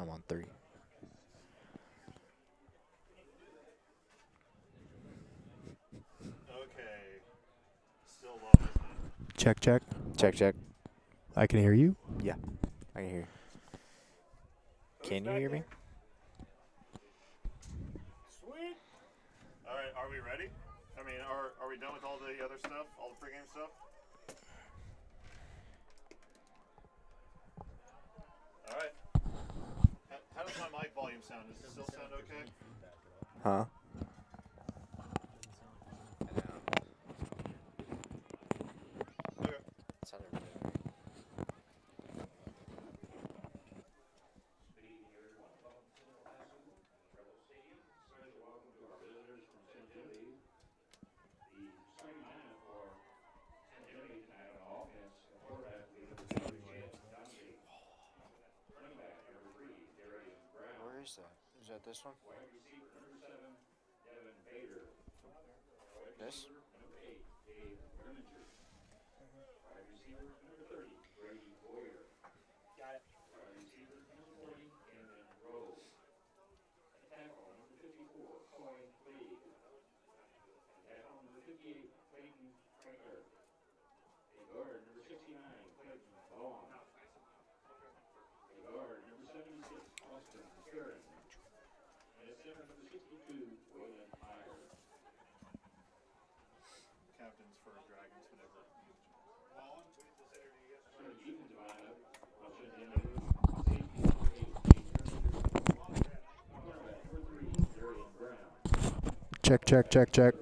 I'm on 3. Okay. Still low, isn't it? Check, check. Check, check. I can hear you. Yeah, I can hear. Can you back hear me? there? Sweet. All right, are we ready? I mean, are we done with all the other stuff, all the pregame stuff? All right. How does my mic volume sound? Does it still sound okay? Huh? Okay. Sounded really weird. Where is that? Is that this one? This? Got it. Captains for Dragons, whatever. Check, check, check, check.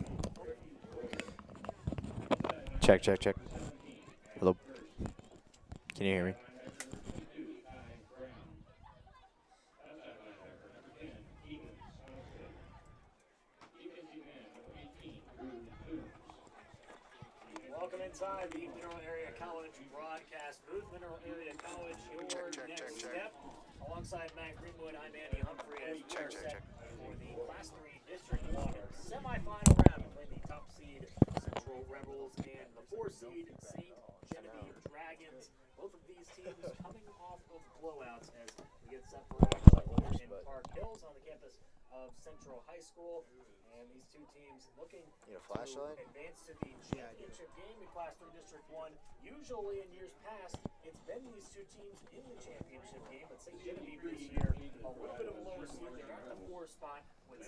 Check, check, check. Hello? Can you hear me? Welcome inside the Mineral Area College broadcast booth. Mineral Area College, your next step. Alongside Matt Greenwood, I'm Andy Humphrey as we are set for the Class 3 District 1 semifinal round between the top seed Central Rebels and the 4 seed St. Genevieve Dragons. Both of these teams coming off of blowouts as we get set for action in Park Hills on the campus of Central High School. And these two teams looking Need a flashlight? to advance to the championship game in Class 3 District 1. Usually in years past, it's been these two teams in the championship game, but St. Genevieve this year, a little bit of a lower seed. They're at the 4 spot with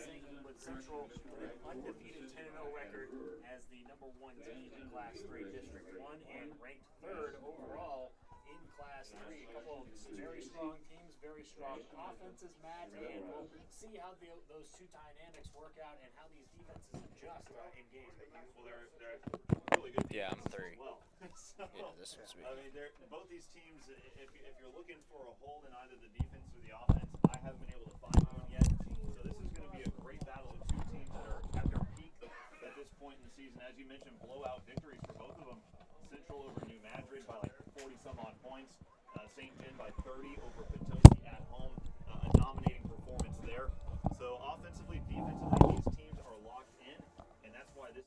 Central with an undefeated 10-0 record as the number 1 team in Class 3 District 1 and ranked 3rd overall in Class 3. A couple of very strong teams, very strong offenses, Matt, and we'll see how those two dynamics work out and how these defenses adjust in games. Well, they're really good. Yeah, I'm 3. Well, so, Yeah, this one's me. I mean, both these teams. If you're looking for a hole in either the defense or the offense, I haven't been able to find one yet. So this is going to be a great battle of two teams that are at their peak at this point in the season. As you mentioned, blowout victories for both of them. Central over New Madrid by like 40 some odd points. St. Gen by 30 over Potosi at home. A dominating performance there. So offensively, defensively, these teams are locked in, and that's why this.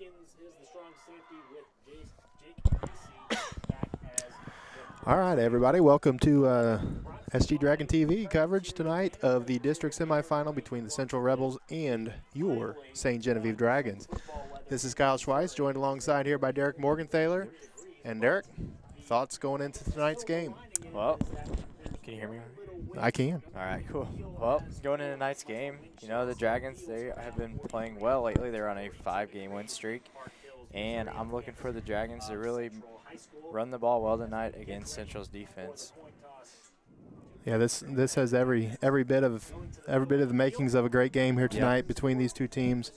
Hopkins is the strong safety with Jake Casey back as the All right, everybody. Welcome to SG Dragon TV coverage tonight of the district semifinal between the Central Rebels and your St. Genevieve Dragons. This is Kyle Schweiss, joined alongside here by Derek Morgenthaler. And Derek, thoughts going into tonight's game? Well, can you hear me? I can. All right, cool. Well, going into tonight's game, you know, the Dragons, they have been playing well lately. They're on a 5-game win streak. And I'm looking for the Dragons to really run the ball well tonight against Central's defense. Yeah, this has every bit of the makings of a great game here tonight between these two teams.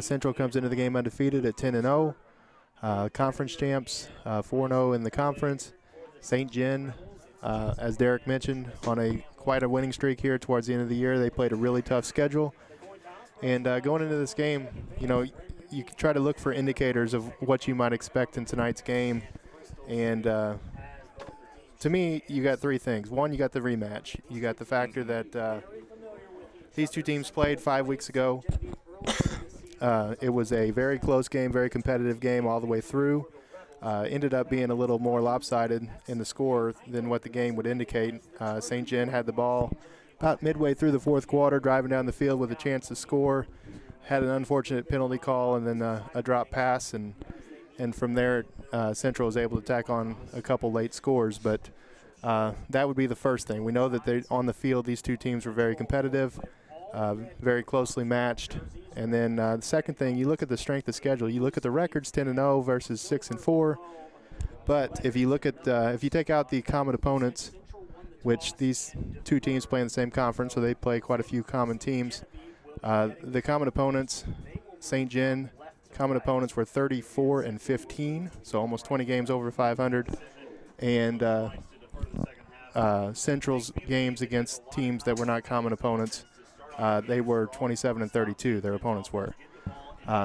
Central comes into the game undefeated at 10-0. Conference champs, 4-0 in the conference. St. Gen, as Derek mentioned, on quite a winning streak here towards the end of the year. They played a really tough schedule. And going into this game, you know, you can try to look for indicators of what you might expect in tonight's game. And to me, you got three things. One, you got the rematch. You got the factor that these two teams played 5 weeks ago. It was a very close game, very competitive game all the way through. Ended up being a little more lopsided in the score than what the game would indicate. St. Gen had the ball about midway through the fourth quarter, driving down the field with a chance to score. Had an unfortunate penalty call and then a drop pass, and from there Central was able to tack on a couple late scores. But that would be the first thing. We know that on the field these two teams were very competitive, very closely matched. And then the second thing, you look at the strength of schedule. You look at the records, 10-0 versus 6-4. But if you look at if you take out the common opponents, which these two teams play in the same conference, so they play quite a few common teams. The common opponents, St. Gen, common opponents were 34-15, so almost 20 games over 500. And Central's games against teams that were not common opponents, they were 27-32. Their opponents were.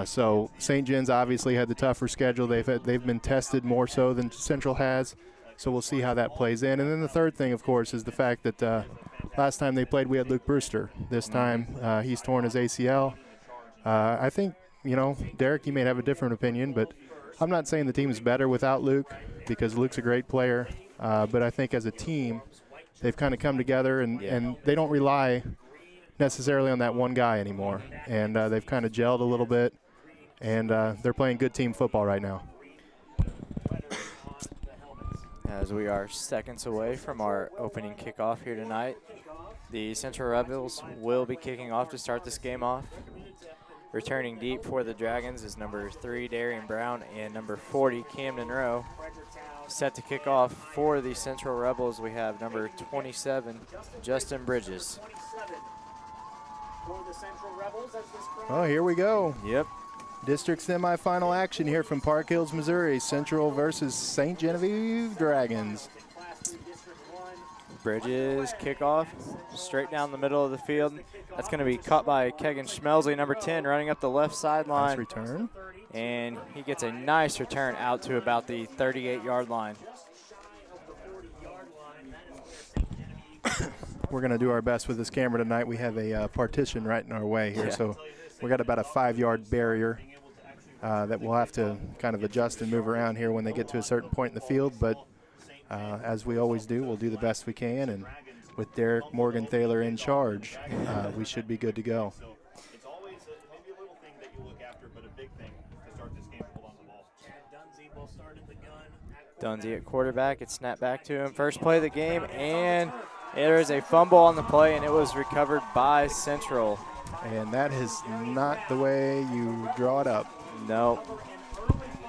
So St. Gen's obviously had the tougher schedule. They've been tested more so than Central has. So we'll see how that plays in. And then the third thing, of course, is the fact that last time they played, we had Luke Brewster. This time, he's torn his ACL. I think, you know, Derek, you may have a different opinion, but I'm not saying the team is better without Luke because Luke's a great player. But I think as a team, they've kind of come together, and they don't rely necessarily on that one guy anymore. And they've kind of gelled a little bit, and they're playing good team football right now. As we are seconds away from our opening kickoff here tonight, the Central Rebels will be kicking off to start this game off. Returning deep for the Dragons is number 3, Darian Brown, and number 40, Camden Rowe. Set to kick off for the Central Rebels, we have number 27, Justin Bridges. Oh, here we go. Yep. District semifinal action here from Park Hills, Missouri. Central versus St. Genevieve Dragons. Bridges kickoff straight down the middle of the field. That's going to be caught by Kegan Schmelsley, number 10, running up the left sideline. Nice return. And he gets a nice return out to about the 38-yard line. We're going to do our best with this camera tonight. We have a partition right in our way here, so we got about a 5-yard barrier that we'll have to kind of adjust and move around here when they get to a certain point in the field. But as we always do, we'll do the best we can. And with Derek Morgenthaler in charge, we should be good to go. It's always maybe a little thing that you look after, but a big thing to start this game. Hold on the ball. Dunsey will start in the gun. Dunsey at quarterback. It's snapped back to him. First play of the game, and there is a fumble on the play, and it was recovered by Central. And that is not the way you draw it up. No.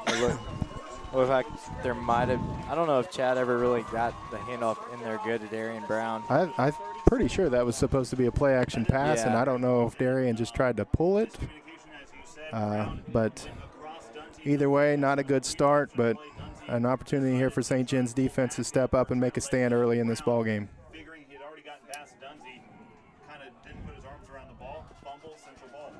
It looked like there might have, I don't know if Chad ever really got the handoff in there good to Darian Brown. I'm pretty sure that was supposed to be a play-action pass, and I don't know if Darian just tried to pull it. But either way, not a good start, but an opportunity here for St. Gen's defense to step up and make a stand early in this ball game. Figuring he had already gotten past Dunsey, kind of didn't put his arms around the ball. Fumble, Central ball.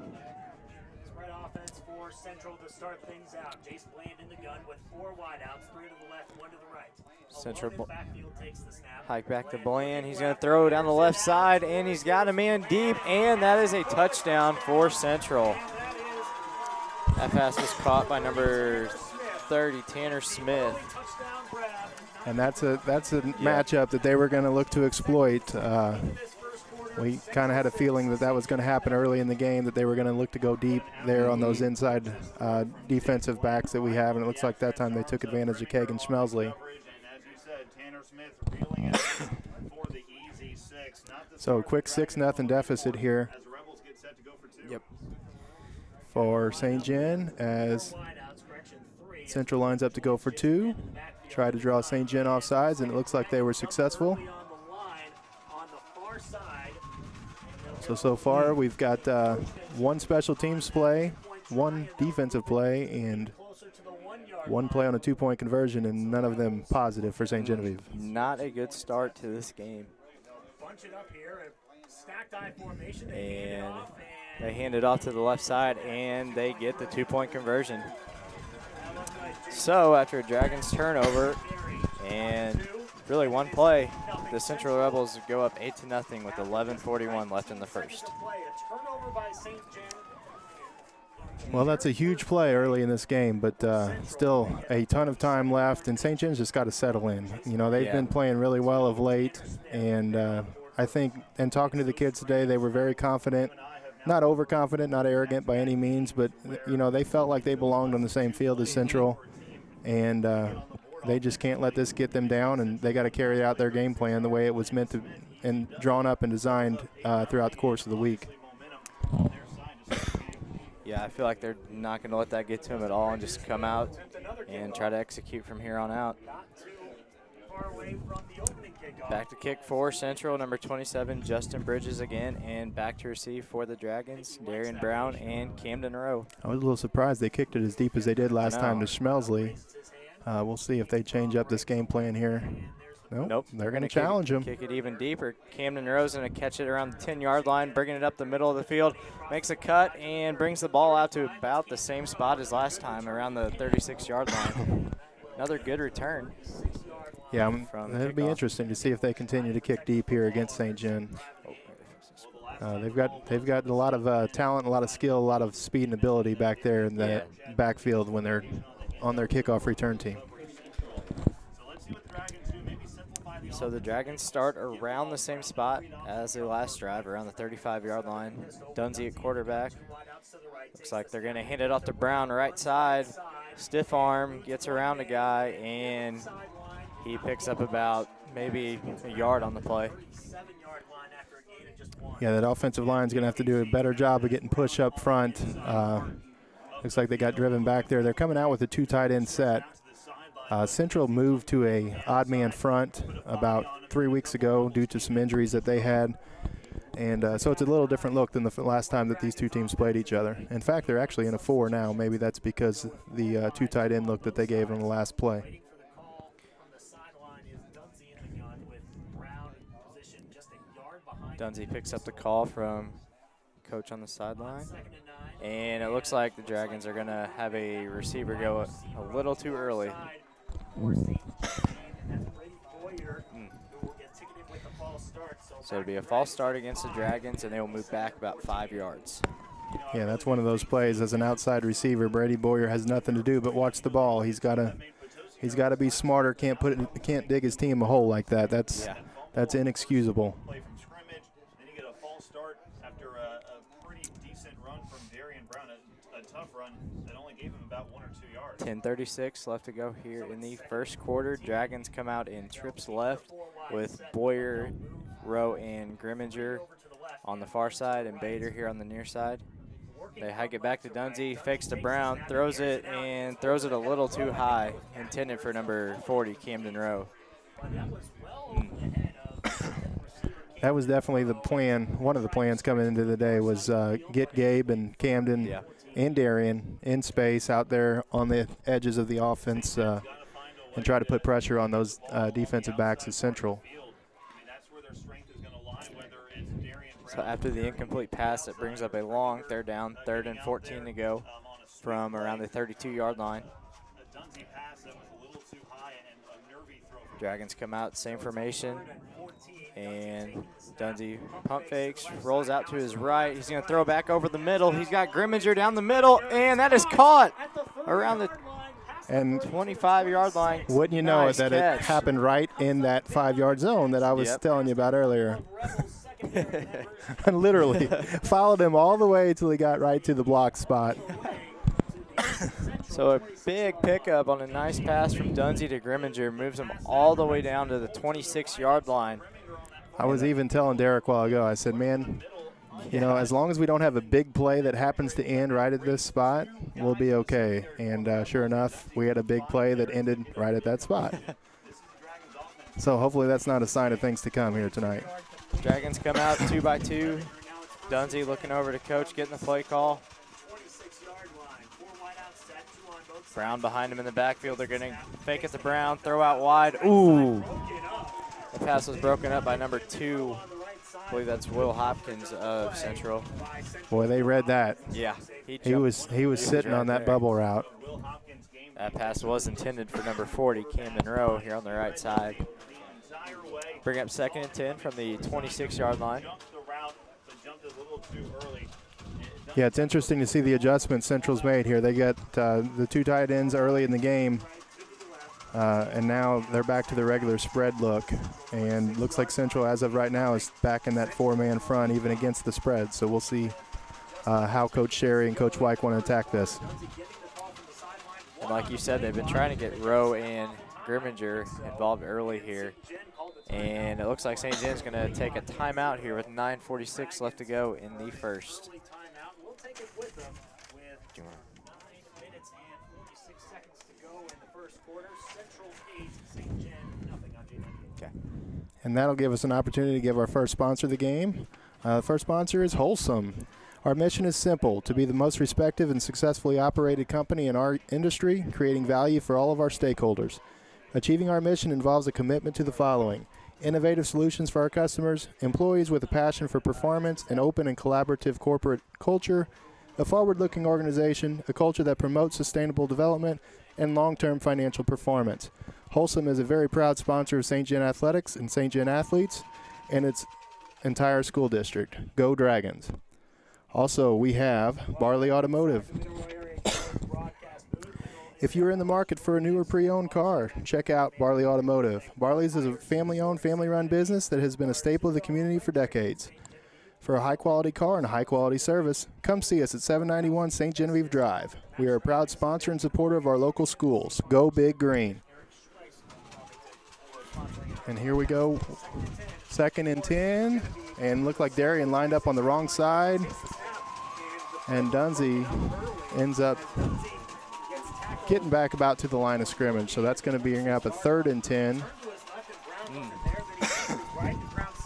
Spread offense for Central to start things out. Jace Bland in the gun with 4 wideouts, 3 to the left, 1 to the right. Central backfield takes the snap. Hike back to Bland. He's going to throw down the left side, and he's got a man deep, and that is a touchdown for Central. That pass was caught by number 30, Tanner Smith. And that's a matchup that they were going to look to exploit. We kind of had a feeling that was going to happen early in the game, that they were going to look to go deep there on those inside defensive backs that we have, and it looks like that time they took advantage of Kagan Schmelsley. So a quick 6-0 deficit here. Yep. For St. Gen as Central lines up to go for 2. Try to draw St. Gen off sides, and it looks like they were successful. So far we've got 1 special teams play, 1 defensive play, and 1 play on a 2-point conversion, and none of them positive for St. Genevieve. Not a good start to this game. And they hand it off to the left side, and they get the 2-point conversion. So after a Dragons turnover and really 1 play, the Central Rebels go up 8-0 with 11:41 left in the first. Well, that's a huge play early in this game, but still a ton of time left, and St. John's just got to settle in. You know, they've been playing really well of late, and I think in talking to the kids today, they were very confident, not overconfident, not arrogant by any means, but, you know, they felt like they belonged on the same field as Central, and they just can't let this get them down, and they got to carry out their game plan the way it was meant to and drawn up and designed throughout the course of the week. Yeah, I feel like they're not going to let that get to them at all and just come out and try to execute from here on out. Back to kick for Central, number 27, Justin Bridges again, and back to receive for the Dragons, Darian Brown and Camden Rowe. I was a little surprised they kicked it as deep as they did last time to Schmelsley. We'll see if they change up this game plan here. Nope. They're going to challenge him. Kick it even deeper. Camden Rowe's going to catch it around the 10-yard line, bringing it up the middle of the field, makes a cut, and brings the ball out to about the same spot as last time, around the 36-yard line. Another good return. Yeah, it'll be interesting to see if they continue to kick deep here against St. Gen. They've got a lot of talent, a lot of skill, a lot of speed and ability back there in the backfield when they're on their kickoff return team. So the Dragons start around the same spot as their last drive, around the 35-yard line. Dunsey at quarterback. Looks like they're going to hand it off to Brown, right side. Stiff arm, gets around a guy, and he picks up about maybe a yard on the play. Yeah, that offensive line is going to have to do a better job of getting push up front. Looks like they got driven back there. They're coming out with a 2 tight end set. Central moved to a odd man front about 3 weeks ago due to some injuries that they had. And so it's a little different look than the last time that these two teams played each other. In fact, they're actually in a 4 now. Maybe that's because the 2 tight end look that they gave on the last play. Dunsey picks up the call from coach on the sideline. And it looks like the Dragons are going to have a receiver go a little too early. So it'll be a false start against the Dragons, and they will move back about 5 yards. Yeah, that's one of those plays as an outside receiver. Brady Boyer has nothing to do but watch the ball. He's got to be smarter. Can't dig his team a hole like that. That's inexcusable. 10:36 left to go here in the first quarter. Dragons come out in trips left with Boyer, Rowe, and Grimminger on the far side, and Bader here on the near side. They hike it back to Dunsey, fakes to Brown, throws it a little too high, intended for number 40, Camden Rowe. That was definitely the plan. One of the plans coming into the day was get Gabe and Camden and Darian in space out there on the edges of the offense and try to put pressure on those defensive backs at Central. So after the incomplete pass, it brings up a long 3rd down, 3rd and 14 to go from around the 32-yard line. Dragons come out, same formation. And Dunsey pump fakes, rolls out to his right. He's going to throw back over the middle. He's got Grimminger down the middle, and that is caught around the And 25-yard line. wouldn't you know it, Nice that catch. it happened right in that 5-yard zone that I was Yep. telling you about earlier. And literally followed him all the way till he got right to the block spot. So a big pickup on a nice pass from Dunsey to Grimminger moves him all the way down to the 26-yard line. I was even telling Derek a while ago, I said, man, you know, as long as we don't have a big play that happens to end right at this spot, we'll be okay. And sure enough, we had a big play that ended right at that spot. So hopefully that's not a sign of things to come here tonight. Dragons come out 2 by 2. Dunsey looking over to coach, getting the play call. Brown behind him in the backfield. They're going to fake it to Brown, throw out wide. Ooh. The pass was broken up by number 2. I believe that's Will Hopkins of Central. Boy, they read that. Yeah. He was sitting right on that there. bubble route. That pass was intended for number 40, Camden Rowe, here on the right side. Bring up 2nd and 10 from the 26-yard line. Yeah, it's interesting to see the adjustments Central's made here. They got the 2 tight ends early in the game, and now they're back to the regular spread look. And looks like Central, as of right now, is back in that 4-man front, even against the spread. So we'll see how Coach Sherry and Coach Wyke want to attack this. And like you said, they've been trying to get Rowe and Grimminger involved early here. And it looks like St. John's going to take a timeout here with 9:46 left to go in the first. We'll take it with them with 9 minutes and 46 seconds to go in the first quarter. Central 8, St. John nothing on J98. Okay. And that'll give us an opportunity to give our first sponsor of the game. The first sponsor is Wholesome. Our mission is simple: to be the most respected and successfully operated company in our industry, creating value for all of our stakeholders. Achieving our mission involves a commitment to the following: innovative solutions for our customers, employees with a passion for performance, an open and collaborative corporate culture, a forward-looking organization, a culture that promotes sustainable development, and long-term financial performance. Wholesome is a very proud sponsor of St. John Athletics and St. John athletes and its entire school district. Go Dragons. Also, we have Barley Automotive. If you're in the market for a new or pre-owned car, check out Barley Automotive. Barley's is a family-owned, family-run business that has been a staple of the community for decades. For a high-quality car and a high-quality service, come see us at 791 St. Genevieve Drive. We are a proud sponsor and supporter of our local schools. Go Big Green. And here we go. 2nd and 10. And look like Darien lined up on the wrong side. And Dunsey ends up getting back about to the line of scrimmage. So that's going to be up a 3rd and 10.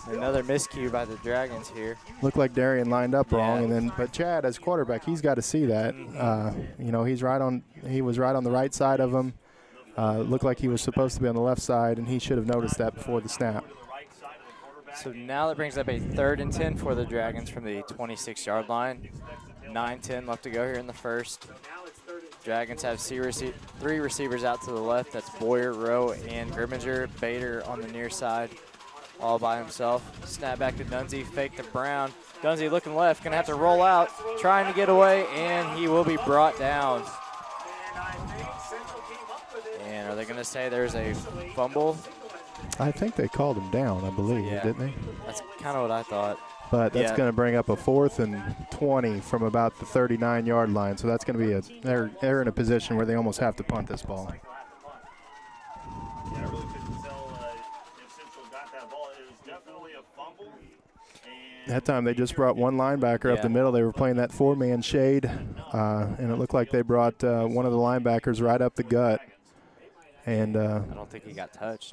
Another miscue by the Dragons here. Looked like Darien lined up wrong, but Chad, as quarterback, he's got to see that. You know, he was right on the right side of him. Looked like he was supposed to be on the left side, and he should have noticed that before the snap. So now that brings up a 3rd and 10 for the Dragons from the 26-yard line. 9:10 left to go here in the first. Dragons have 3 receivers out to the left. That's Boyer, Rowe, and Grimminger. Bader on the near side, all by himself. Snap back to Dunsey, fake to Brown. Dunsey looking left, gonna have to roll out, trying to get away, and he will be brought down. And are they gonna say there's a fumble? I think they called him down, I believe, didn't they? That's kind of what I thought. But that's going to bring up a 4th and 20 from about the 39-yard line. So that's going to be they're in a position where they almost have to punt this ball. Yeah, I really couldn't tell if Central got that ball. It was definitely a fumble. That time they just brought one linebacker up the middle. They were playing that 4-man shade, and it looked like they brought one of the linebackers right up the gut. And I don't think he got touched.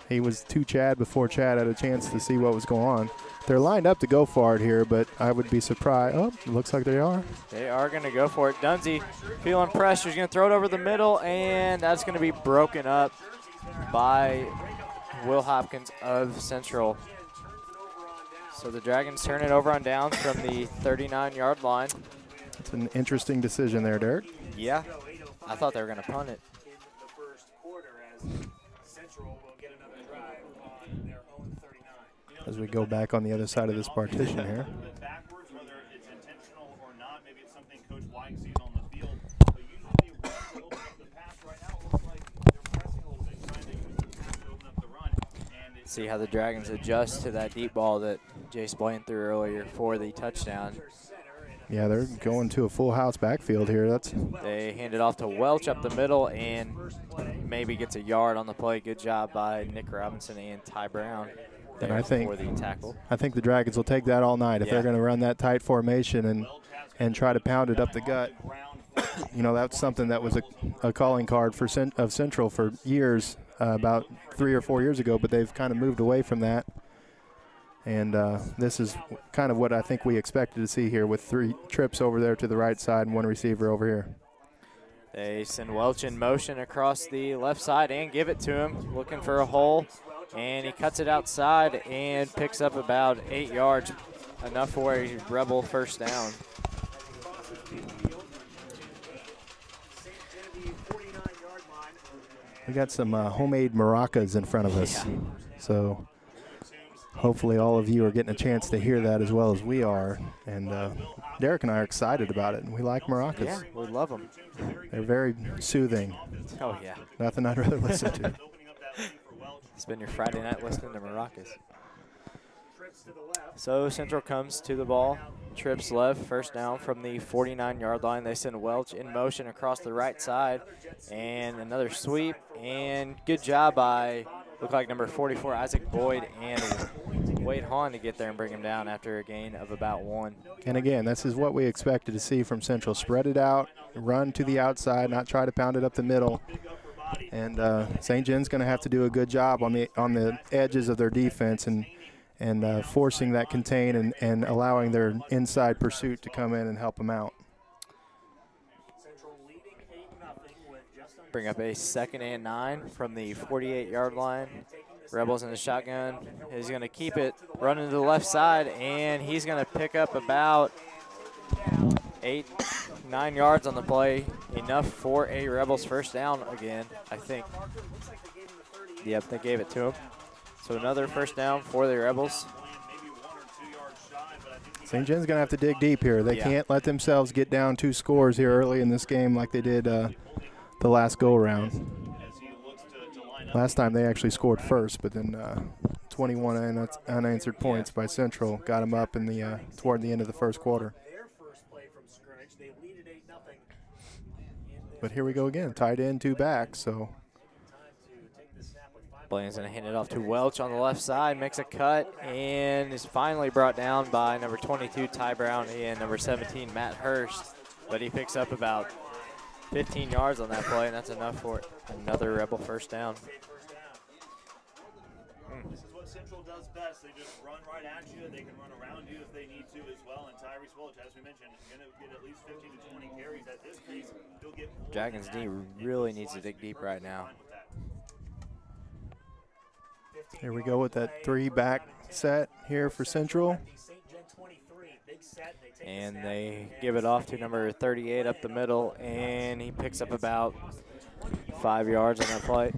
He was to Chad before Chad had a chance to see what was going on. They're lined up to go for it here, but I would be surprised. Oh, looks like they are. They are going to go for it. Dunsey feeling pressure. He's going to throw it over the middle, and that's going to be broken up by Will Hopkins of Central. So the Dragons turn it over on downs from the 39-yard line. It's an interesting decision there, Derek. Yeah. I thought they were going to punt it. Central will get another drive on their own 39. As we go back on the other side of this partition here. Backwards, whether it's intentional or not, maybe it's something Coach White sees on the field. But usually when they open up the pass right now, it looks like they're pressing a little bit, trying to use the pass to open up the run. And See how the Dragons adjust to that deep ball that Jace Blaine threw earlier for the touchdown. Yeah, they're going to a full house backfield here. They hand it off to Welch up the middle and maybe gets a yard on the play. Good job by Nick Robinson and Ty Brown And I think for the tackle. I think the Dragons will take that all night if Yeah. they're going to run that tight formation and try to pound it up the gut. You know, that's something that was a calling card for of Central for years, about 3 or 4 years ago, but they've kind of moved away from that. And this is kind of what I think we expected to see here with 3 trips over there to the right side and 1 receiver over here. They send Welch in motion across the left side and give it to him, looking for a hole. And he cuts it outside and picks up about 8 yards, enough for a Rebel first down. We got some homemade maracas in front of us. So hopefully all of you are getting a chance to hear that as well as we are. And Derek and I are excited about it. And we like maracas. Yeah, we love them. They're very soothing. Oh, yeah. Nothing I'd rather listen to. Spend your Friday night listening to maracas. So Central comes to the ball, trips left, first down from the 49-yard line. They send Welch in motion across the right side, and another sweep. And good job by, look like number 44, Isaac Boyd, and Wade Hahn to get there and bring him down after a gain of about 1. And again, this is what we expected to see from Central. Spread it out, run to the outside, not try to pound it up the middle. And St. John's going to have to do a good job on the edges of their defense and forcing that contain and allowing their inside pursuit to come in and help them out. Bring up a 2nd and 9 from the 48-yard line. Rebels in the shotgun. He's going to keep it running to the left side, and he's going to pick up about 8-9 yards on the play. Enough for a Rebels first down again, I think. Yep, they gave it to him. So another first down for the Rebels. St. John's going to have to dig deep here. They can't let themselves get down 2 scores here early in this game like they did the last go-around. Last time they actually scored first, but then 21 unanswered points by Central got them up in the toward the end of the first quarter. But here we go again, tight end, 2 back, so. Blaine's going to hand it off to Welch on the left side, makes a cut, and is finally brought down by number 22, Ty Brown, and number 17, Matt Hurst. But he picks up about 15 yards on that play, and that's enough for another Rebel first down. This is what Central does best. They just run right at you. They can run around you if they need to as well. And Tyrese Welch, as we mentioned, is going to get at least 15 to 20 carries at this pace. He'll get Dragons D really needs to dig deep right now. Here we go with that 3-back set here for Central. And they give it off to number 38 up the middle, and he picks up about 5 yards on that play.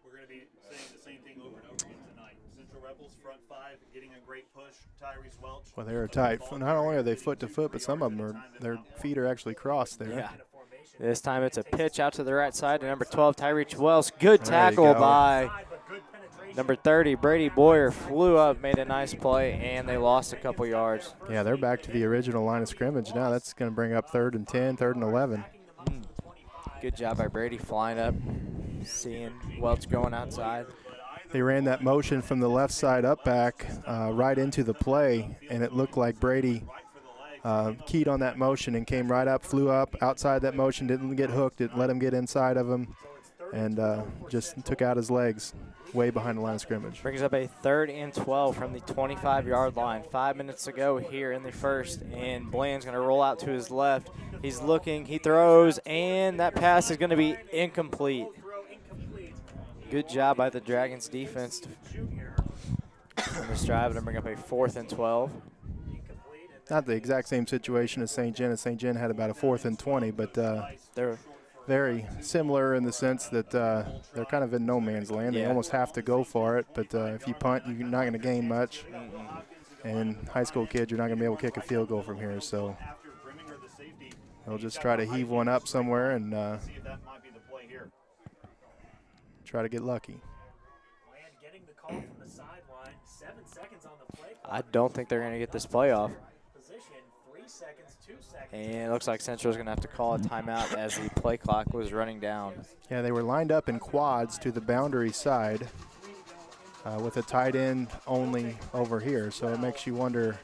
We're going to be saying the same thing over and over again tonight. Central Rebels front 5 getting a great push. Tyrese Welch. Well, they're tight. Not only are they foot to foot, but some of them their feet are actually crossed there. Yeah. This time it's a pitch out to the right side to number 12, Tyrese Welch. Good tackle by number 30, Brady Boyer. Flew up, made a nice play, and they lost a couple yards. Yeah, they're back to the original line of scrimmage now. That's going to bring up 3rd and 10, 3rd and 11. Good job by Brady flying up, seeing Welch going outside. They ran that motion from the left side up back right into the play, and it looked like Brady keyed on that motion and came right up, flew up outside that motion, didn't get hooked, didn't let him get inside of him, and just took out his legs way behind the line of scrimmage. Brings up a 3rd and 12 from the 25-yard line. 5 minutes to go here in the first, and Bland's going to roll out to his left. He's looking, he throws, and that pass is going to be incomplete. Good job by the Dragons defense on this drive to bring up a 4th and 12. not the exact same situation as St. John. St. John had about a 4th and 20, but They're very similar in the sense that they're kind of in no man's land. They Yeah. almost have to go for it, but if you punt, you're not going to gain much. And high school kids, you're not going to be able to kick a field goal from here. So they'll just try to heave one up somewhere and try to get lucky. Land getting the call from the sideline. 7 seconds on the play clock. I don't think they're going to get this play off. Position, 3 seconds, 2 seconds. And it looks like Central's going to have to call a timeout as the play clock was running down. Yeah, they were lined up in quads to the boundary side with a tight end only over here. So it makes you wonder.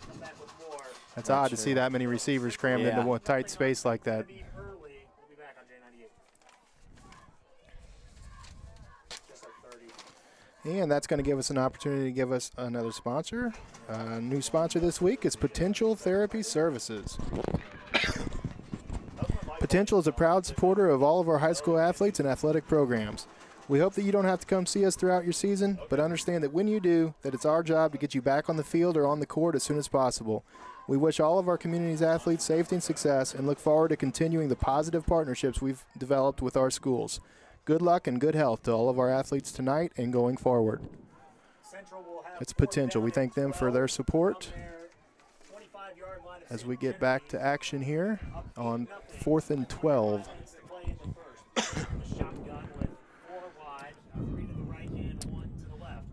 It's odd to see that many receivers crammed into one tight space like that. Early. We'll be back on J98. Just like 30. And that's going to give us an opportunity to give us another sponsor. New sponsor this week is Potential Therapy Services. Potential is a proud supporter of all of our high school athletes and athletic programs. We hope that you don't have to come see us throughout your season, but understand that when you do, that it's our job to get you back on the field or on the court as soon as possible. We wish all of our community's athletes safety and success and look forward to continuing the positive partnerships we've developed with our schools. Good luck and good health to all of our athletes tonight and going forward. Central will have It's Potential. We thank them for their support their 25-yard line of as we get back to action here on 4th and 12. minutes to play in the first. A shotgun with 4 wide, 3 to the right hand, 1 to the left.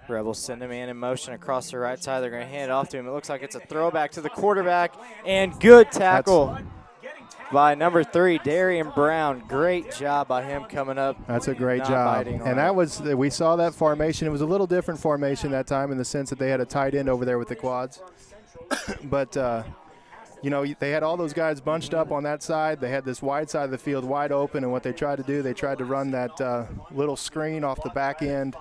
Rebels send a man in motion across the right side. They're going to hand it off to him. It looks like it's a throwback to the quarterback. And good tackle by number 3, Darian Brown. Great job by him coming up. That's a great not job. biting on And it. that was, we saw that formation. It was a little different formation that time in the sense that they had a tight end over there with the quads. But, you know, they had all those guys bunched up on that side. They had this wide side of the field wide open, and what they tried to do, they tried to run that little screen off the back end,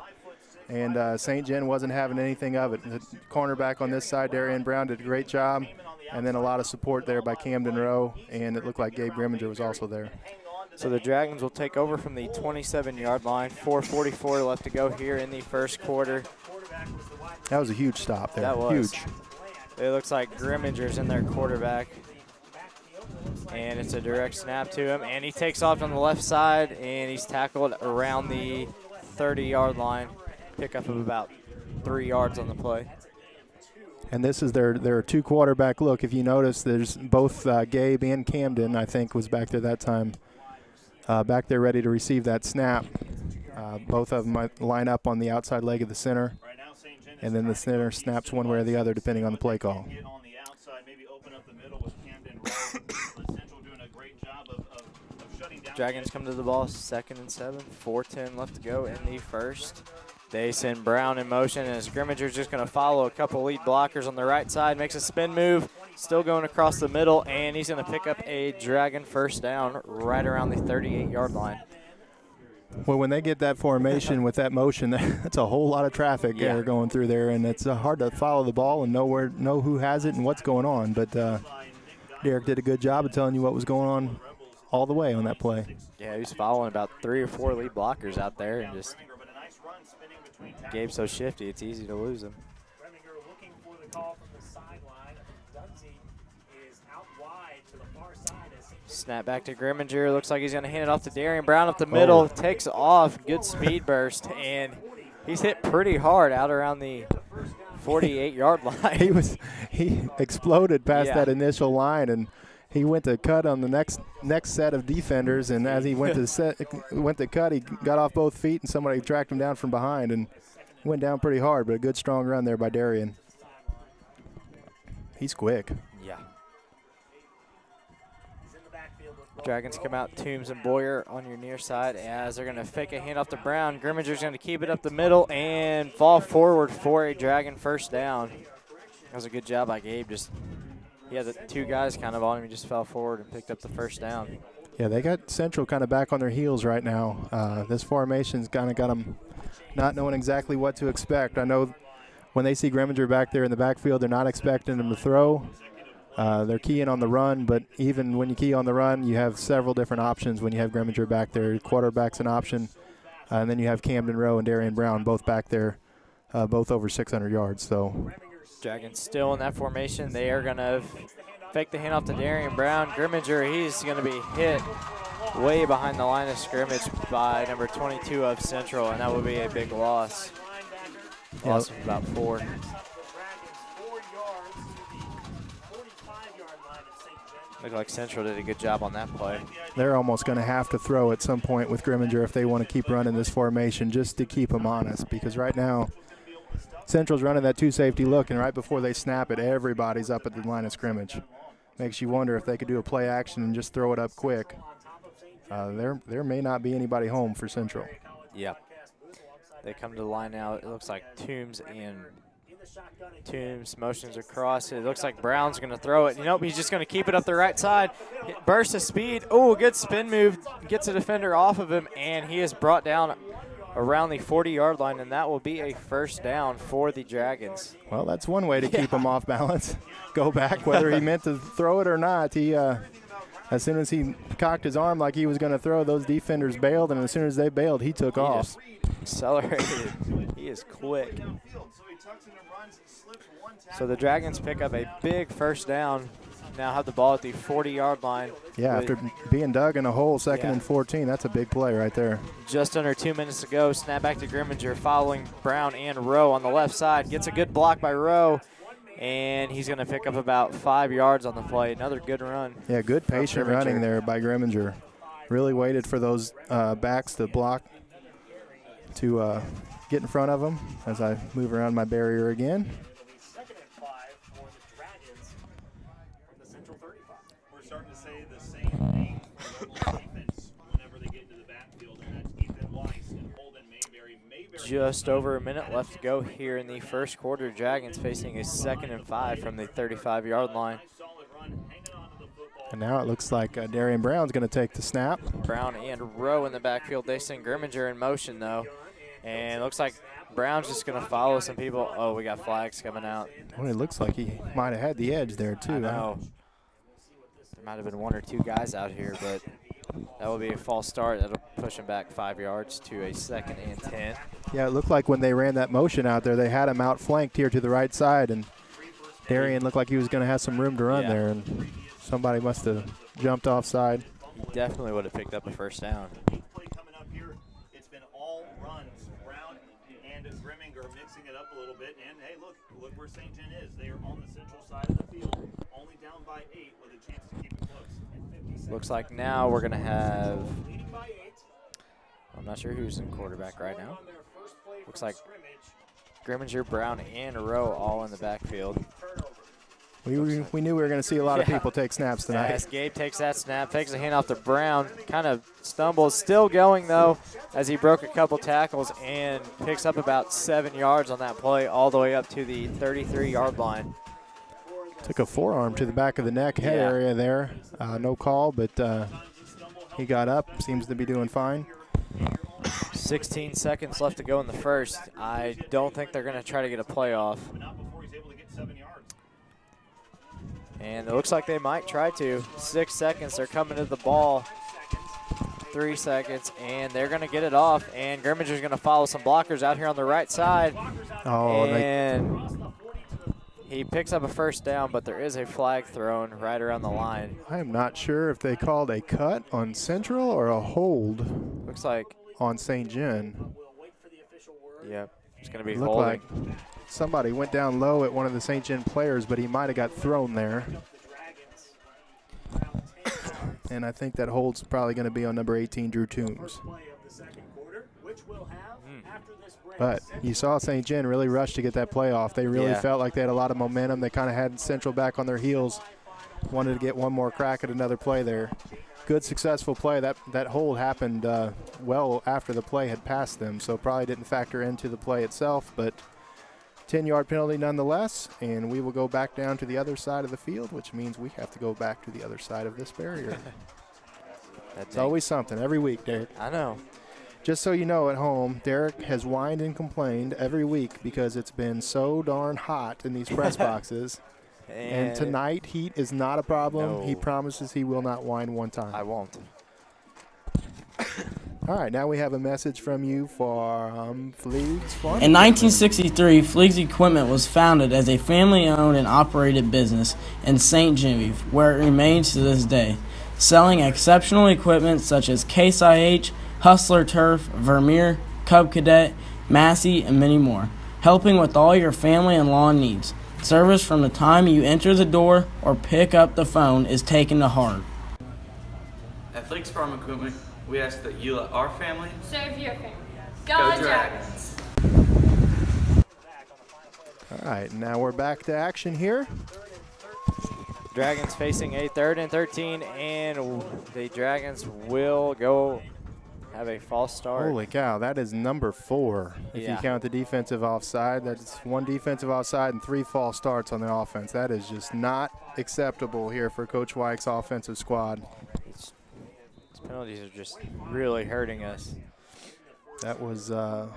and St. John wasn't having anything of it. The cornerback on this side, Darian Brown, did a great job, and then a lot of support there by Camden Rowe, and it looked like Gabe Grimminger was also there. So the Dragons will take over from the 27-yard line. 4:44 left to go here in the first quarter. That was a huge stop there. That was. Huge. It looks like Grimminger's in their quarterback. And it's a direct snap to him. And he takes off on the left side, and he's tackled around the 30-yard line. Pickup of about 3 yards on the play. And this is their two-quarterback look. If you notice, there's both Gabe and Camden, I think, was back there that time, back there ready to receive that snap. Both of them might line up on the outside leg of the center, and then the center snaps one way or the other depending on the play call. Dragons come to the ball, 2nd and 7, 4:10 left to go in the first. They send Brown in motion, and as Grimminger's just going to follow a couple lead blockers on the right side, makes a spin move, still going across the middle, and he's going to pick up a Dragon first down right around the 38-yard line. Well, when they get that formation with that motion, that's a whole lot of traffic there going through there, and it's hard to follow the ball and know who has it and what's going on. But Derek did a good job of telling you what was going on all the way on that play. Yeah, he was following about 3 or 4 lead blockers out there, and just Gabe's so shifty, it's easy to lose him. Grimminger looking for the call from the sideline. Dunsey is out wide to the far side. Snap back to Grimminger. Looks like he's going to hand it off to Darian Brown up the middle. Takes off. Good speed burst. And he's hit pretty hard out around the 48-yard line. He exploded past that initial line, and he went to cut on the next set of defenders, and as he went to cut, he got off both feet, and somebody tracked him down from behind, and went down pretty hard, but a good strong run there by Darian. He's quick. Yeah. Dragons come out, Toombs and Boyer on your near side as they're going to fake a handoff to Brown. Grimminger's going to keep it up the middle and fall forward for a Dragon first down. That was a good job by Gabe. He had the 2 guys kind of on him. He just fell forward and picked up the first down. Yeah, they got Central kind of back on their heels right now. This formation's kind of got them not knowing exactly what to expect. I know when they see Grimminger back there in the backfield, they're not expecting him to throw. They're keying on the run, but even when you key on the run, you have several different options when you have Grimminger back there. Quarterback's an option, and then you have Camden Rowe and Darian Brown both back there, both over 600 yards. So Dragons still in that formation. They are going to fake the handoff to Darian Brown. Grimminger, he's going to be hit way behind the line of scrimmage by number 22 of Central, and that would be a big loss. Loss of about 4. Looked like Central did a good job on that play. They're almost going to have to throw at some point with Grimminger if they want to keep running this formation just to keep him honest, because right now Central's running that 2 safety look, and right before they snap it, everybody's up at the line of scrimmage. Makes you wonder if they could do a play action and just throw it up quick. There may not be anybody home for Central. Yep. They come to the line now. It looks like Toombs motions across. It looks like Brown's going to throw it. Nope, he's just going to keep it up the right side. Burst of speed. Oh, good spin move. Gets a defender off of him, and he is brought down around the 40-yard line, and that will be a first down for the Dragons. Well, that's one way to keep him off balance. Go back, whether he meant to throw it or not. He, as soon as he cocked his arm like he was going to throw, those defenders bailed, and as soon as they bailed, he took off. Accelerated. He is quick. So the Dragons pick up a big first down. Now have the ball at the 40-yard line. Yeah, after being dug in a hole, second and 14, that's a big play right there. Just under 2 minutes to go. Snap back to Grimminger, following Brown and Rowe on the left side. Gets a good block by Rowe, and he's going to pick up about 5 yards on the play. Another good run. Yeah, good patient running there by Grimminger. Really waited for those backs to block to get in front of them as I move around my barrier again. We're starting to say the same thing for the defense whenever they get into the backfield, and that's Ethan Weiss and Holden Mayberry. Just over a minute left to go here in the first quarter. Dragons facing a 2nd and 5 from the 35-yard line. And now it looks like Darian Brown's going to take the snap. Brown and Rowe in the backfield. They send Grimminger in motion, though. And it looks like Brown's just going to follow some people. Oh, we got flags coming out. Well, it looks like he might have had the edge there, too. I know. There might have been 1 or 2 guys out here, but that will be a false start. That'll push him back 5 yards to a 2nd and 10. Yeah, it looked like when they ran that motion out there, they had him outflanked here to the right side, and Darian looked like he was going to have some room to run there, and somebody must have jumped offside. He definitely would have picked up a first down. Coming up here, it's been all runs. Brown and Grimminger mixing it up a little bit, and hey, look where St. John is. They are on the central side of the field, only down by 8 with a chance to keep it close. Looks like now we're going to have, I'm not sure who's in quarterback right now. Looks like Grimminger, Brown, and Rowe all in the backfield. We knew we were going to see a lot of people take snaps tonight. As Gabe takes that snap, takes a handoff to Brown, kind of stumbles, still going though, as he broke a couple tackles and picks up about 7 yards on that play, all the way up to the 33-yard line. Took a forearm to the back of the neck, head area there. No call, but he got up, seems to be doing fine. 16 seconds left to go in the first. I don't think they're going to try to get a playoff. And it looks like they might try to. 6 seconds, they're coming to the ball. 3 seconds, and they're going to get it off. And Grimminger's going to follow some blockers out here on the right side. Oh, and he picks up a first down, but there is a flag thrown right around the line. I am not sure if they called a cut on Central or a hold. Looks like on St. John. Yep, it's going to be looked holding. Like somebody went down low at one of the St. John players, but he might have got thrown there. And I think that hold's probably going to be on number 18, Drew Toombs. But you saw St. John really rush to get that play off. They really felt like they had a lot of momentum. They kind of had Central back on their heels. Wanted to get one more crack at another play there. Good, successful play. That hold happened well after the play had passed them, so probably didn't factor into the play itself, but 10-yard penalty nonetheless, and we will go back down to the other side of the field, which means we have to go back to the other side of this barrier. It's always something every week, Derek. I know. Just so you know at home, Derek has whined and complained every week because it's been so darn hot in these press boxes. And tonight, heat is not a problem. No. He promises he will not whine one time. I won't. All right, now we have a message from you from Fleegs Farm. In 1963, Fleegs Equipment was founded as a family-owned and operated business in St. Genevieve, where it remains to this day, selling exceptional equipment such as Case IH, Hustler Turf, Vermeer, Cub Cadet, Massey, and many more, helping with all your family and lawn needs. Service from the time you enter the door or pick up the phone is taken to heart. At Fleegs Farm Equipment, we ask that you let our family serve your family. Go Dragons! All right, now we're back to action here. Dragons facing a 3rd and 13, and the Dragons will go have a false start. Holy cow, that is number 4. If you Yeah. count the defensive offside, that's 1 defensive offside and 3 false starts on the offense. That is just not acceptable here for Coach Weich's offensive squad. These penalties are just really hurting us. That was Last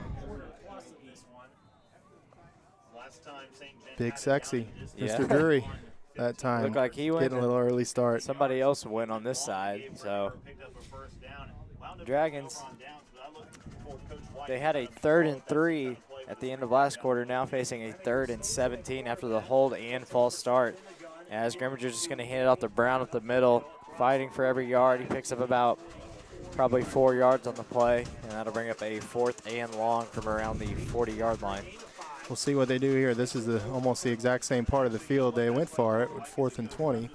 time St. Jen big sexy. Yeah. Mr. Drury that time. Looked like he went. Getting a little early start. Somebody else went on this side, so picked up a first down. Wound up Dragons, on down, so I look for Coach White. they had a 3rd and 3 at the end of last quarter, now facing a 3rd and 17 after the hold and false start. As Grimminger's just going to hand it off to Brown up the middle, fighting for every yard. He picks up about probably 4 yards on the play, and that'll bring up a 4th and long from around the 40-yard line. We'll see what they do here. This is almost the exact same part of the field they went for it with 4th and 20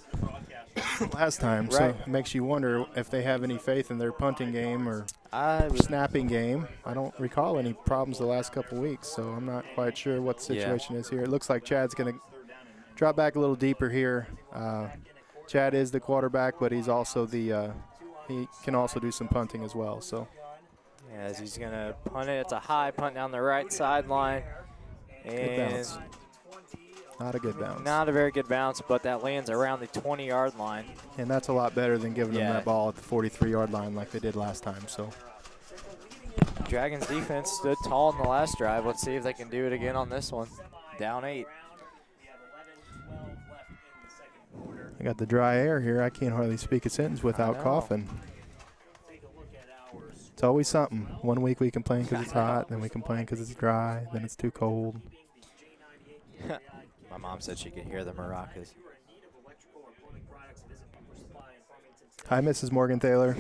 last time. So Right. it makes you wonder if they have any faith in their punting game or I would, snapping game. I don't recall any problems the last couple weeks, so I'm not quite sure what the situation is here. It looks like Chad's going to drop back a little deeper here. Chad is the quarterback, but he's also he can also do some punting as well. So as he's going to punt it, it's a high punt down the right sideline. good And bounce. Not a good bounce. not a very good bounce, but that lands around the 20-yard line. And that's a lot better than giving them Yeah. that ball at the 43-yard line like they did last time. So Dragons defense stood tall in the last drive. Let's see if they can do it again on this one. Down 8. I got the dry air here. I can't hardly speak a sentence without know. coughing. It's always something. One week we complain because it's hot, then we complain because it's dry, then it's too cold. My mom said she could hear the maracas. Hi, Mrs. Morgan Taylor.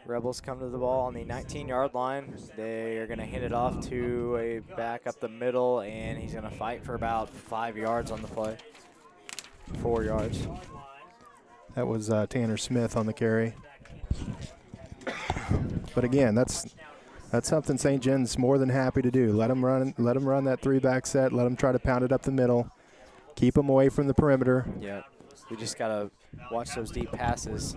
Rebels come to the ball on the 19-yard line. They are going to hand it off to a back up the middle, and he's going to fight for about 5 yards on the play. 4 yards. That was Tanner Smith on the carry. But again, that's something St. Jen's more than happy to do. Let them run that 3-back set. Let them try to pound it up the middle. Keep them away from the perimeter. Yeah, we just got to watch those deep passes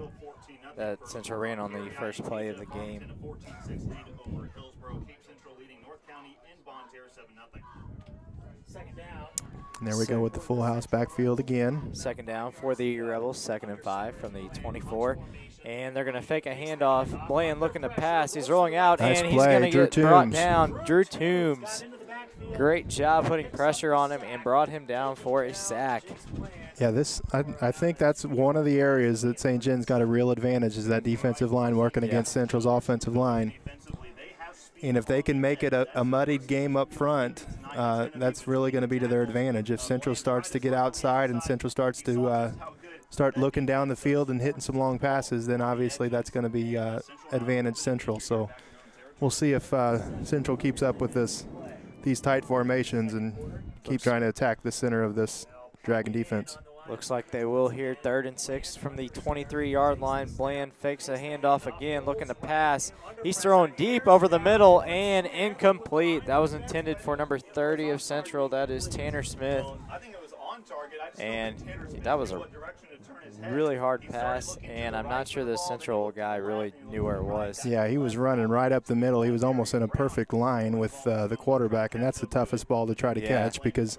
that Central ran on the first play of the game. 14-6 lead over Hillsborough. Cape Central leading North County in Bonne Terre 7-0. Second down. And there we go with the full house backfield again. Second down for the Rebels, 2nd and 5 from the 24. And they're going to fake a handoff. Bland looking to pass. He's rolling out, Nice and he's play, going to Drew get brought Toombs. down. Drew Toombs. Great job putting pressure on him and brought him down for a sack. Yeah, I think that's one of the areas that St. Jen's got a real advantage is that defensive line working against Central's offensive line. And if they can make it a muddied game up front, that's really going to be to their advantage. If Central starts to get outside and Central starts to start looking down the field and hitting some long passes, then obviously that's going to be advantage Central. So we'll see if Central keeps up with these tight formations and keep trying to attack the center of this Dragon defense. Looks like they will here. 3rd and 6 from the 23-yard line. Bland fakes a handoff again, looking to pass. He's throwing deep over the middle and incomplete. That was intended for number 30 of Central. That is Tanner Smith. I think it was on target. I just And don't know Tanner Smith that was knew a what direction to turn his head. really hard pass, and I'm not sure the Central guy really knew where it was. Yeah, he was running right up the middle. He was almost in a perfect line with the quarterback, and that's the toughest ball to try to catch because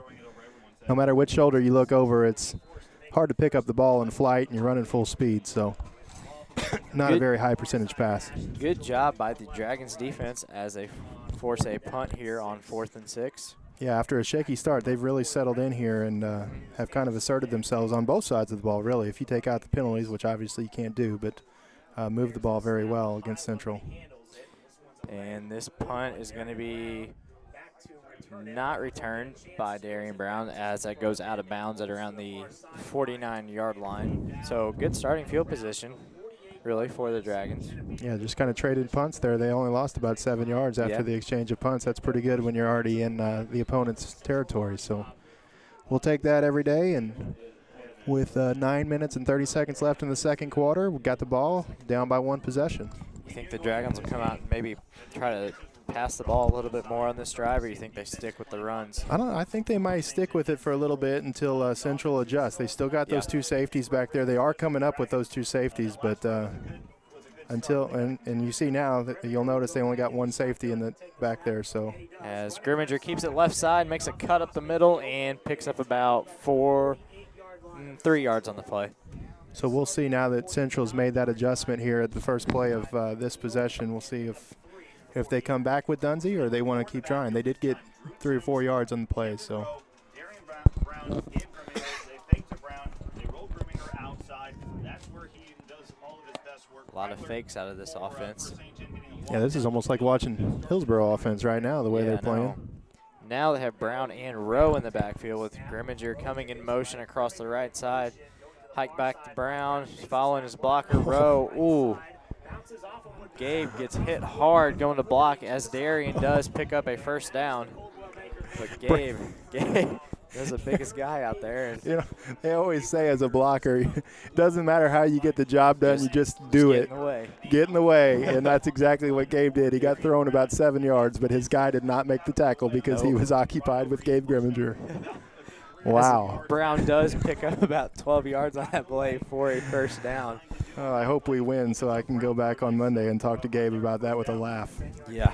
no matter which shoulder you look over, it's hard to pick up the ball in flight, and you're running full speed. So not a Good. very high percentage pass. Good job by the Dragons defense as they force a punt here on 4th and 6. Yeah, after a shaky start, they've really settled in here and have kind of asserted themselves on both sides of the ball, really. If you take out the penalties, which obviously you can't do, but move the ball very well against Central. And this punt is going to be not returned by Darian Brown as that goes out of bounds at around the 49-yard line. So good starting field position, really, for the Dragons. Yeah, just kind of traded punts there. They only lost about 7 yards after the exchange of punts. That's pretty good when you're already in the opponent's territory. So we'll take that every day. And with 9 minutes and 30 seconds left in the second quarter, we got the ball down by 1 possession. You think the Dragons will come out and maybe try to pass the ball a little bit more on this drive, or you think they stick with the runs? I don't know. I think they might stick with it for a little bit until Central adjusts. They still got those 2 safeties back there. They are coming up with those 2 safeties, but until and you see now that you'll notice they only got 1 safety in the back there. So as Grimminger keeps it left side, makes a cut up the middle, and picks up about 3 yards on the play. So we'll see now that Central's made that adjustment here at the first play of this possession. We'll see if they come back with Dunsey or they want to keep trying. They did get 3 or 4 yards on the play. So Darian Brown gave Grimminger, they faked to Brown, they rolled Grimminger outside. That's where he does all of his best work. A lot of fakes out of this offense. yeah, this is almost like watching Hillsborough offense right now, the way they're playing. Now they have Brown and Rowe in the backfield with Grimminger coming in motion across the right side. Hike back to Brown, following his blocker, Rowe. Ooh. Gabe gets hit hard going to block as Darian does pick up a first down. But Gabe is the biggest guy out there. And you know, they always say as a blocker, it doesn't matter how you get the job done, you just do it. Get in the way. Get in the way, and that's exactly what Gabe did. He got thrown about 7 yards, but his guy did not make the tackle because he was occupied with Gabe Grimminger. Wow. Brown does pick up about 12 yards on that play for a first down. Oh, I hope we win so I can go back on Monday and talk to Gabe about that with a laugh. Yeah.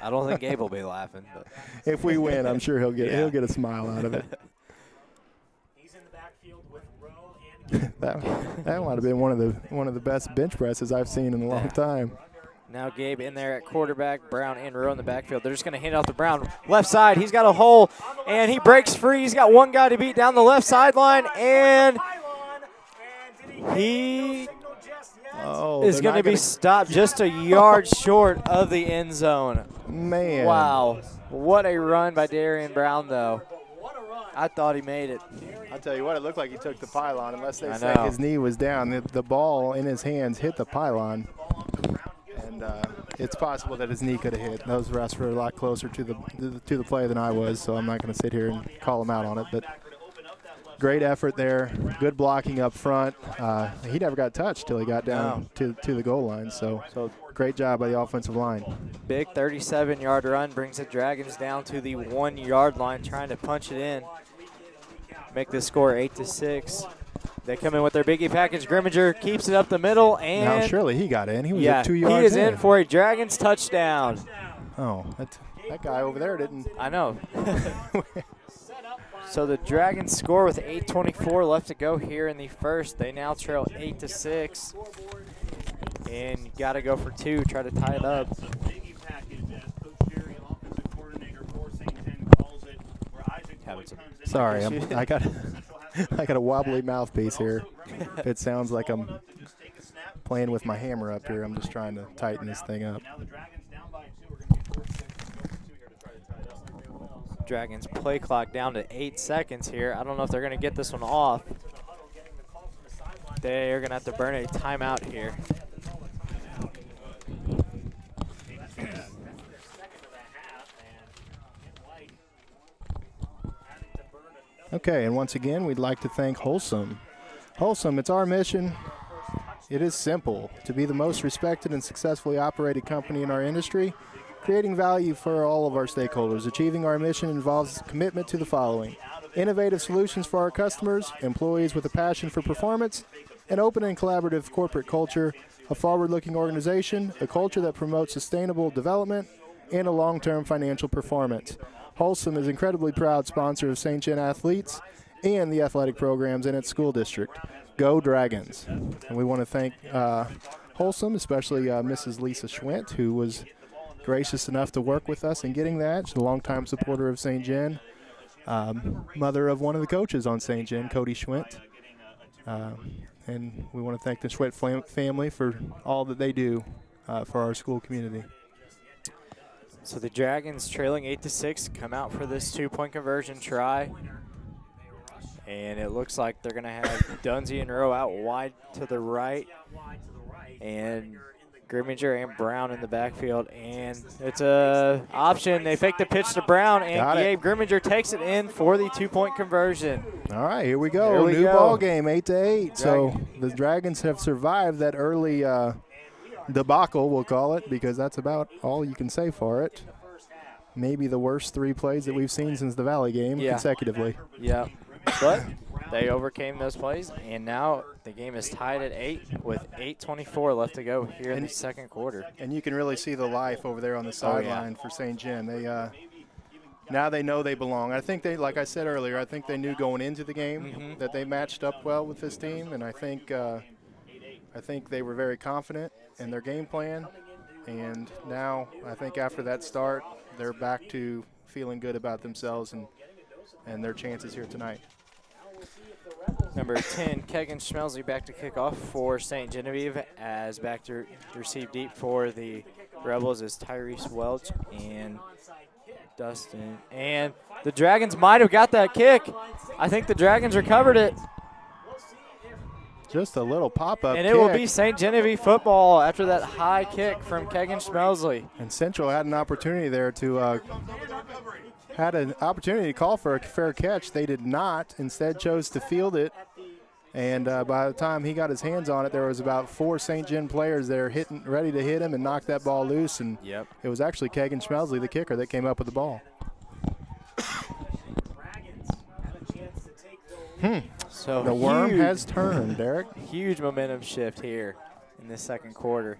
I don't think Gabe will be laughing. But if we win, I'm sure he'll get a smile out of it. He's in the backfield with Rowe and that might have been one of the best bench presses I've seen in a long time. Now Gabe in there at quarterback, Brown and Rowe in the backfield. They're just going to hand off to Brown. Left side, he's got a hole, and he breaks free. He's got 1 guy to beat down the left sideline, and he is going to be stopped just a yard short of the end zone. Man. Wow. What a run by Darian Brown, though. I thought he made it. I'll tell you what, it looked like he took the pylon, unless they say his knee was down. The ball in his hands hit the pylon. And it's possible that his knee could have hit. Those refs were a lot closer to the play than I was, so I'm not going to sit here and call him out on it. But great effort there. Good blocking up front. He never got touched till he got down to the goal line. So great job by the offensive line. Big 37-yard run brings the Dragons down to the 1-yard line, trying to punch it in. Make the score 8-6. They come in with their biggie package. Grimminger keeps it up the middle, and now surely he got in. He was 2 yards in. He is in for a Dragons touchdown. Oh, that guy over there didn't. I know. So the Dragons score with 8:24 left to go here in the first. They now trail 8-6, and you got to go for 2, try to tie it up. Sorry, I got a wobbly mouthpiece here. It sounds like I'm playing with my hammer up here. I'm just trying to tighten this thing up. Dragons play clock down to 8 seconds here. I don't know if they're going to get this one off. They're going to have to burn a timeout here. Okay, and once again, we'd like to thank Wholesome. Wholesome, it's our mission. It is simple: to be the most respected and successfully operated company in our industry, creating value for all of our stakeholders. Achieving our mission involves commitment to the following: innovative solutions for our customers, employees with a passion for performance, an open and collaborative corporate culture, a forward-looking organization, a culture that promotes sustainable development, and a long-term financial performance. Wholesome is incredibly proud sponsor of St. John Athletes and the athletic programs in its school district. Go Dragons. And we want to thank Wholesome, especially Mrs. Lisa Schwint, who was gracious enough to work with us in getting that. She's a longtime supporter of St. John, mother of one of the coaches on St. John, Cody Schwint. And we want to thank the Schwint family for all that they do for our school community. So the Dragons, trailing 8-6, come out for this two-point conversion try. And it looks like they're going to have Dunsey and Rowe out wide to the right, and Grimminger and Brown in the backfield. And it's a option. They fake the pitch to Brown, and Gabe Grimminger takes it in for the two-point conversion. All right, here we go. New ball game, 8-8. So the Dragons have survived that early debacle, we'll call it, because that's about all you can say for it. Maybe the worst 3 plays that we've seen since the Valley game consecutively. Yeah. But they overcame those plays, and now the game is tied at 8 with 8:24 left to go here in the second quarter. And you can really see the life over there on the sideline for St. John. They now they know they belong. I think they, like I said earlier, I think they knew going into the game that they matched up well with this team, and I think they were very confident in their game plan. And now I think after that start, they're back to feeling good about themselves and their chances here tonight. Number 10, Kegan Schmelzy back to kick off for St. Genevieve, as back to receive deep for the Rebels is Tyrese Welch and Dustin. And the Dragons might have got that kick. I think the Dragons recovered it. Just a little pop-up and it will be St. Genevieve football after that high kick from Kegan Schmelzy. And Central had an opportunity there to call for a fair catch. They did not. Instead chose to field it. And by the time he got his hands on it, there was about 4 St. John players there ready to hit him and knock that ball loose. And it was actually Kegan Schmelzy, the kicker, that came up with the ball. So the worm has turned, Derek. Huge momentum shift here in this second quarter.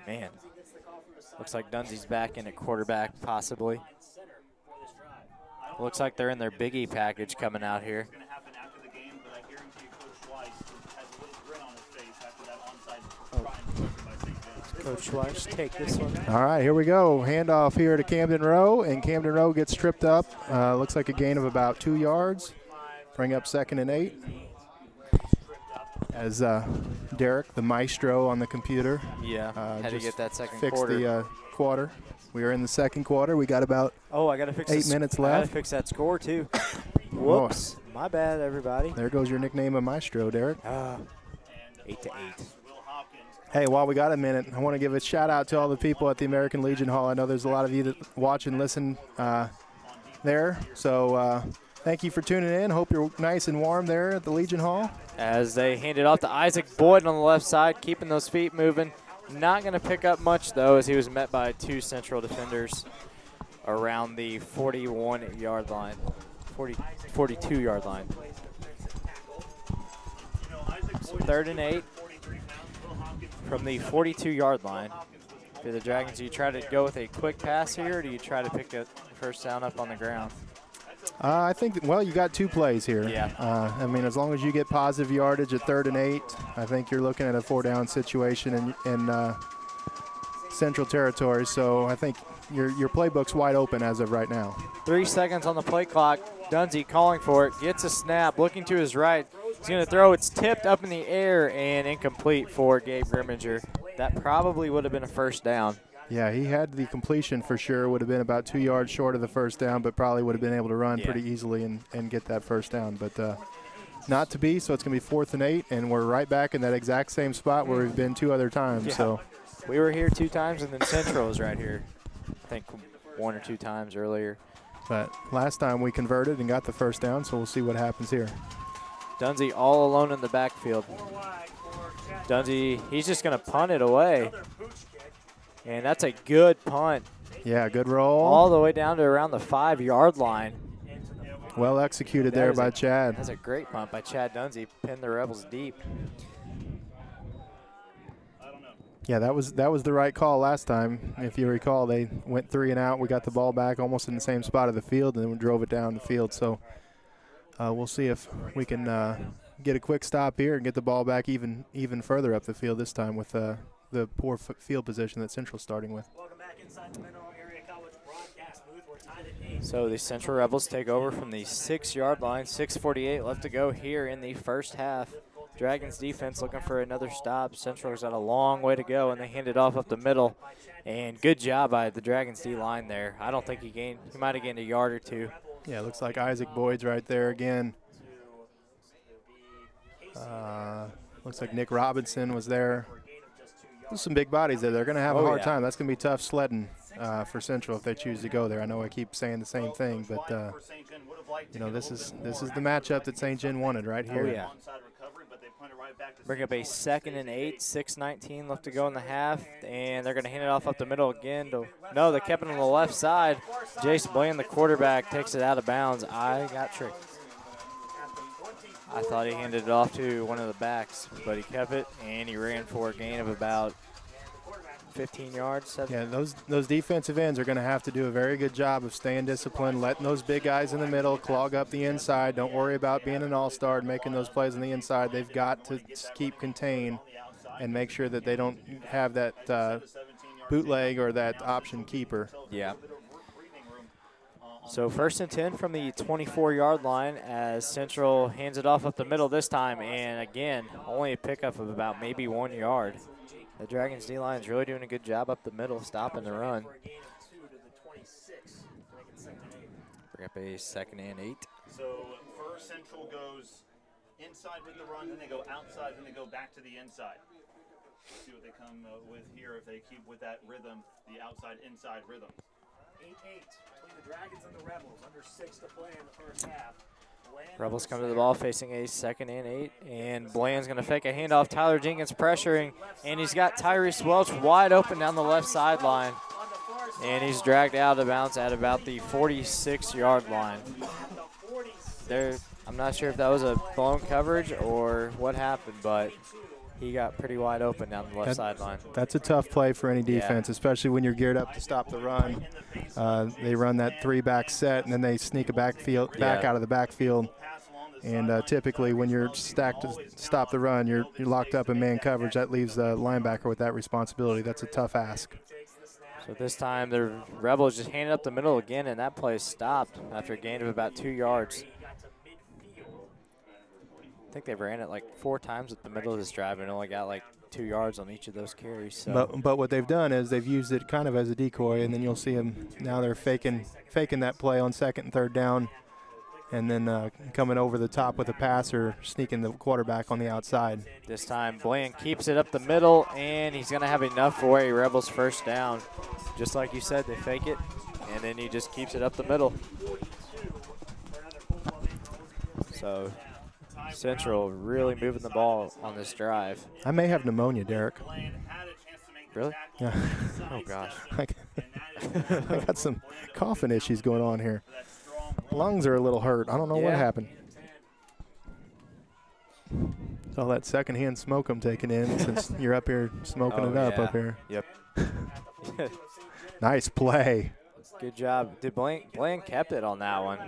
Man, looks like Dunsey's back in at quarterback, possibly. Looks like they're in their Big E package coming out here. Coach Schwartz, take this one. All right, here we go. Handoff here to Camden Rowe, and Camden Rowe gets tripped up. Looks like a gain of about 2 yards. Bring up 2nd and 8. As Derek, the maestro on the computer. Had to get that second fix quarter. The quarter. We are in the second quarter. We got about I gotta fix 8 minutes left. I gotta fix that score too. Whoops. My bad, everybody. There goes your nickname of maestro, Derek. 8-8. Hey, while we got a minute, I want to give a shout out to all the people at the American Legion Hall. I know there's a lot of you that watch and listen there. So thank you for tuning in. Hope you're nice and warm there at the Legion Hall. As they hand it off to Isaac Boyd on the left side, keeping those feet moving. Not going to pick up much, though, as he was met by 2 Central defenders around the 41-yard line, 42-yard line. So 3rd and 8 from the 42-yard line. For the Dragons, do you try to go with a quick pass here, or do you try to pick a first down up on the ground? I think, well, you got 2 plays here. I mean, as long as you get positive yardage at 3rd and 8, I think you're looking at a 4-down situation in Central Territory. So I think your playbook's wide open as of right now. 3 seconds on the play clock. Dunsey calling for it, gets a snap, looking to his right. He's going to throw. It's tipped up in the air and incomplete for Gabe Grimminger. That probably would have been a first down. Yeah, he had the completion for sure. Would have been about 2 yards short of the first down, but probably would have been able to run pretty easily and get that first down. But not to be, so it's going to be 4th and 8, and we're right back in that exact same spot where we've been 2 other times. Yeah. So we were here 2 times, and then Central was right here, I think 1 or 2 times earlier. But last time we converted and got the first down, so we'll see what happens here. Dunsey all alone in the backfield. Dunsey, he's just going to punt it away. And that's a good punt. Yeah, good roll. All the way down to around the 5-yard line. Well executed there by Chad. That's a great punt by Chad Dunsey. Pinned the Rebels deep. Yeah, that was the right call last time. If you recall, they went 3 and out. We got the ball back almost in the same spot of the field, and then we drove it down the field. So we'll see if we can get a quick stop here and get the ball back even further up the field this time with the poor field position that Central's starting with. Welcome back inside the Mendenhall Area College broadcast booth. We're tied at 8. So the Central Rebels take over from the 6-yard line. 6:48 left to go here in the first half. Dragons defense looking for another stop. Central's got a long way to go, and they hand it off up the middle. And good job by the Dragons D-line there. I don't think he might have gained a yard or two. Yeah, looks like Isaac Boyd's right there again. Looks like Nick Robinson was there. There's some big bodies there. They're going to have a hard time. That's going to be tough sledding for Central if they choose to go there. I know I keep saying the same thing, but you know, this is the matchup that St. John wanted right here. Oh, yeah. Bring up a 2nd and 8, 6:19 left to go in the half, and they're going to hand it off up the middle again. No, they kept it on the left side. Jason Bland, the quarterback, takes it out of bounds. I got tricked. I thought he handed it off to one of the backs, but he kept it, and he ran for a gain of about 15 yards. 7. Yeah, those defensive ends are going to have to do a very good job of staying disciplined, letting those big guys in the middle clog up the inside. Don't worry about being an all-star and making those plays on the inside. They've got to keep contained and make sure that they don't have that bootleg or that option keeper. Yeah. So 1st and 10 from the 24-yard line as Central hands it off up the middle this time. And again, only a pickup of about maybe 1 yard. The Dragons D-line is really doing a good job up the middle, stopping the run. Bring up a 2nd and 8. So first Central goes inside with the run, then they go outside, then they go back to the inside. Let's see what they come with here if they keep with that rhythm, the outside-inside rhythm. 8-8 between the Dragons and the Rebels. Under 6 to play in the first half. Rebels come to the ball facing a 2nd and 8, and Bland's going to fake a handoff. Tyler Jenkins pressuring, and he's got Tyrese Welch wide open down the left sideline, and he's dragged out of bounds at about the 46-yard line. I'm not sure if that was a blown coverage or what happened, but he got pretty wide open down the left sideline. That's a tough play for any defense, especially when you're geared up to stop the run. They run that 3-back set, and then they sneak a back out of the backfield. And typically when you're stacked to stop the run, you're locked up in man coverage. That leaves the linebacker with that responsibility. That's a tough ask. So this time the Rebels just handed up the middle again, and that play stopped after a gain of about 2 yards. I think they ran it like 4 times at the middle of this drive and only got like 2 yards on each of those carries. So. But what they've done is they've used it kind of as a decoy, and then you'll see them now they're faking that play on 2nd and 3rd down, and then coming over the top with a pass or sneaking the quarterback on the outside. This time Bland keeps it up the middle, and he's going to have enough for a Rebels first down. Just like you said, they fake it, and then he just keeps it up the middle. So Central really moving the ball on this drive. I may have pneumonia, Derek. Really? Yeah. Oh, gosh. I got some coughing issues going on here. Lungs are a little hurt. I don't know what happened. It's all that secondhand smoke I'm taking in since you're up here smoking it up here. Yep. Nice play. Good job. Bland kept it on that one.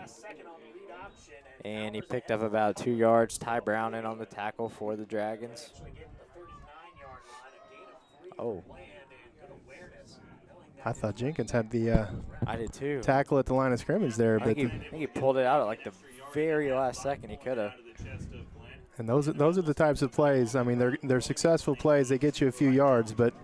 And he picked up about 2 yards. Ty Brown in on the tackle for the Dragons. Oh. I thought Jenkins had the I did too. Tackle at the line of scrimmage there. I think he pulled it out at like the very last second. He could have. And those are the types of plays. I mean, they're successful plays. They get you a few yards, but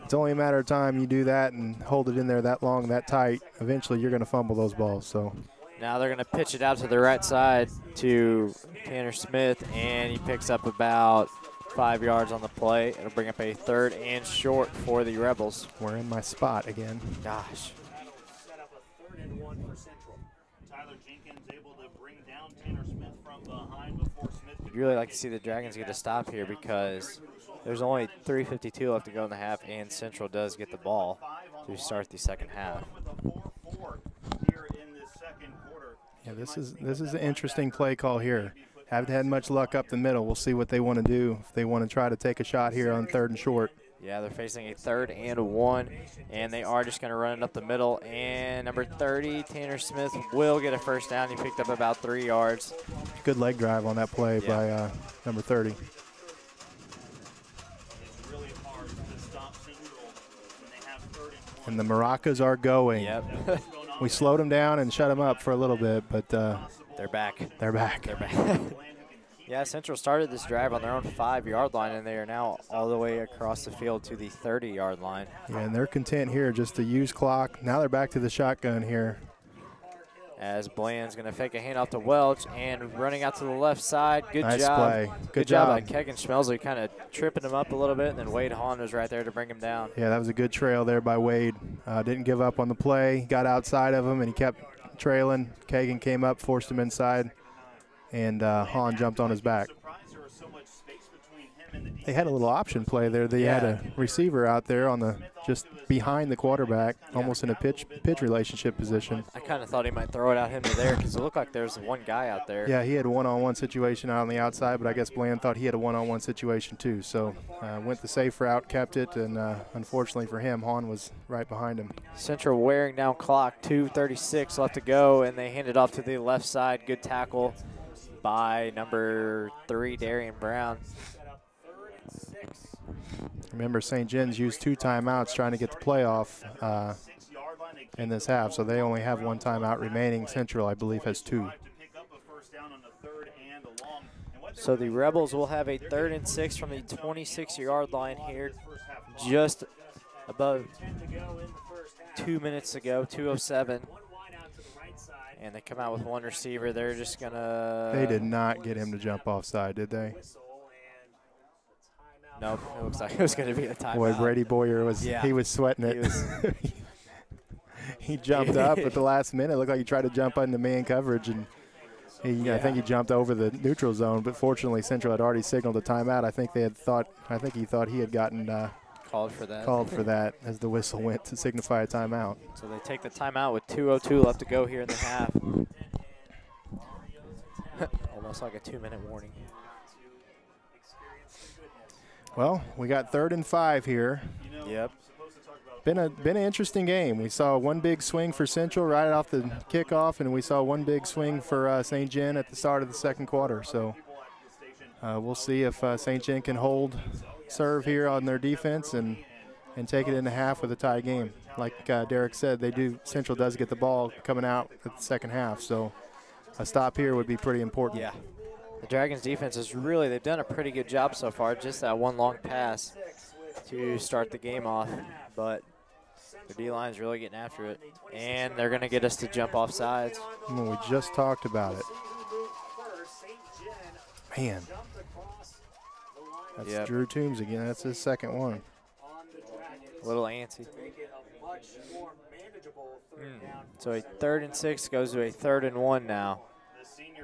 it's only a matter of time you do that and hold it in there that long, that tight. Eventually, you're going to fumble those balls. So. Now they're going to pitch it out to the right side to Tanner Smith, and he picks up about 5 yards on the play. It'll bring up a 3rd and short for the Rebels. We're in my spot again. Gosh. Tyler Jenkins able to bring down Tanner Smith from behind before Smith. I'd really like to see the Dragons get a stop here because there's only 3:52 left to go in the half, and Central does get the ball to start the second half. Yeah, this is an interesting play call here. Haven't had much luck up the middle. We'll see what they want to do if they want to try to take a shot here on 3rd and short. Yeah, they're facing a 3rd and 1, and they are just going to run it up the middle. And number 30, Tanner Smith, will get a first down. He picked up about 3 yards. Good leg drive on that play by number 30. It's really hard to stop And the maracas are going. Yep. We slowed them down and shut them up for a little bit, but They're back. they're back. They're back. Yeah, Central started this drive on their own 5-yard line, and they are now all the way across the field to the 30-yard line. Yeah, and they're content here just to use clock. Now they're back to the shotgun here. As Bland's going to fake a handoff to Welch and running out to the left side. Good Nice job. play. Good job by Kegan Schmelsley, kind of tripping him up a little bit, and then Wade Hahn was right there to bring him down. Yeah, that was a good trail there by Wade. Didn't give up on the play, got outside of him, and he kept trailing. Kegan came up, forced him inside, and Hahn jumped on his back. They had a little option play there. They had a receiver out there on the just behind the quarterback, almost in a pitch relationship position. I kind of thought he might throw it out him to there because it looked like there's one guy out there. Yeah, he had a one-on-one situation out on the outside, but I guess Bland thought he had a one-on-one situation too. So went the safe route, kept it, and unfortunately for him, Hahn was right behind him. Central wearing down clock, 2:36 left to go, and they hand it off to the left side. Good tackle by number 3, Darian Brown. Remember, St. John's used 2 timeouts trying to get the playoff in this half, so they only have 1 timeout remaining. Central, I believe, has 2. So the Rebels will have a 3rd and 6 from the 26-yard line here, just above 2 minutes to go, 2:07. And they come out with 1 receiver. They're just going to – They did not get him to jump offside, did they? Nope, it looks like it was going to be a timeout. Boy, Brady Boyer he was sweating it. He jumped up at the last minute. It looked like he tried to jump into man coverage, and I think he jumped over the neutral zone. But fortunately, Central had already signaled a timeout. I think he thought he had gotten called for that. Called for that as the whistle went to signify a timeout. So they take the timeout with 2:02 left to go here in the half. Almost like a 2-minute warning. Well, we got 3rd and 5 here. Yep. Been an interesting game. We saw 1 big swing for Central right off the kickoff, and we saw 1 big swing for St. John at the start of the 2nd quarter. So we'll see if St. John can hold serve here on their defense and take it in the half with a tie game. Like Derek said, Central does get the ball coming out at the 2nd half. So a stop here would be pretty important. Yeah. The Dragons defense is they've done a pretty good job so far. Just that 1 long pass to start the game off. But the D-line's really getting after it. And they're going to get us to jump off sides. Well, we just talked about it. Man. That's Drew Toombs again. That's his 2nd one. A little antsy. So a 3rd and 6 goes to a 3rd and 1 now.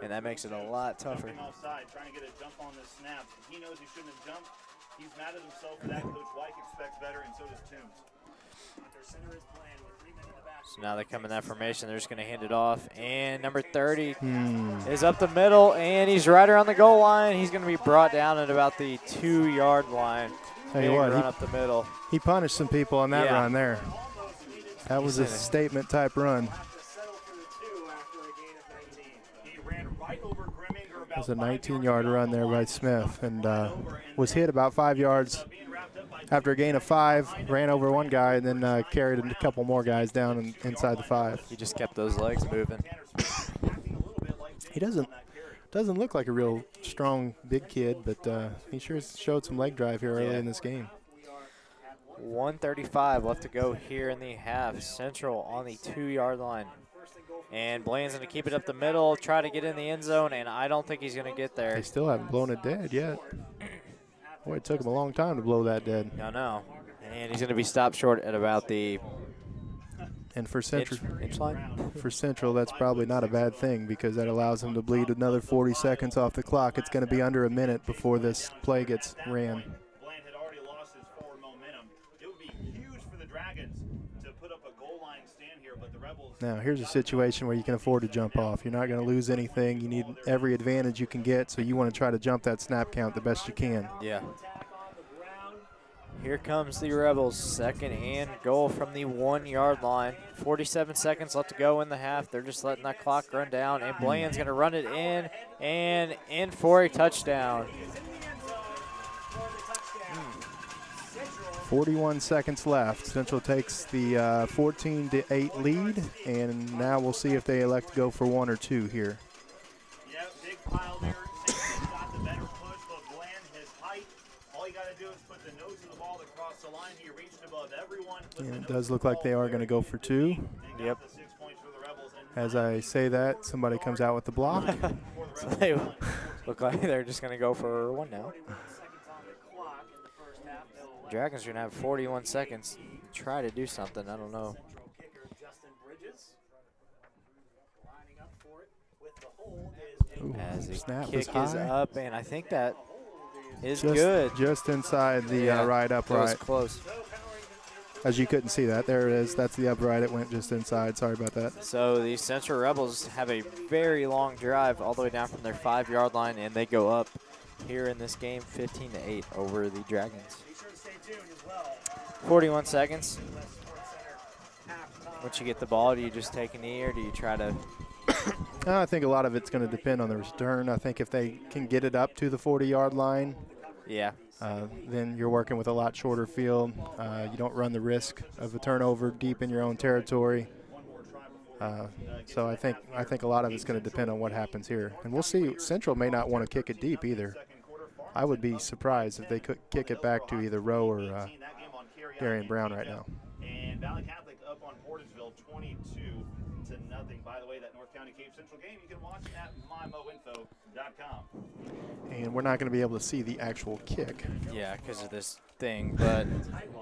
And that makes it a lot tougher. Offside, trying to get a jump on the snap. He knows he shouldn't have jumped. He's mad at himself for that. Coach White expects better, and so does Toombs. So now they come in that formation. They're just going to hand it off. And number 30 is up the middle, and he's right around the goal line. He's going to be brought down at about the 2-yard line. Tell you what, run up the middle. He punished some people on that run there. That was a statement-type run. It was a 19-yard run there by Smith, and was hit about 5 yards after a gain of 5, ran over 1 guy, and then carried a couple more guys down inside the 5. He just kept those legs moving. He doesn't look like a real strong big kid, but he sure showed some leg drive here early in this game. 1:35 left to go here in the half. Central on the 2-yard line. And Bland's going to keep it up the middle, try to get in the end zone, and I don't think he's going to get there. They still haven't blown it dead yet. Boy, it took him a long time to blow that dead. I know. And he's going to be stopped short at about the for Central, inch line. For Central, that's probably not a bad thing because that allows them to bleed another 40 seconds off the clock. It's going to be under a minute before this play gets ran. Bland had already lost his forward momentum. It would be huge for the Dragons to put up a goal line stand here, but the Rebels. Now, here's a situation where you can afford to jump off. You're not going to lose anything. You need every advantage you can get, so you want to try to jump that snap count the best you can. Yeah. Here comes the Rebels, 2nd and goal from the 1-yard line. 47 seconds left to go in the half. They're just letting that clock run down, and Bland's going to run it in and in for a touchdown. 41 seconds left. Central takes the 14-8 lead, and now we'll see if they elect to go for one or two here. Yeah, big pile there. Saint's got the better push, but Bland, his height, all you got to do is put the nose of the ball across the line. He reached above everyone. And it does look like they are going to go for two. Yep. As I say that, somebody comes out with the block. So they look like they're just going to go for one now. Dragons are going to have 41 seconds to try to do something. I don't know. Ooh, As the snap kick is high. is up, and I think that is Just, good. just inside the Yeah, right that was upright. close. As you couldn't see that. There it is. That's the upright. It went just inside. Sorry about that. So the Central Rebels have a very long drive all the way down from their 5-yard line, and they go up here in this game 15-8 over the Dragons. 41 seconds. Once you get the ball, do you just take a knee or do you try to? I think a lot of it's going to depend on the return. I think if they can get it up to the 40-yard line, Yeah. then you're working with a lot shorter field. You don't run the risk of a turnover deep in your own territory. So I think a lot of it's going to depend on what happens here. And we'll see. Central may not want to kick it deep either. I would be surprised if they could kick it back to either Rowe or Darian Brown right now. And Valley Catholic up on Portisville 22-0. By the way, that North County Cape Central game you can watch at mymoinfo.com. And we're not going to be able to see the actual kick. Yeah, because of this thing. But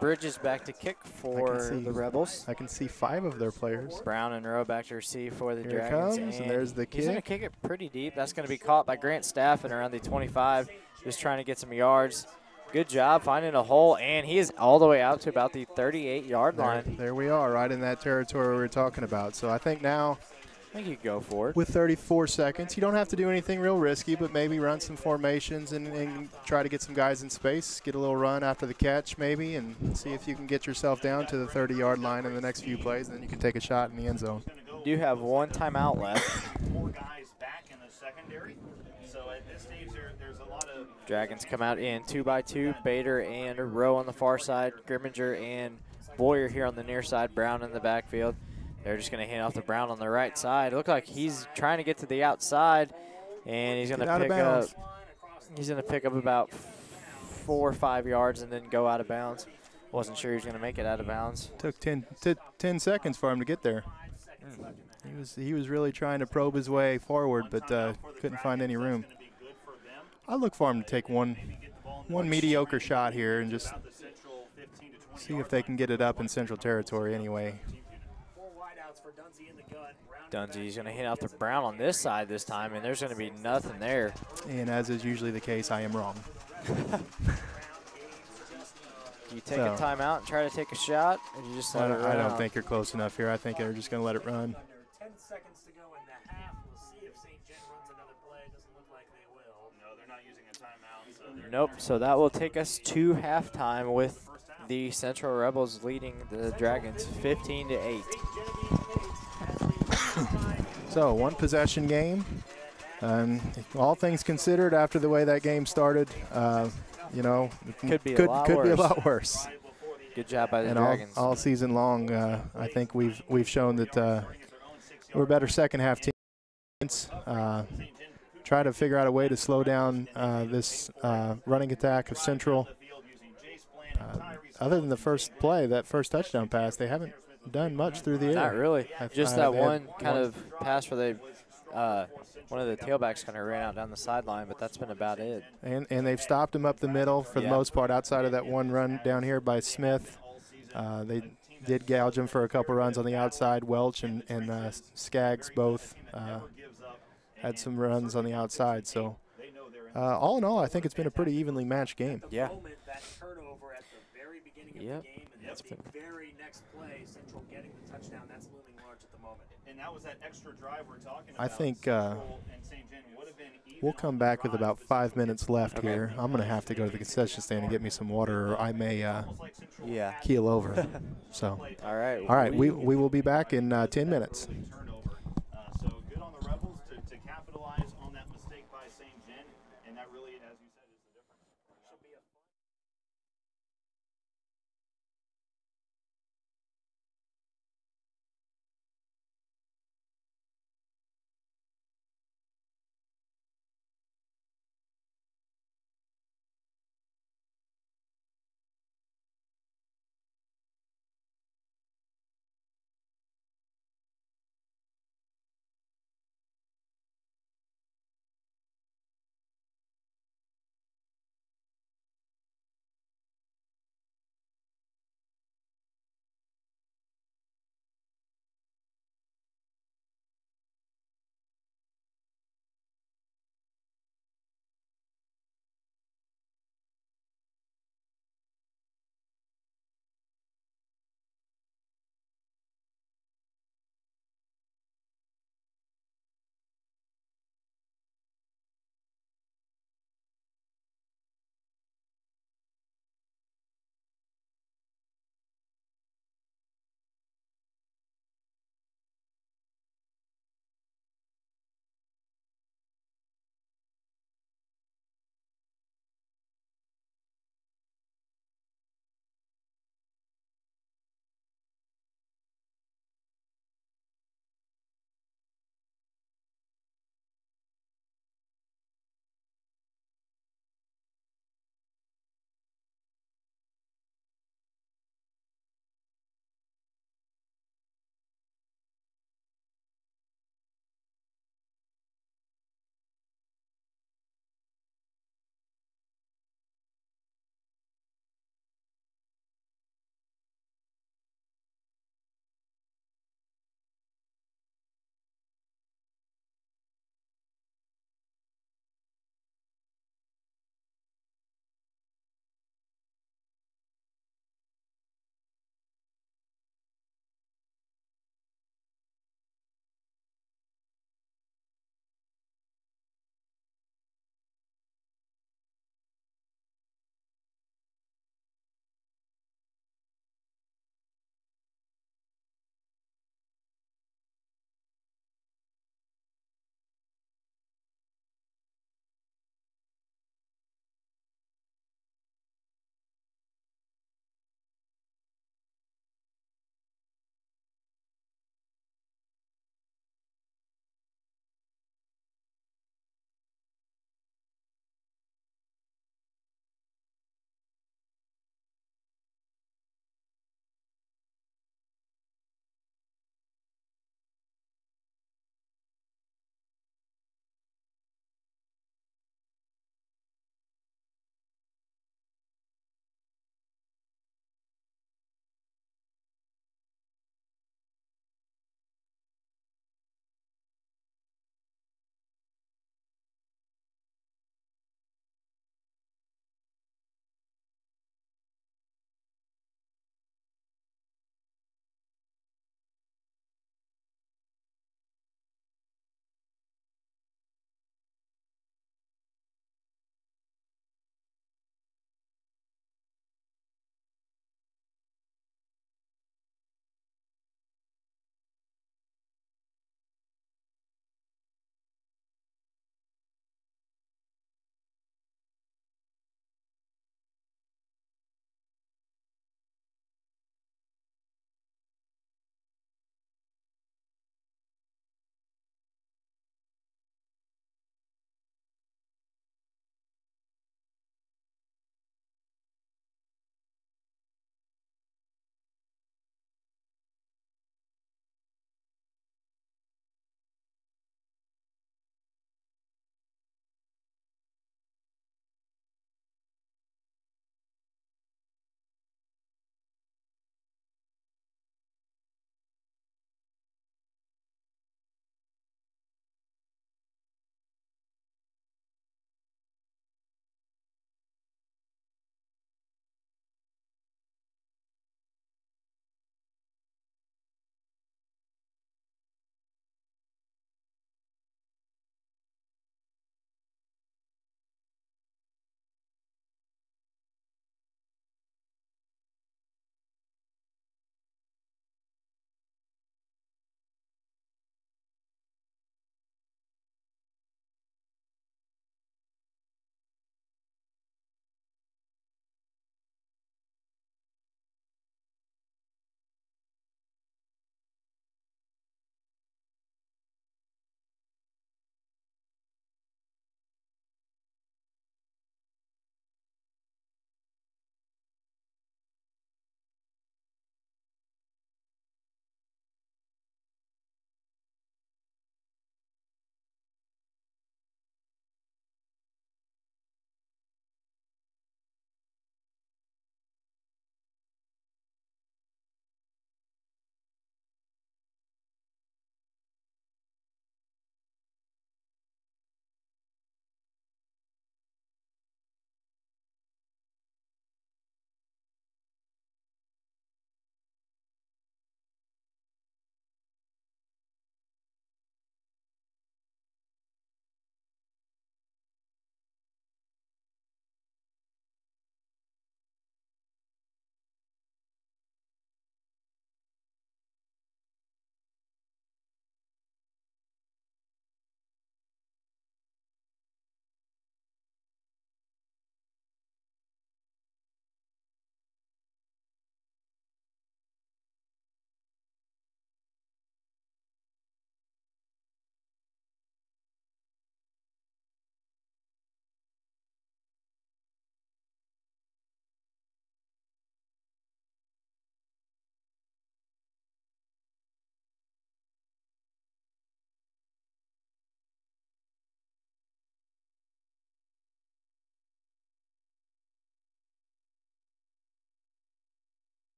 Bridges back to kick for the Rebels. I can see 5 of their players. Brown and Rowe back to receive for the Here it Dragons. comes, and there's the He's going to kick. kick it pretty deep. That's going to be caught by Grant Staffen around the 25, just trying to get some yards. Good job finding a hole, and he is all the way out to about the 38-yard line. There we are, right in that territory we were talking about. So I think now, I think you could go for it. with 34 seconds, you don't have to do anything real risky, but maybe run some formations and try to get some guys in space, get a little run after the catch maybe, and see if you can get yourself down to the 30-yard line in the next few plays, and then you can take a shot in the end zone. You do have one timeout left. 4 guys back in the secondary. So at this stage, there's a lot of Dragons come out in 2x2, Bader and Rowe on the far side, Grimminger and Boyer here on the near side, Brown in the backfield. They're just going to hand off to Brown on the right side. It looked like he's trying to get to the outside, and he's going to pick up. He's going to pick up about 4 or 5 yards and then go out of bounds. Wasn't sure he was going to make it out of bounds. Took 10 seconds for him to get there. He was really trying to probe his way forward, but couldn't find any room. I look for him to take one mediocre shot here and just see if they can get it up in Central Territory anyway. Dunsey's going to hand out to Brown on this side this time, and there's going to be nothing there. And as is usually the case, I am wrong. Do you take a timeout and try to take a shot, or do you just let it run I don't out? think you're close enough here. I think they're just going to let it run. 10 seconds to go in the half. We'll see if St. Jen runs another play. Doesn't look like they will. no, they're not using a timeout. So Nope, so that will take us to halftime with the Central Rebels leading the Dragons 15-8. So, one possession game. All things considered, after the way that game started, you know, Could be a lot worse. Good job by the Dragons. All season long, I think we've shown that we're better second half teams. Try to figure out a way to slow down this running attack of Central. Other than the first play, that first touchdown pass, they haven't done much through the air. Not really. Just that they had one kind of pass where they, one of the tailbacks kind of ran out down the sideline, but that's been about it. And they've stopped him up the middle for the most part, outside of that one run down here by Smith. They did gouge him for a couple runs on the outside. Welch and Skaggs both had some runs on the outside. So all in all, I think it's been a pretty evenly matched game. Yeah. That turnover at the very beginning of the game, and that's the very next play, Central getting the touchdown. That's looming large at the moment. And that was that extra drive we're talking about. I think Central and St. Jen would have been even we'll come back with about 5 minutes left here. I'm going to have to go to the concession stand and get me some water, or I may keel over. So, All right. we will be back in 10 minutes.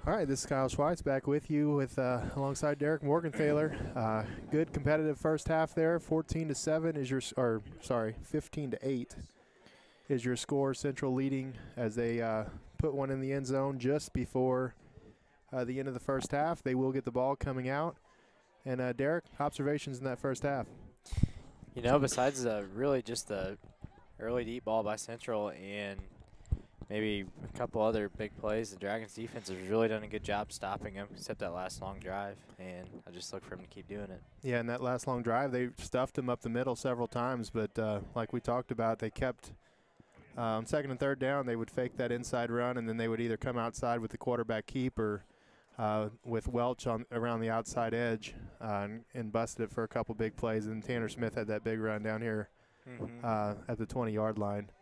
All right, this is Kyle Schweitz back with you with alongside Derek Morgenthaler. Good competitive first half there. 14-7 is your, 15-8 is your score. Central leading as they put one in the end zone just before the end of the first half. They will get the ball coming out. And Derek, observations in that first half? You know, besides really just the early deep ball by Central and maybe a couple other big plays, the Dragons defense has really done a good job stopping them, except that last long drive, and I just look for them to keep doing it. Yeah, and that last long drive, they stuffed them up the middle several times, but like we talked about, they kept on second and third down, they would fake that inside run, and then they would either come outside with the quarterback keep or with Welch around the outside edge and busted it for a couple big plays. And Tanner Smith had that big run down here at the 20-yard line.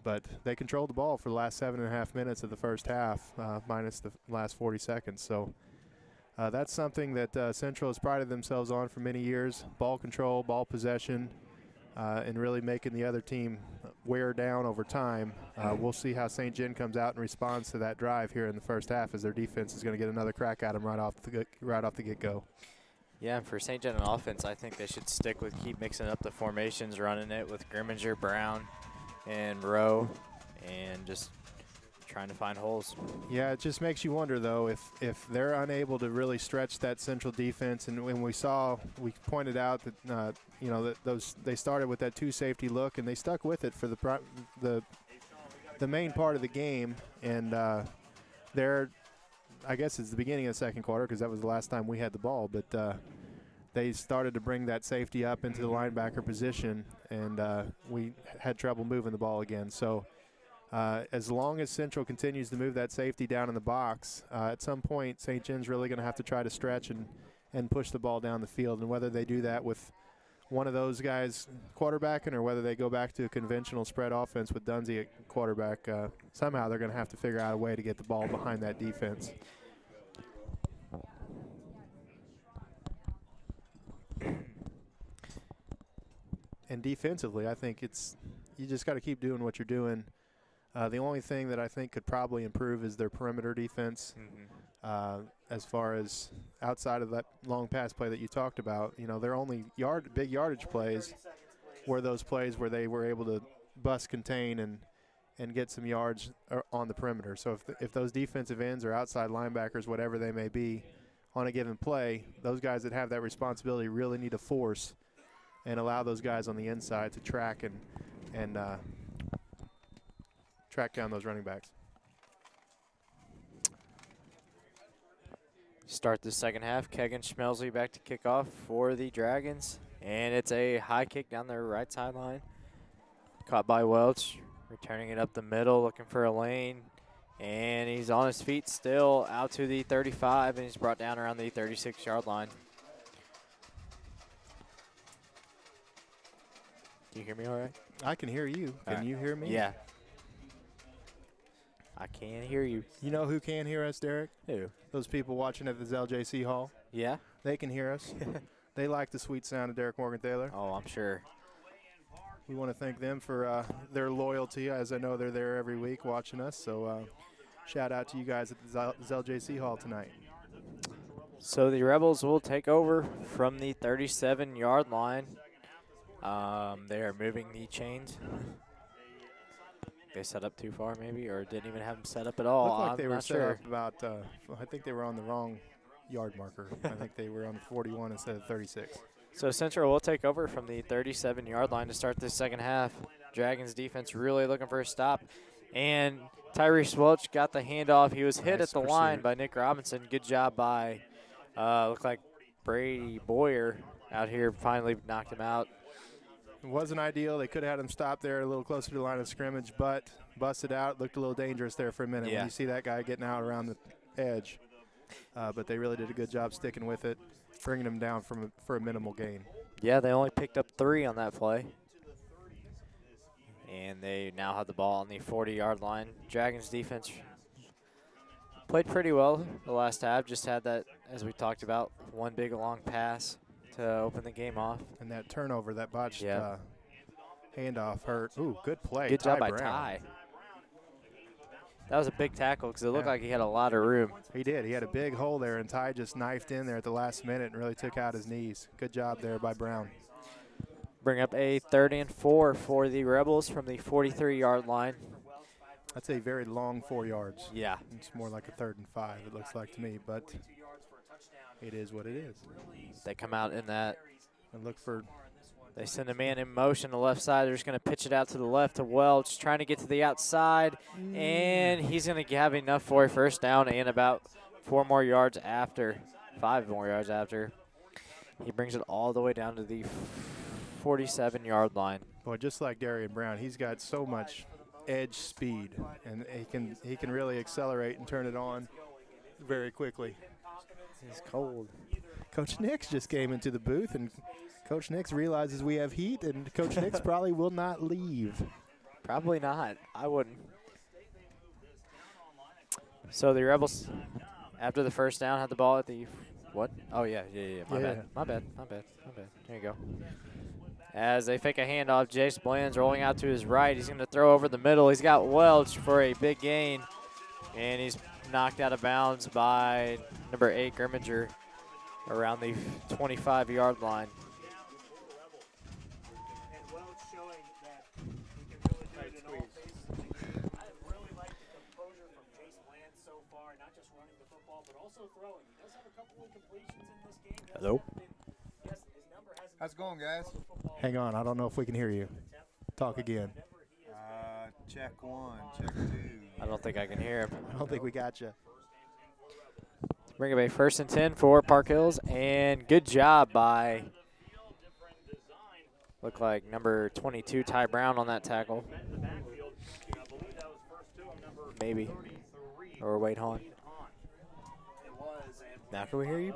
But they controlled the ball for the last 7.5 minutes of the first half, minus the last 40 seconds. So that's something that Central has prided themselves on for many years: ball control, ball possession, and really making the other team wear down over time. We'll see how St. John comes out and responds to that drive here in the first half, as their defense is going to get another crack at them right off the get-go. Yeah, and for St. John on offense, I think they should stick with keep mixing up the formations, running it with Grimminger, Brown, and Rowe, and just trying to find holes. Yeah, it just makes you wonder, though, if they're unable to really stretch that Central defense. And when we pointed out that they started with that 2-safety look, and they stuck with it for the main part of the game. And I guess it's the beginning of the second quarter, because that was the last time we had the ball, but they started to bring that safety up into the linebacker position, and we had trouble moving the ball again. So as long as Central continues to move that safety down in the box, at some point St. John's really going to have to try to stretch and push the ball down the field. And whether they do that with one of those guys quarterbacking, or whether they go back to a conventional spread offense with Dunsey at quarterback, somehow they're going to have to figure out a way to get the ball behind that defense. And defensively, I think you just got to keep doing what you're doing. The only thing that I think could probably improve is their perimeter defense. As far as outside of that long pass play that you talked about, their only big yardage plays were those plays where they were able to bust contain and get some yards on the perimeter. So if those defensive ends or outside linebackers, whatever they may be, on a given play, those guys that have that responsibility really need to force and allow those guys on the inside to track and track down those running backs. Start the second half. Kegan Schmelsley back to kick off for the Dragons. And it's a high kick down their right sideline. Caught by Welch, returning it up the middle, looking for a lane. And he's on his feet still, out to the 35, and he's brought down around the 36-yard line. Can you hear me all right? I can hear you. Can you hear me? Yeah. I can hear you. You know who can hear us, Derek? Who? Those people watching at the LJC Hall. Yeah? They can hear us. They like the sweet sound of Derek Morgenthaler. Oh, I'm sure. We want to thank them for their loyalty, as I know they're there every week watching us. So shout out to you guys at the LJC Hall tonight. So the Rebels will take over from the 37-yard line. They are moving the chains. They set up too far, maybe, or didn't even have them set up at all. Looked like I'm they were not set sure. up about. I think they were on the wrong yard marker. I think they were on 41 instead of 36. So Central will take over from the 37-yard line to start this second half. Dragons defense really looking for a stop, and Tyrese Welch got the handoff. He was hit at the line by Nick Robinson. Good job by looked like Brady Boyer out here, finally knocked him out. It wasn't ideal. They could have had him stop there a little closer to the line of scrimmage, but busted out. Looked a little dangerous there for a minute when you see that guy getting out around the edge. But they really did a good job sticking with it, bringing him down for a minimal gain. Yeah, they only picked up 3 on that play. And they now have the ball on the 40-yard line. Dragons defense played pretty well the last half. Just had that, as we talked about, one big long pass to open the game off. And that turnover, that botched Yeah. handoff hurt. Ooh, good play. Good job by Brown. Ty. That was a big tackle because it looked like he had a lot of room. He did. He had a big hole there, and Ty just knifed in there at the last minute and really took out his knees. Good job there by Brown. Bring up a 3rd and 4 for the Rebels from the 43-yard line. That's a very long 4 yards. Yeah. It's more like a 3rd and 5, it looks like to me, but it is what it is. They come out in that. And look for. They send a man in motion to the left side. They're just going to pitch it out to the left to Welch, trying to get to the outside, and he's going to have enough for a first down and about 5 more yards after. He brings it all the way down to the 47-yard line. Boy, just like Darian Brown, he's got so much edge speed, and he can really accelerate and turn it on very quickly. He's cold. Coach Nix just came into the booth, and Coach Nix realizes we have heat, and Coach Nix probably will not leave. Probably not. I wouldn't. So the Rebels, after the first down, had the ball at the what? Oh, yeah. My bad. There you go. As they fake a handoff, Jace Bland's rolling out to his right. He's going to throw over the middle. He's got Welch for a big gain, and he's knocked out of bounds by number 8, Grimminger, around the 25-yard line. Hello? How's it going, guys? Hang on, I don't know if we can hear you. Talk again. Check 1, check 2. I don't think I can hear him. I don't think we got you. Bring up a 1st and 10 for Park Hills, and good job by, look like number 22, Ty Brown on that tackle. Maybe. Or Wade Hahn. Now can we hear you?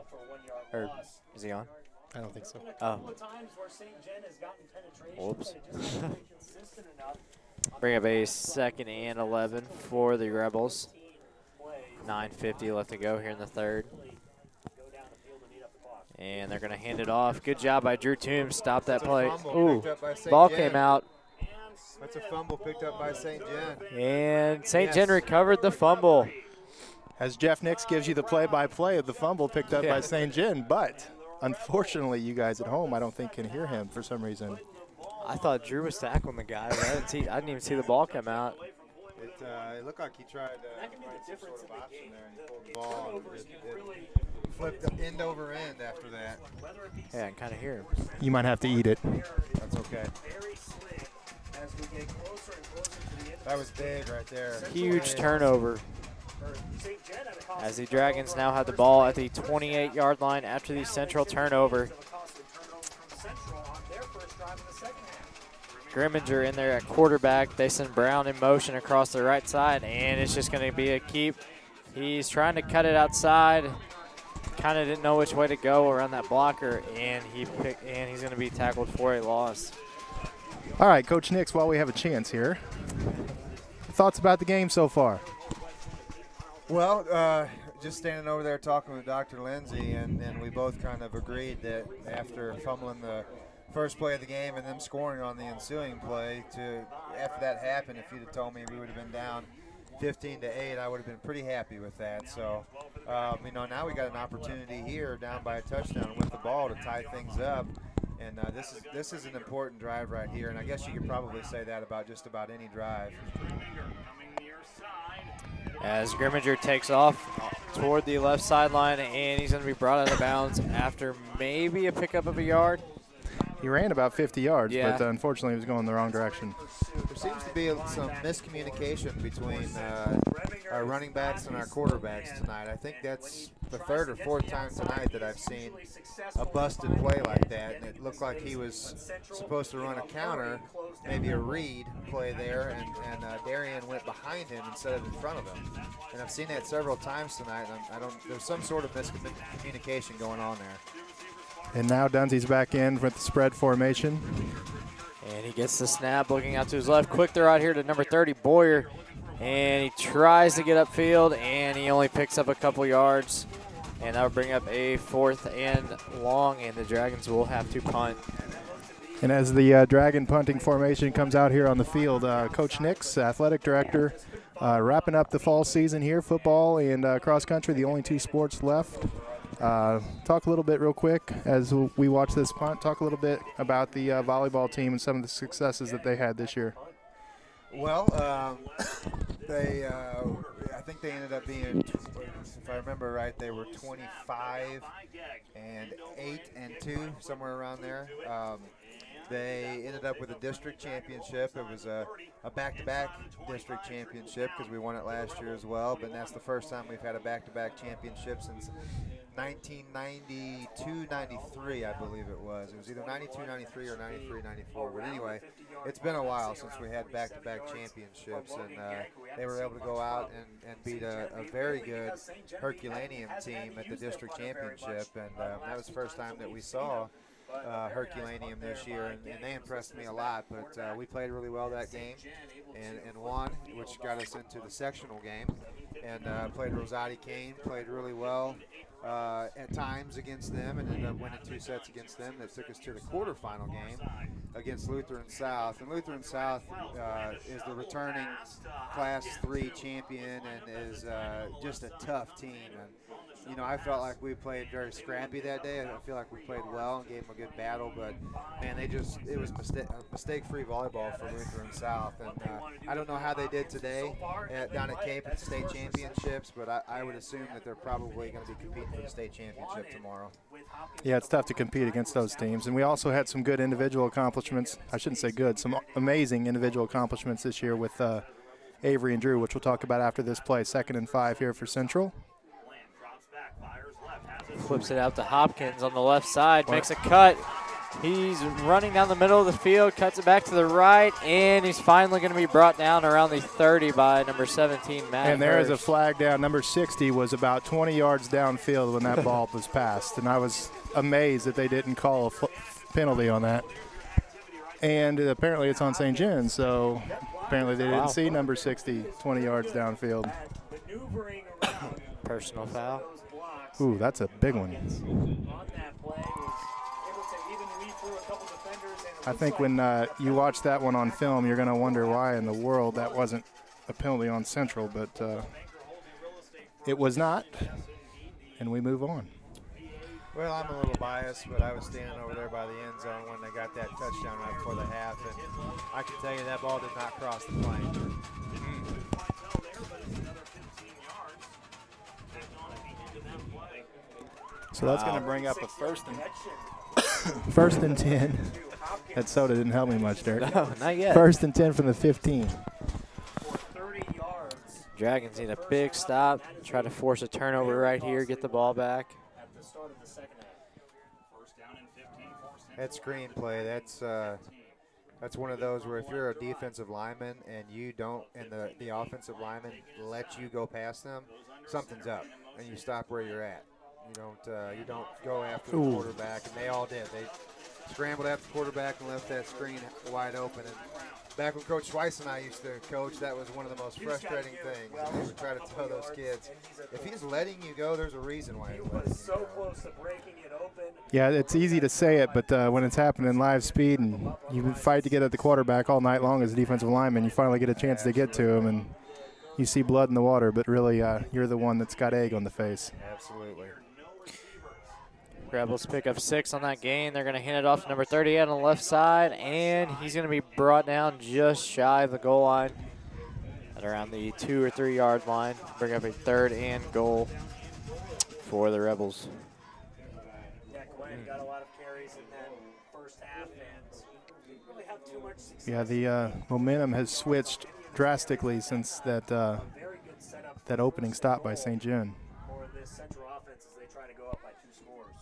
Or is he on? I don't think so. Oh. Whoops. Bring up a 2nd and 11 for the Rebels. 9:50 left to go here in the 3rd. And they're going to hand it off. Good job by Drew Toombs. Stop that play. Ooh, ball came out. That's a fumble picked up by St. John. And St. John recovered the fumble. As Jeff Nix gives you the play-by-play of the fumble picked up by St. John, but unfortunately you guys at home I don't think can hear him for some reason. I thought Drew was tackling the guy, but I didn't even see the ball come out. It looked like he tried some sort of option there, and he pulled the ball. It flipped end over end after that. Yeah, I can kind of hear him. You might have to eat it. That's okay. That was big right there. Huge turnover. As the Dragons now have the ball at the 28-yard line after the Central turnover. Grimminger in there at quarterback. They send Brown in motion across the right side, and it's just going to be a keep. He's trying to cut it outside. Kind of didn't know which way to go around that blocker, and he's going to be tackled for a loss. All right, Coach Nix, while we have a chance here, thoughts about the game so far? Well, just standing over there talking with Dr. Lindsay, and we both kind of agreed that after fumbling the first play of the game and them scoring on the ensuing play, after that happened, if you'd have told me we would have been down 15-8, I would have been pretty happy with that. So, now we got an opportunity here down by a touchdown with the ball to tie things up. And this is an important drive right here, and I guess you could probably say that about just about any drive. As Grimminger takes off toward the left sideline, and he's going to be brought out of bounds after maybe a pickup of a yard. He ran about 50 yards, but unfortunately he was going the wrong direction. There seems to be some miscommunication between our running backs and our quarterbacks tonight. I think that's the 3rd or 4th time tonight that I've seen a busted play like that. And it looked like he was supposed to run a counter, maybe a read play there, and Darian went behind him instead of in front of him. And I've seen that several times tonight. And there's some sort of miscommunication going on there. And now Dunsy's back in with the spread formation. And he gets the snap, looking out to his left. Quick throw out here to number 30, Boyer. And he tries to get upfield, and he only picks up a couple yards. And that'll bring up a 4th and long, and the Dragons will have to punt. And as the Dragon punting formation comes out here on the field, Coach Nix, athletic director, wrapping up the fall season here, football and cross country, the only 2 sports left. Talk a little bit real quick as we watch this punt. Talk a little bit about the volleyball team and some of the successes that they had this year. Well, I think they ended up being, if I remember right, they were 25 and 8 and 2, somewhere around there. They ended up with a district championship. It was a back-to-back district championship because we won it last year as well, but that's the first time we've had a back-to-back championship since 1992-93, I believe it was. It was either 92-93 or 93-94. But anyway, it's been a while since we had back-to-back championships, and they were able to go out and beat a very good Herculaneum team at the district championship, and that was the first time that we saw Herculaneum this year, and they impressed me a lot. But we played really well that game and won, which got us into the sectional game, and played Rosati Kane, played really well at times against them, and ended up winning 2 sets against them. That took us to the quarterfinal game against Lutheran South, and Lutheran South is the returning Class 3 champion and is just a tough team. And you know, I felt like we played very scrappy that day. I feel like we played well and gave them a good battle, but man, it was mistake-free volleyball for Lutheran South. And I don't know how they did today down at Cape at the state championships, but I would assume that they're probably going to be competing for the state championship tomorrow. Yeah, it's tough to compete against those teams. And we also had some good individual accomplishments. I shouldn't say good, some amazing individual accomplishments this year with Avery and Drew, which we'll talk about after this play. 2nd and 5 here for Central. Flips it out to Hopkins on the left side, makes a cut. He's running down the middle of the field, cuts it back to the right, and he's finally going to be brought down around the 30 by number 17, Matt And there is a Hurst. flag down. Number 60 was about 20 yards downfield when that ball was passed, and I was amazed that they didn't call a penalty on that. And apparently it's on St. John, so apparently they didn't see number 60 20 yards downfield. Personal foul. Ooh, that's a big one. I think when you watch that one on film, you're going to wonder why in the world that wasn't a penalty on Central, but it was not, and we move on. Well, I'm a little biased, but I was standing over there by the end zone when they got that touchdown right before the half, and I can tell you that ball did not cross the plane. So that's going to bring up a first and 10. That soda didn't help me much, Derek. No, not yet. 1st and 10 from the 15. 30 yards. Dragons need a big stop. Try to force a turnover right here, get the ball back. At the start of the second half. That screen play, that's one of those where if you're a defensive lineman and you don't, and the offensive lineman lets you go past them, something's up, and you stop where you're at. You don't go after the quarterback, and they all did. They scrambled after the quarterback and left that screen wide open. And back when Coach Schweiss and I used to coach, that was one of the most frustrating things. We would try to tell those kids, if he's letting you go, there's a reason why he's letting you So go. close to breaking it open. Yeah, it's easy to say it, but when it's happening live speed and you fight to get at the quarterback all night long as a defensive lineman, you finally get a chance to get to him, and you see blood in the water, but really you're the one that's got egg on the face. Absolutely. Rebels pick up 6 on that gain. They're going to hand it off to number 38 on the left side, and he's going to be brought down just shy of the goal line at around the 2 or 3 yard line. Bring up a 3rd and goal for the Rebels. Yeah, Glenn got a lot of carries in that first half and didn't really have too much success. Yeah, the momentum has switched drastically since that Very good setup that opening stop by St. John. for this Central offense as they try to go up by 2 scores.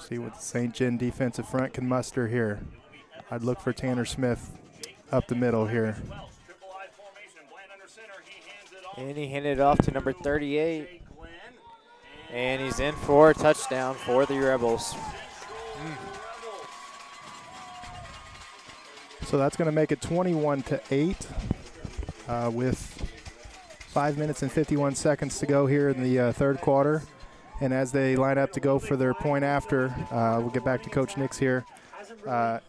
See what the St. John defensive front can muster here. I'd look for Tanner Smith up the middle here. And he handed it off to number 38. And he's in for a touchdown for the Rebels. So that's going to make it 21-8 with 5 minutes and 51 seconds to go here in the 3rd quarter. And as they line up to go for their point after, we'll get back to Coach Nix here.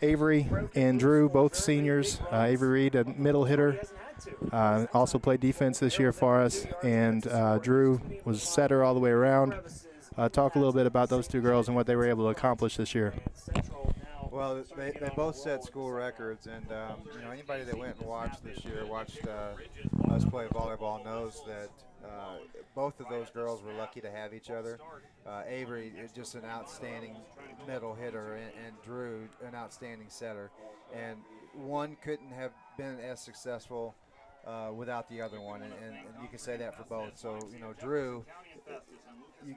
Avery and Drew, both seniors. Avery Reed, a middle hitter, also played defense this year for us. And Drew was setter all the way around. Talk a little bit about those two girls and what they were able to accomplish this year. Well, they both set school records, and you know, anybody that went and watched this year, watched us play volleyball, knows that both of those girls were lucky to have each other. Avery is just an outstanding middle hitter, and Drew an outstanding setter, and one couldn't have been as successful without the other one, and you can say that for both. So, you know, Drew,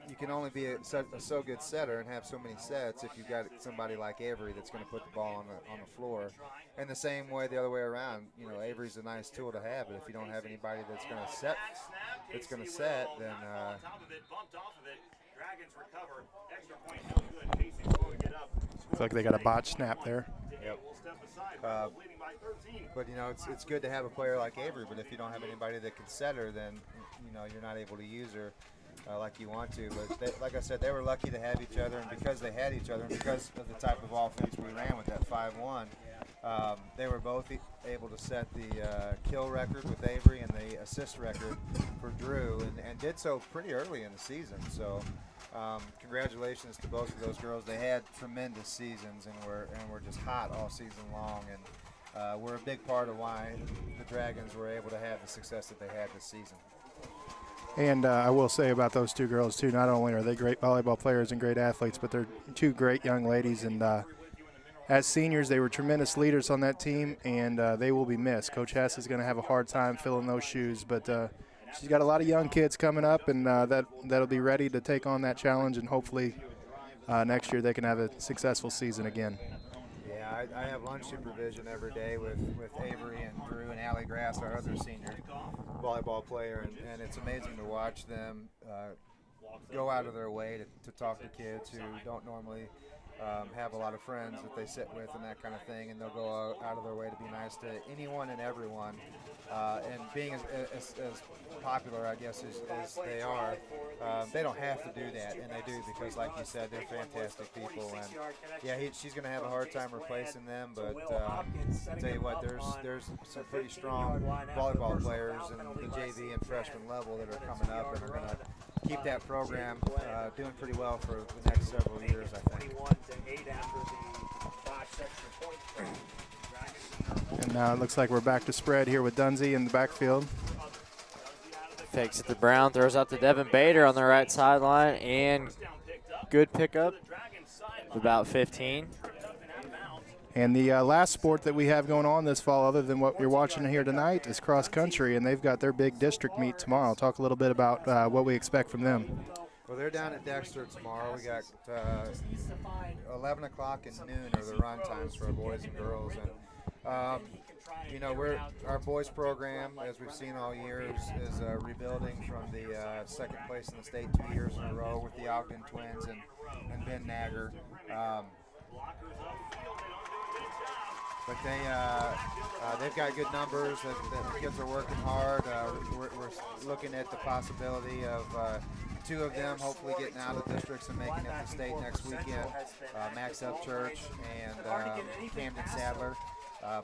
you can only be a so good setter and have so many sets if you've got somebody like Avery that's going to put the ball on the floor. And the same way the other way around, you know, Avery's a nice tool to have, but if you don't have anybody that's going to set, then looks like they got a botch snap there. Yep. But, you know, it's good to have a player like Avery, but if you don't have anybody that can set her, then, you know, you're not able to use her like you want to. But they, like I said, they were lucky to have each other, and because they had each other, and because of the type of offense we ran with that 5-1, they were both able to set the kill record with Avery and the assist record for Drew, and did so pretty early in the season. So congratulations to both of those girls. They had tremendous seasons and were just hot all season long, and were a big part of why the Dragons were able to have the success that they had this season. And I will say about those two girls, too, not only are they great volleyball players and great athletes, but they're two great young ladies. And as seniors, they were tremendous leaders on that team, and they will be missed. Coach Hess is going to have a hard time filling those shoes, but she's got a lot of young kids coming up, and that'll be ready to take on that challenge, and hopefully next year they can have a successful season again. Yeah, I have lunch supervision every day with Avery and Drew and Allie Grass, our other senior volleyball player, and it's amazing to watch them go out of their way to talk to kids who don't normally have a lot of friends that they sit with and that kind of thing, and they'll go out of their way to be nice to anyone and everyone. And being as popular, I guess, as they are, they don't have to do that, and they do, because, like you said, they're fantastic people. And yeah, she's going to have a hard time replacing them, but I'll tell you what, there's some pretty strong volleyball players in the JV and freshman level that are coming up and are going to keep that program doing pretty well for the next several years, I think. And now it looks like we're back to spread here with Dunsey in the backfield. Fakes it to Brown, throws out to Devin Bader on the right sideline, and good pickup, about 15. And the last sport that we have going on this fall, other than what you're watching here tonight, is cross country, and they've got their big district meet tomorrow. Talk a little bit about what we expect from them. Well, they're down at Dexter tomorrow. We got 11 o'clock and noon are the run times for our boys and girls. And you know, our boys program, as we've seen all year, is rebuilding from the second place in the state 2 years in a row with the Ogden Twins and Ben Nagger. But they've got good numbers. The kids are working hard. We're looking at the possibility of 2 of them hopefully getting out of districts and making it to state next weekend. Max Upchurch and Camden Sadler.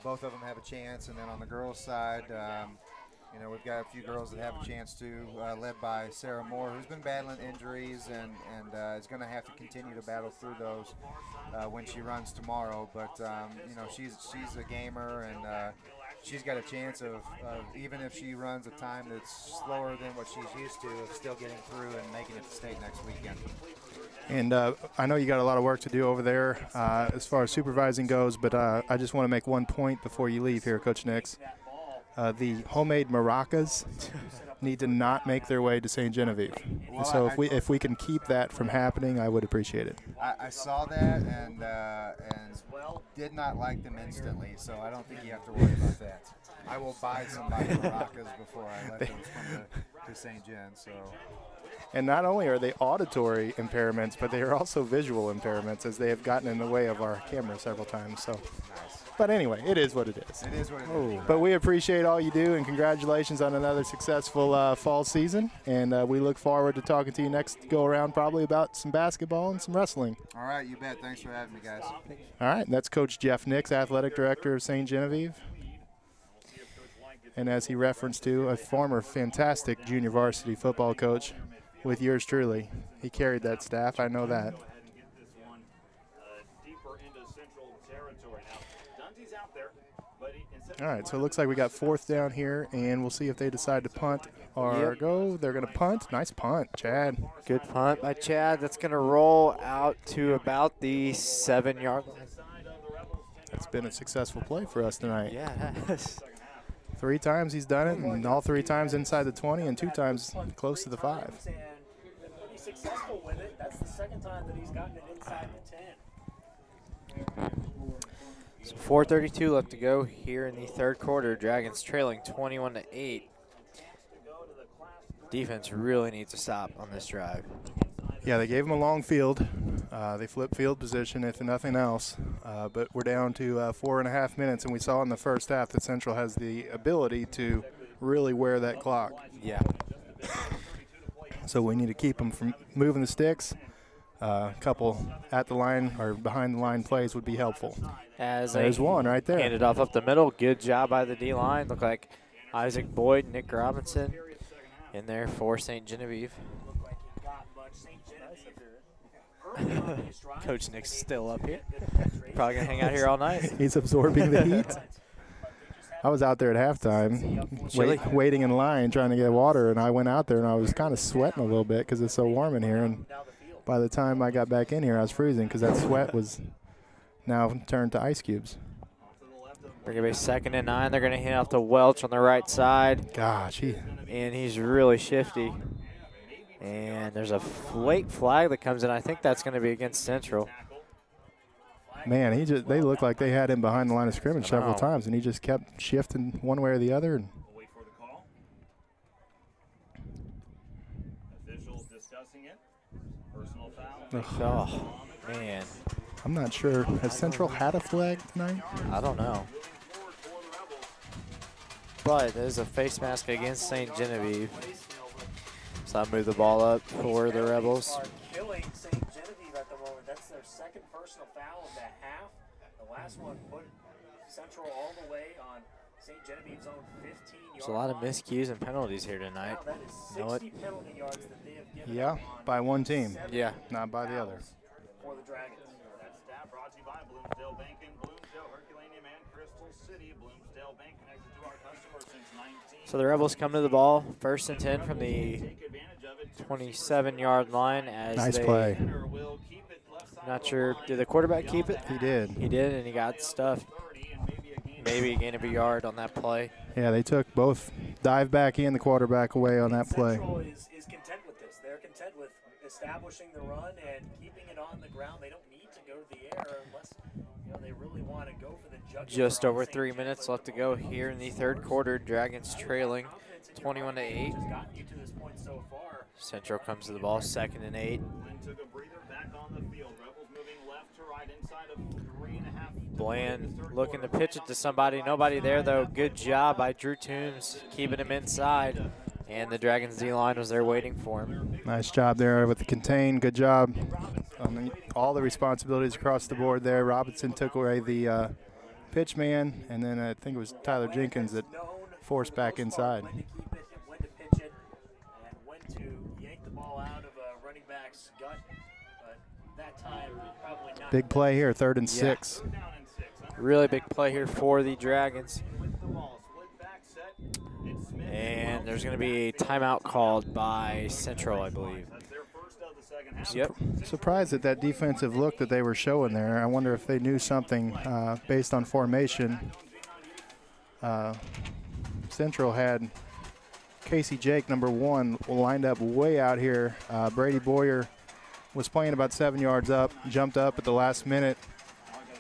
Both of them have a chance. And then on the girls' side, you know, we've got a few girls that have a chance too, led by Sarah Moore, who's been battling injuries and is going to have to continue to battle through those when she runs tomorrow. But you know, she's a gamer, and she's got a chance of even if she runs a time that's slower than what she's used to, of still getting through and making it to state next weekend. And I know you got a lot of work to do over there as far as supervising goes, but I just want to make one point before you leave here, Coach Nix. The homemade maracas need to not make their way to St. Genevieve. Well, and so if we can keep that from happening, I would appreciate it. I saw that and did not like them instantly, so I don't think you have to worry about that. I will buy somebody maracas before I let them come to St. Gen. So. And not only are they auditory impairments, but they are also visual impairments, as they have gotten in the way of our camera several times. So. Nice. But anyway, it is what it is. It is what it is. But we appreciate all you do, and congratulations on another successful fall season. And we look forward to talking to you next go-around probably about some basketball and some wrestling. All right, you bet. Thanks for having me, guys. All right, and that's Coach Jeff Nix, Athletic Director of St. Genevieve. And as he referenced to, a former fantastic junior varsity football coach with yours truly. He carried that staff, I know that. All right, so it looks like we got 4th down here, and we'll see if they decide to punt or go. They're going to punt. Nice punt, Chad. Good punt by Chad. That's going to roll out to about the 7-yard line. That's been a successful play for us tonight. Yeah, it has. 3 times he's done it, and all 3 times inside the 20 and 2 times close to the 5. And pretty successful with it. That's the 2nd time that he's gotten it inside the 10. So 4:32 left to go here in the 3rd quarter. Dragons trailing 21-8. Defense really needs to stop on this drive. Yeah, they gave him a long field. They flipped field position, if nothing else. But we're down to 4.5 minutes, and we saw in the first half that Central has the ability to really wear that clock. Yeah. So we need to keep them from moving the sticks. A couple at the line or behind the line plays would be helpful. There's one right there. Handed off up the middle. Good job by the D-line. Looked like Isaac Boyd, Nick Robinson in there for St. Genevieve. Coach Nick's still up here. Probably going to hang out here all night. He's absorbing the heat. I was out there at halftime waiting in line trying to get water, and I went out there and I was kind of sweating a little bit because it's so warm in here. And by the time I got back in here, I was freezing because that sweat was now turned to ice cubes. We're going to be 2nd and 9. They're going to hand off to Welch on the right side. Gosh, and he's really shifty. And there's a late flag that comes in. I think that's going to be against Central. Man, they looked like they had him behind the line of scrimmage several times, and he just kept shifting one way or the other. And officials discussing it. Personal foul. Oh, man. I'm not sure. Has Central had a flag tonight? I don't know. But there's a face mask against St. Genevieve. So I move the ball up for the Rebels. Killing St. Genevieve at the moment. That's their 2nd personal foul of the half. The last one put Central all the way on St. Genevieve's own 15-yard There's a lot of miscues and penalties here tonight. That is 60 penalty yards that they have given. Yeah, by one team. Yeah. Not by the other. For the Dragons. That stat brought to you by Bloomsdale Bank in Bloomsdale, Herculaneum, and Crystal City. Bloomsdale Bank connected to our customers since 19. So the Rebels come to the ball, 1st and 10 from the 27-yard line. As nice play. Not sure, did the quarterback keep it? He did. He did, and he got stuffed. Maybe a gain of a yard on that play. Yeah, they took both dive back and the quarterback away on that play. Central is content with this. They're content with establishing the run and keeping it on the ground. They don't need to go to the air unless they really want to go for the jugular. Just over 3 minutes left to go here in the 3rd quarter. Dragons trailing 21-8. Central comes to the ball, 2nd and 8. Bland looking to pitch it to somebody. Nobody there, though. Good job by Drew Toombs keeping him inside. And the Dragons D-line was there waiting for him. Nice job there with the contain. Good job on all the responsibilities across the board there. Robinson took away the pitch man, and then I think it was Tyler Jenkins that forced back inside. Big play here, 3rd and 6. Really big play here for the Dragons. And there's going to be a timeout called by Central, I believe. Yep. Surprised at that defensive look that they were showing there. I wonder if they knew something based on formation. Central had Casey Jake, number 1, lined up way out here. Brady Boyer was playing about 7 yards up, jumped up at the last minute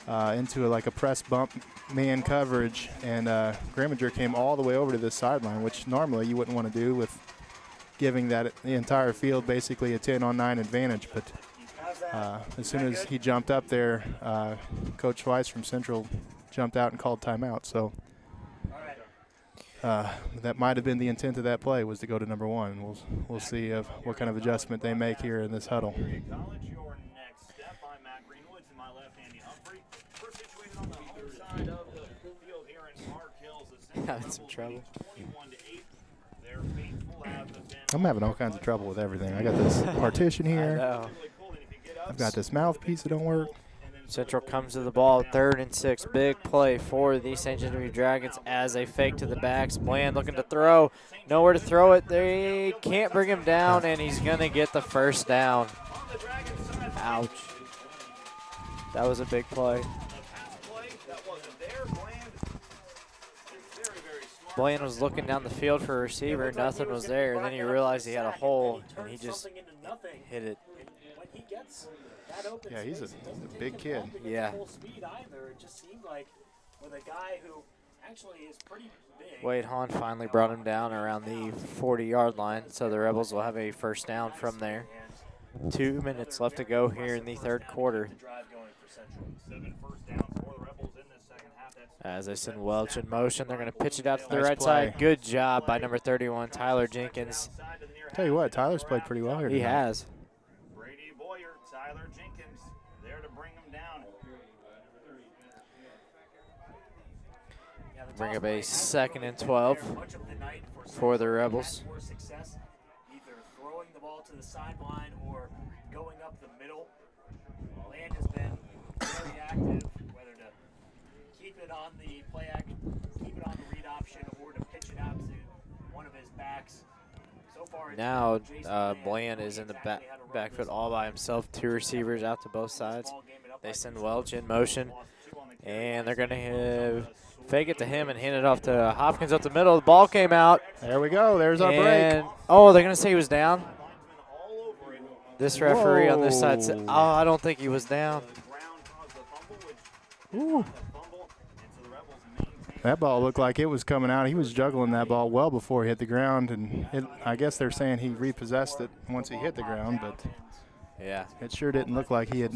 into like a press bump man coverage, and Grimminger came all the way over to this sideline, which normally you wouldn't want to do with giving that the entire field basically a 10-on-9 advantage. But as soon as he jumped up there, Coach Weiss from Central jumped out and called timeout. So that might have been the intent of that play, was to go to number 1. We'll see what kind of adjustment they make here in this huddle. Having some trouble. I'm having all kinds of trouble with everything. I got this partition here. I know. I've got this mouthpiece that don't work. Central comes to the ball, 3rd and 6. Big play for the St. Genevieve Dragons as they fake to the backs. Bland looking to throw. Nowhere to throw it. They can't bring him down, and he's going to get the first down. Ouch. That was a big play. Bland was looking down the field for a receiver. Nothing was there. Then he realized he had a hole, and he just hit it. Yeah, he's a big kid. Yeah. Wade Hahn finally brought him down around the 40-yard line, so the Rebels will have a first down from there. 2 minutes left to go here in the 3rd quarter. As they send Welch in motion, they're going to pitch it out to the right side. Good job by number 31, Tyler Jenkins. Tell you what, Tyler's played pretty well here tonight. He has. Brady Boyer, Tyler Jenkins, there to bring him down. Bring up a 2nd and 12 for the Rebels. Either throwing the ball to the sideline or going up the middle. Land has been very active, whether to keep it on the play action, keep it on the read option, or to pitch it out to one of his backs. So far, now Bland is in the backfield all by himself. 2 receivers out to both sides. They send Welch in motion, and they're going to fake it to him and hand it off to Hopkins up the middle. The ball came out. There we go. There's our break. Oh, they're going to say he was down? This referee on this side said, oh, I don't think he was down. Ooh. That ball looked like it was coming out. He was juggling that ball well before he hit the ground, and I guess they're saying he repossessed it once he hit the ground, but yeah, it sure didn't look like he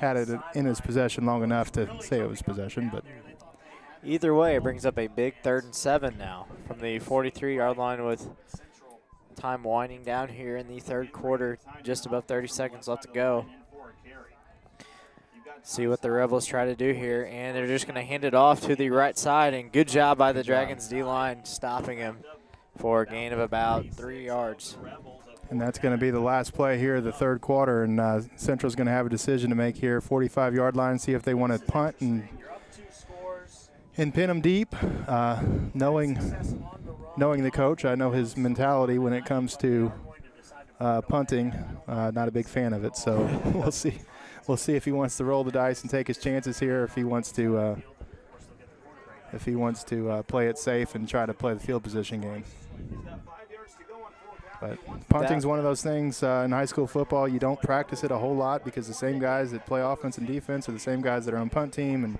had it in his possession long enough to say it was possession. But either way, it brings up a big 3rd and 7 now from the 43-yard line with time winding down here in the 3rd quarter. Just about 30 seconds left to go. See what the Rebels try to do here, and they're just going to hand it off to the right side, and good job by the Dragons D-line stopping him for a gain of about 3 yards. And that's going to be the last play here of the 3rd quarter, and Central's going to have a decision to make here, 45-yard line, see if they want to punt and pin them deep. Knowing the coach, I know his mentality when it comes to punting. Not a big fan of it, so we'll see. We'll see if he wants to roll the dice and take his chances here, if he wants to play it safe and try to play the field position game. But punting's one of those things in high school football. You don't practice it a whole lot because the same guys that play offense and defense are the same guys that are on punt team,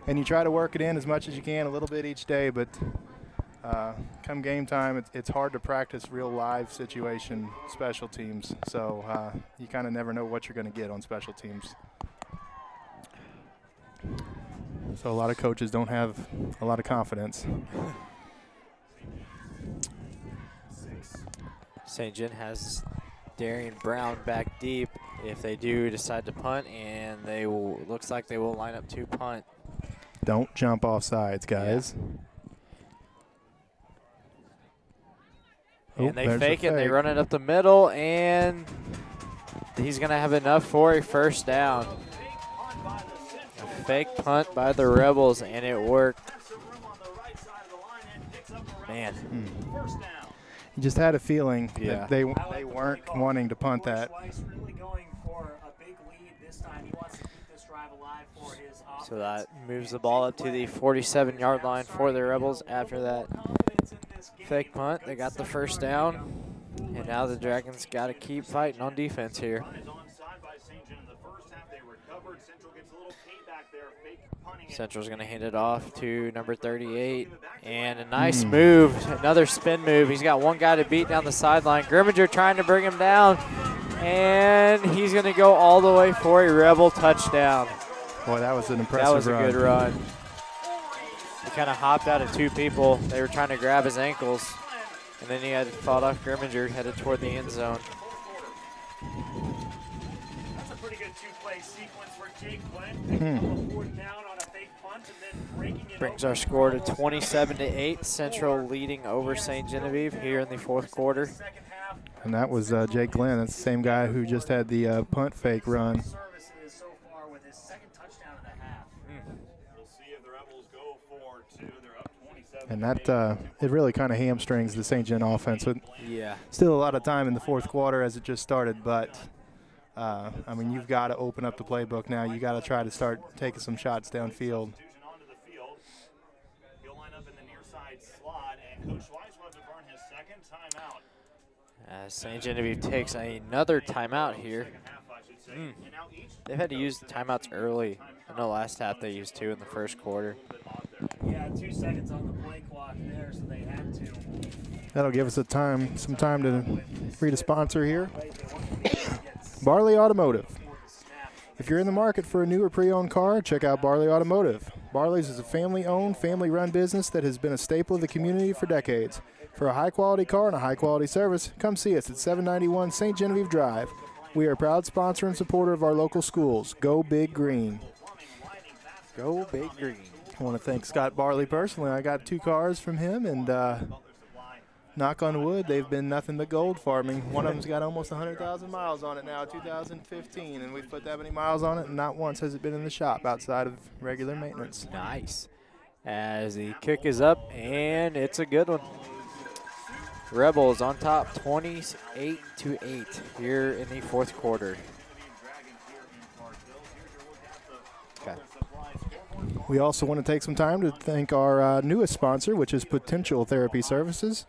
and you try to work it in as much as you can, a little bit each day. But come game time, it's hard to practice real live situation special teams. So you kind of never know what you're going to get on special teams. So a lot of coaches don't have a lot of confidence. St. John has Darian Brown back deep if they do decide to punt, and they will, looks like they will line up to punt. Don't jump off sides, guys. Yeah. And they fake it, they run it up the middle, and he's going to have enough for a first down. A fake punt by the Rebels, and it worked. Man. You just had a feeling that they weren't wanting to punt that. So that moves the ball up to the 47-yard line for the Rebels after that fake punt. They got the first down, and now the Dragons got to keep fighting on defense here. Central's going to hand it off to number 38, and a nice move, another spin move. He's got one guy to beat down the sideline. Grimminger trying to bring him down, and he's going to go all the way for a Rebel touchdown. Boy, that was an impressive run. That was a good run. He kind of hopped out of two people. They were trying to grab his ankles. And then he had fought off Grimminger, headed toward the end zone. That's a pretty good two-play sequence for Jake Glenn. Picking up a fourth down on a fake punt and then breaking it Brings open. our score to 27-8. Central leading over St. Genevieve here in the fourth quarter. And that was Jake Glenn. That's the same guy who just had the punt fake run. Services so far with his second touchdown in the half. We'll see if the Rebels go for two. They're up 27. And that it really kind of hamstrings the St. Gen offense. With Yeah. still a lot of time in the fourth quarter as it just started, but I mean, you've got to open up the playbook now. You got to try to start taking some shots downfield. Onto the field. He'll line up in the near side slot, and Coach Weiss will have to burn his second timeout. St. Genevieve takes another timeout here. They've had to use timeouts early. I know last half they used 2 in the first quarter. Yeah, 2 seconds on the play clock there, so they had to. That'll give us some time to read a sponsor here. Barley Automotive. If you're in the market for a new or pre-owned car, check out Barley Automotive. Barley's is a family-owned, family-run business that has been a staple of the community for decades. For a high-quality car and a high-quality service, come see us at 791 St. Genevieve Drive. We are a proud sponsor and supporter of our local schools. Go Big Green. Go Big Green. I want to thank Scott Barley personally. I got 2 cars from him, and knock on wood, they've been nothing but gold farming. One of them's got almost 100,000 miles on it now, 2015, and we've put that many miles on it, and not once has it been in the shop outside of regular maintenance. Nice. As the kick is up, and it's a good one. Rebels on top, 28-8 here in the fourth quarter. Okay. We also want to take some time to thank our newest sponsor, which is Potential Therapy Services.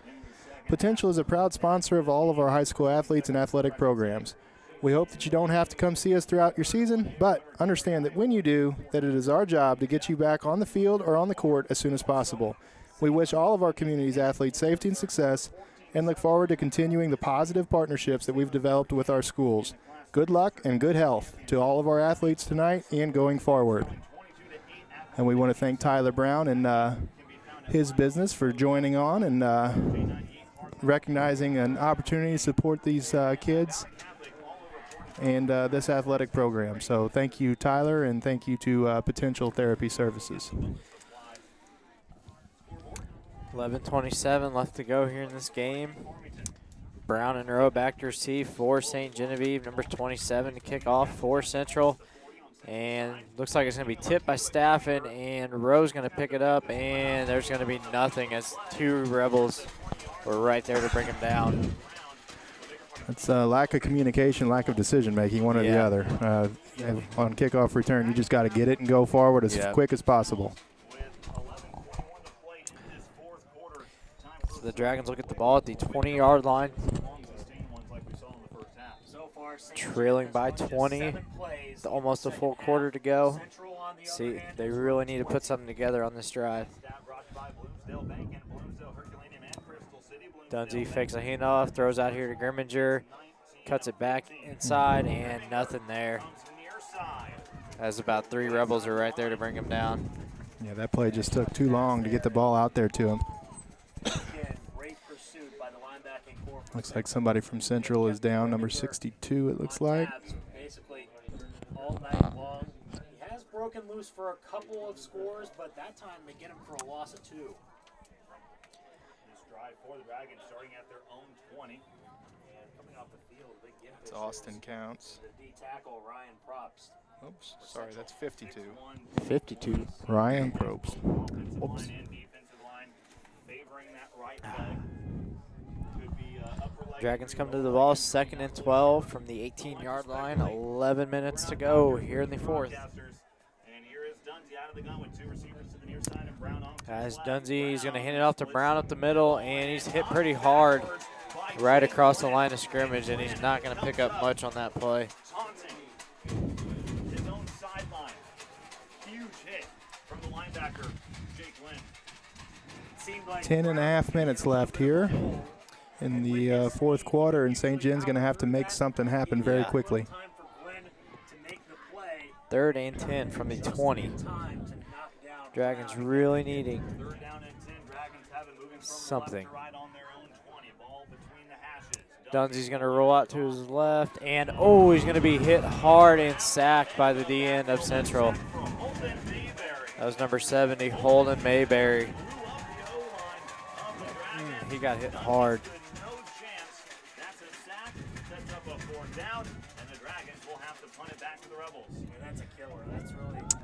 Potential is a proud sponsor of all of our high school athletes and athletic programs. We hope that you don't have to come see us throughout your season, but understand that when you do, that it is our job to get you back on the field or on the court as soon as possible. We wish all of our community's athletes safety and success and look forward to continuing the positive partnerships that we've developed with our schools. Good luck and good health to all of our athletes tonight and going forward. And we want to thank Tyler Brown and his business for joining on and recognizing an opportunity to support these kids and this athletic program. So thank you, Tyler, and thank you to Potential Therapy Services. 11:27 left to go here in this game. Brown and Rowe back to receive for St. Genevieve. Number 27 to kick off for Central. And looks like it's going to be tipped by Staffen, and Rowe's going to pick it up, and there's going to be nothing as 2 Rebels were right there to bring him down. It's lack of communication, lack of decision-making, one or the other. On kickoff return, you just got to get it and go forward as quick as possible. So the Dragons will get the ball at the 20-yard line. Trailing by 20, almost a full quarter to go. See, they really need to put something together on this drive. Dunsey fakes a handoff, throws out here to Grimminger, cuts it back inside, and nothing there. As about 3 Rebels are right there to bring him down. Yeah, that play just took too long to get the ball out there to him. Looks like somebody from Central is down, number 62, it looks like. Basically all night long. He has broken loose for a couple of scores, but that time they get him for a loss of 2. This drive for the Dragons starting at their own 20. And coming off the field, big gift. It's Austin Counts. The D tackle, Ryan Probst. Oops, sorry, that's 52. 52. Ryan Probst. Oops. Defensive line favoring that right leg. Dragons come to the ball, 2nd and 12 from the 18-yard line. 11 minutes to go here in the fourth. As Dunsey's going to hand it off to Brown up the middle, and he's hit pretty hard right across the line of scrimmage, and he's not going to pick up much on that play. His own sideline. Huge hit from the linebacker, Jake Lynn. 10.5 minutes left here in the fourth quarter, and St. Jen's going to have to make something happen very quickly. 3rd and 10 from the 20. Dragons really needing Third down and 10. Dragons have it moving from something. left to right on their own 20. Ball between the hashes. Dunsey's going to roll out to his left, and oh, he's going to be hit hard and sacked by the D-end of Central. That was number 70, Holden Mayberry. He got hit hard. No chance. That's a sack. Sets up a fourth down, and the Dragons will have to punt it back to the Rebels. That's a killer. That's really the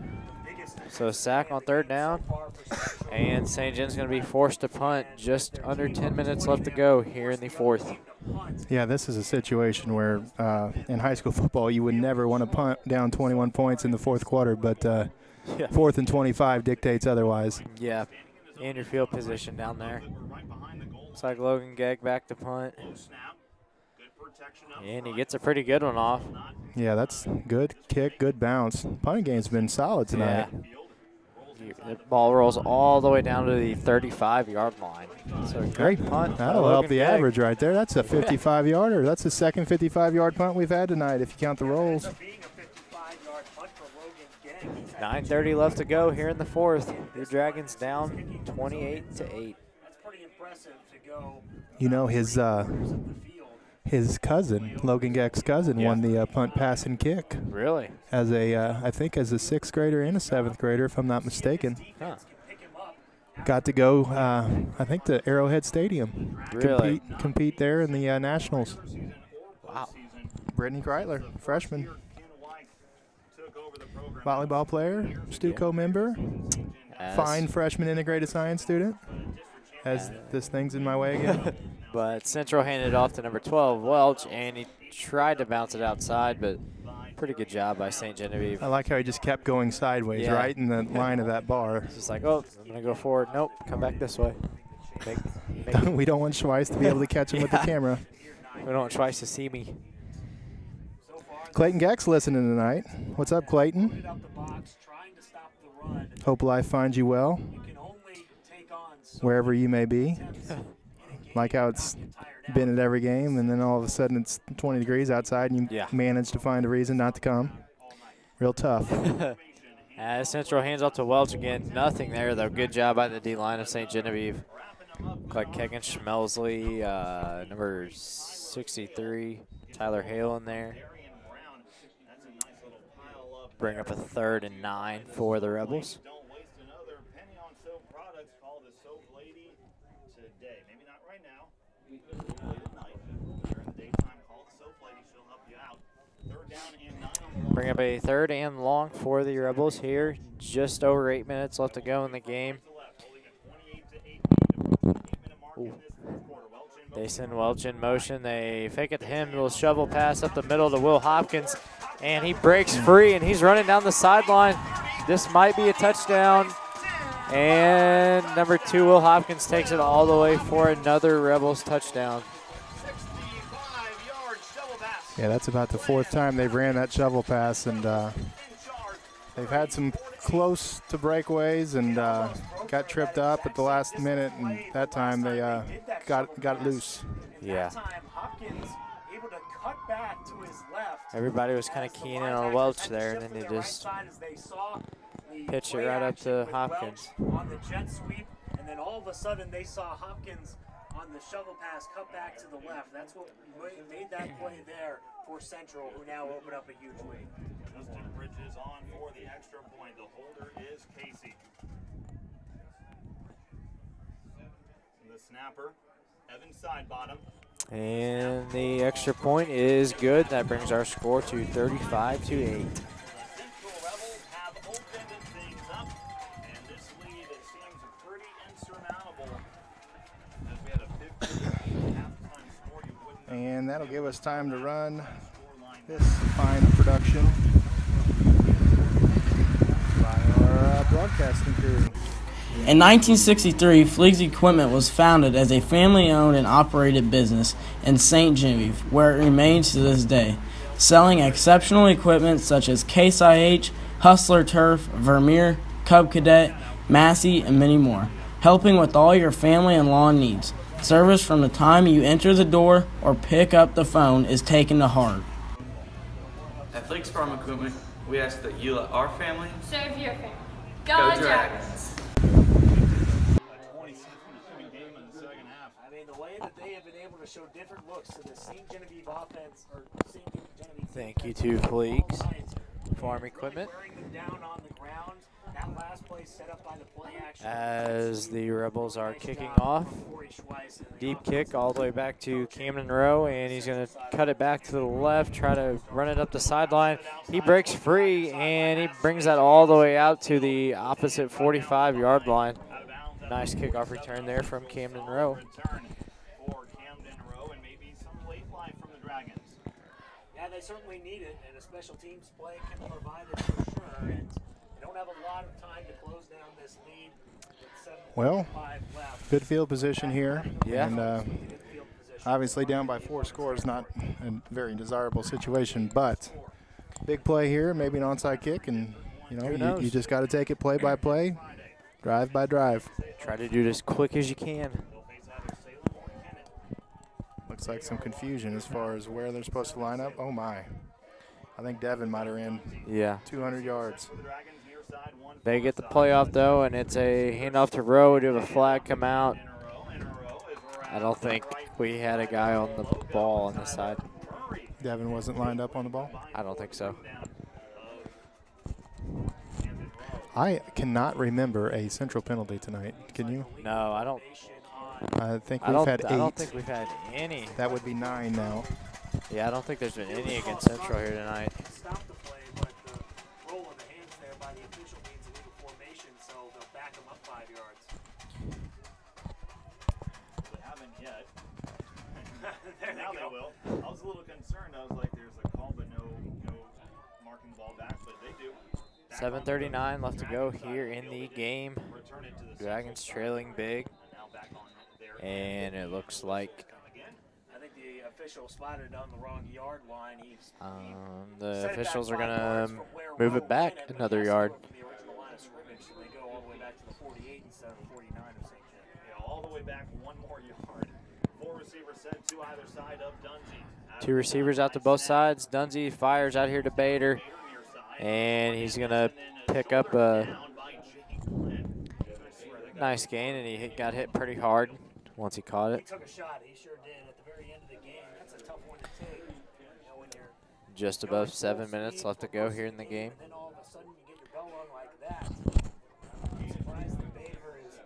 biggest. So a sack on third down, and St. John's going to be forced to punt. Just under 10 minutes left to go here in the fourth. Yeah, this is a situation where in high school football you would never want to punt down 21 points in the fourth quarter, but Yeah. 4th and 25 dictates otherwise. Yeah, in your field position down there. Looks like Logan Gegg back to punt. And he gets a pretty good one off. Yeah, that's good kick, good bounce. Punting game's been solid tonight. The ball rolls all the way down to the 35-yard line. So great punt. by That'll help Logan the Gegg. average right there. That's a 55-yarder. That's the second 55-yard punt we've had tonight if you count the rolls. 9:30 left to go here in the fourth. Your Dragons down 28-8. That's pretty impressive to go. You know, his cousin, Logan Geck's cousin, won the punt, pass, and kick. Really? As a, I think as a 6th grader and a 7th grader, if I'm not mistaken. Huh. Got to go, I think, to Arrowhead Stadium. Really? Compete there in the Nationals. Wow. Brittany Kreitler, freshman. Volleyball player, Stuco member, fine freshman integrated science student. As this thing's in my way again. But Central handed it off to number 12, Welch, and he tried to bounce it outside, but pretty good job by St. Genevieve. I like how he just kept going sideways, right in the line of that bar. It's just like, oh, I'm going to go forward. Nope, come back this way. We don't want Schweiss to be able to catch him with the camera. We don't want Schweiss to see me. Clayton Geck's listening tonight. What's up, Clayton? Hope life finds you well, wherever you may be. Like how it's been at every game, and then all of a sudden it's 20 degrees outside, and you manage to find a reason not to come. Real tough. As Central hands off to Welch again. Nothing there, though. Good job by the D-line of St. Genevieve. Look like Kegan Schmelsley, number 63, Tyler Hale in there. Bring up a 3rd and 9 for the Rebels. Don't waste another penny on soap products. Call the Soap Lady today. Maybe not right now. Late at night. During the daytime, call the Soap Lady. She'll help you out. 3rd down and 9 on the Bring up a 3rd and long for the Rebels here. Just over 8 minutes left to go in the game. Ooh. They send Welch in motion. They fake it to him. Little shovel pass up the middle to Will Hopkins. And he breaks free, and he's running down the sideline. This might be a touchdown. And number 2, Will Hopkins, takes it all the way for another Rebels touchdown. Yeah, that's about the 4th time they've ran that shovel pass, and they've had some close to breakaways and got tripped up at the last minute, and that time they got it loose. Yeah. Hopkins able to cut back to his left. Everybody was kind of keying in on Welch there, and then they just pitch it right up to Hopkins. On the jet sweep, and then all of a sudden they saw Hopkins on the shovel pass cut back to the left. That's what made that play there for Central, who now open up a huge lead. Justin Bridges on for the extra point. The holder is Casey. The snapper, Evan Sidebottom. And the extra point is good. That brings our score to 35-8. Central Rebels have opened things up, and this lead, it seems pretty insurmountable. As we had a 50 halftime score, you wouldn't. And that'll give us time to run this fine production by our broadcasting crew. In 1963, Fleeg's Equipment was founded as a family-owned and operated business in St. Genevieve, where it remains to this day, selling exceptional equipment such as Case IH, Hustler Turf, Vermeer, Cub Cadet, Massey, and many more, helping with all your family and lawn needs. Service from the time you enter the door or pick up the phone is taken to heart. At Fleeg's Farm Equipment, we ask that you let our family Serve your family. Go Dragons! I mean, the way that they have been able to show different looks to the St. Genevieve offense, or St. Genevieve. Thank you to Fleegs Farm Equipment. Wearing them down on the ground. That last play set up by the play action. As the Rebels are kicking off. Deep kick all the way back to Camden Rowe, and he's going to cut it back to the left, try to run it up the sideline. He breaks free, and he brings that all the way out to the opposite 45-yard line. Nice kickoff return there from Camden Rowe. Yeah, they certainly need it, and a special teams play can provide it for sure. And they don't have a lot of time to close down this lead. Well, good field position here. Yeah. And obviously down by 4 scores, not a very desirable situation, but big play here, maybe an onside kick, and you just got to take it play by play, drive by drive. Try to do it as quick as you can. Looks like some confusion as far as where they're supposed to line up. Oh my. I think Devin might have ran 200 yards. They get the playoff though, and it's a handoff to Rowe. We have a flag come out. I don't think we had a guy on the ball on this side. Devin wasn't lined up on the ball? I don't think so. I cannot remember a Central penalty tonight. Can you? No, I don't. I think we've had 8. I don't think we've had any. That would be 9 now. Yeah, I don't think there's been any against Central here tonight. Stop the play, but the roll of the hands there by the official means illegal formation, so they'll back them up 5 yards. They haven't yet. Now they will. I was a little concerned. I was like, there's a call, but no marking the ball back, but they do. 7:39 left to go here in the game. Dragons trailing big. And it looks like I think the official spotted on the wrong yard line. the officials are going to move it back another yard. They go all the way back to the 48 instead of the 49 of St. John. All the way back 1 more yard. 4 receivers set to either side of Dungy. 2 receivers out to both sides. Dungy fires out here to Bader, and he's going to pick up a nice gain, and he got hit pretty hard once he caught it. He took a shot. He sure did at the very end of the game. That's a tough one to take. When you're Just above 7 minutes left to go here in the game. and then all of a sudden you get your bell rung like that. I'm surprised that Bader is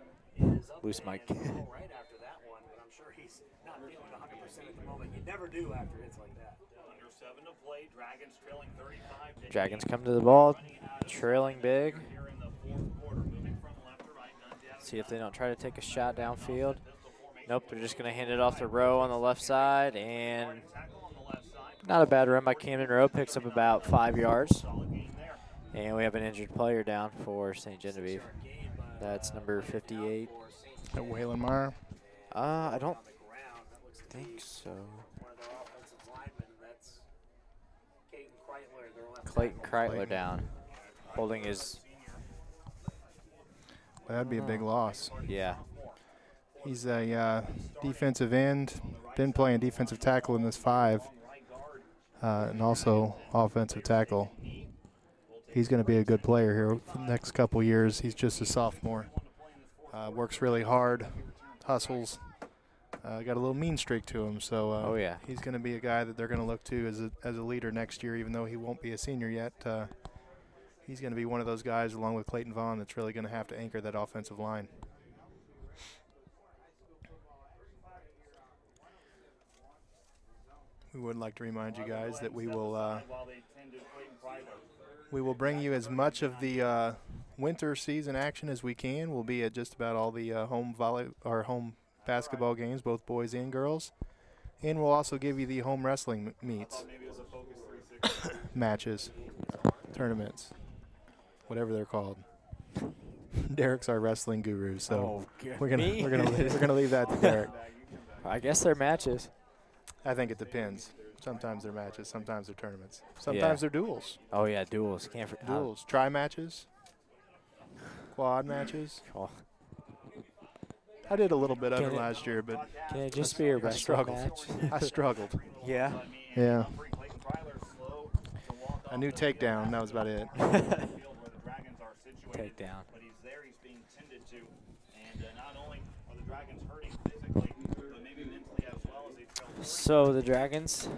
up Loose there mic. and right after that one, but I'm sure he's not feeling 100% at the moment. You never do after hits like that. Under 7 to play. Dragons trailing 35. Dragons come to the ball, trailing big. Here in the 4th quarter, moving from left to right. See if they don't try to take a shot downfield. Nope, they're just going to hand it off to Rowe on the left side, and not a bad run by Camden Rowe. Picks up about 5 yards. And we have an injured player down for St. Genevieve. That's number 58. Waylon Meyer. I don't think so. One of their offensive linemen, that's Clayton Kreitler, their left Clayton Kreitler down, holding his, That'd be a big loss. yeah. He's a defensive end, been playing defensive tackle in this 5, and also offensive tackle. He's going to be a good player here for the next couple years. He's just a sophomore. Works really hard, hustles, got a little mean streak to him. So Oh, yeah. he's going to be a guy that they're going to look to as a leader next year, even though he won't be a senior yet. He's going to be one of those guys, along with Clayton Vaughn, that's really going to have to anchor that offensive line. We would like to remind you guys that we will bring you as much of the winter season action as we can. We'll be at just about all the home basketball games, both boys and girls, and we'll also give you the home wrestling meets, matches, tournaments, whatever they're called. Derek's our wrestling guru, so we're gonna leave that to Derek. I guess they're matches. I think it depends. Sometimes they're matches, sometimes they're tournaments, sometimes they're duels. Oh, yeah, duels. Can't forget. Duels, try matches, quad matches. Oh, I did a little bit of it last year, but can it just be a I wrestling struggled. match? I struggled. Yeah. Yeah. A new takedown. That was about it. situated. Takedown. But he's there, he's being tended to. And not only are the Dragons hurting physically, but maybe mentally as well as they trail. So the Dragons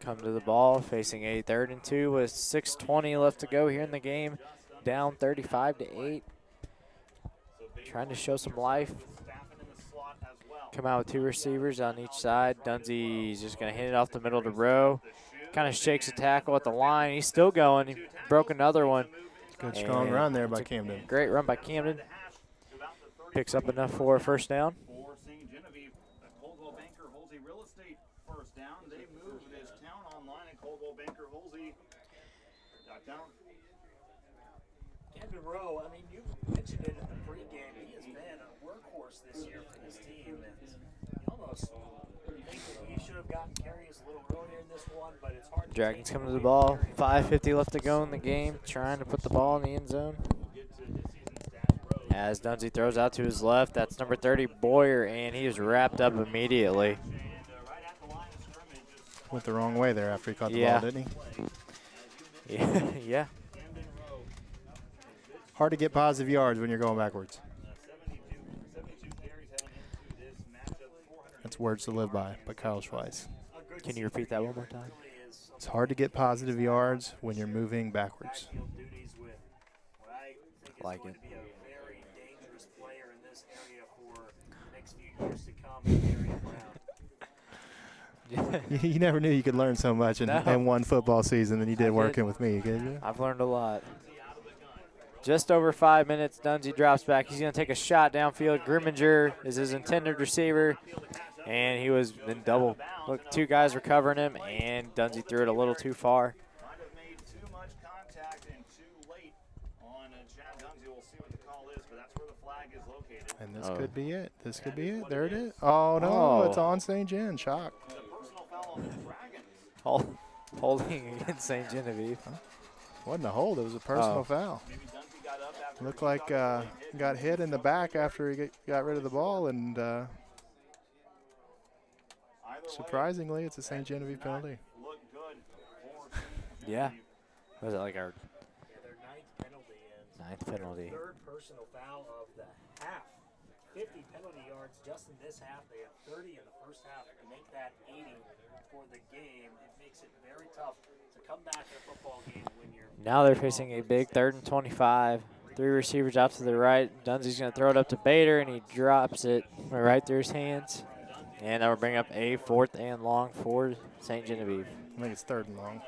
come to the ball, facing a 3rd and 2 with 6:20 left to go here in the game. Down 35-8. Trying to show some life. Come out with 2 receivers on each side. Dunzy's just going to hit it off the middle to Rowe. Kind of shakes a tackle at the line. He's still going. He broke another one. Good strong run there by Camden. Great run by Camden. Picks up enough for a first down. For St. Genevieve, Coldwell Banker Holsey Real Estate first down. They move this town online, and Coldwell Banker Holsey got down. Camden Rowe, I mean, you mentioned it in the pregame. He has been a workhorse this year for this team. And you almost think that he should have gotten carries a little earlier in this one, but it's hard to Dragons take come to away the ball. from 5:50 left to go in the game. Trying to put the ball in the end zone. As Dunzy throws out to his left, that's number 30, Boyer, and he is wrapped up immediately. Went the wrong way there after he caught the Yeah. ball, didn't he? Yeah. Hard to get positive yards when you're going backwards. That's words to live by Kyle Schweiss. Can you repeat that one more time? It's hard to get positive yards when you're moving backwards. Like it. be a very dangerous player in this area for the next few years to come in Marion Brown. You never knew you could learn so much in one football season than you did working with me, did you? I've learned a lot. Just over 5 minutes, Dunzy drops back. He's going to take a shot downfield. Grimminger is his intended receiver, and he was in double. Look, 2 guys were covering him, and Dunzy threw it a little too far. Might have made too much contact and too late on Chad Dunzy. We'll see what the call is, but that's where the flag is located. And this could be it. This could be it. There it is. Oh, no, it's on St. John. Shock. The personal foul on the Dragons. Holding against St. Genevieve. Wasn't a hold. It was a personal foul. Maybe Dunzy got up after Looked like got hit in the back after he got rid of the ball, and surprisingly, it's a St. Genevieve penalty. look good for Yeah. Was it like our Their ninth penalty is 9th penalty? third personal foul of the half. 50 penalty yards just in this half. They have 30 in the first half. To make that 80 for the game, it makes it very tough to come back in a football game when you're. Now they're facing a big 3rd and 25. 3 receivers out to the right. Dunzy's going to throw it up to Bader, and he drops it right through his hands. And that will bring up a 4th and long for St. Genevieve. I think it's 3rd and long.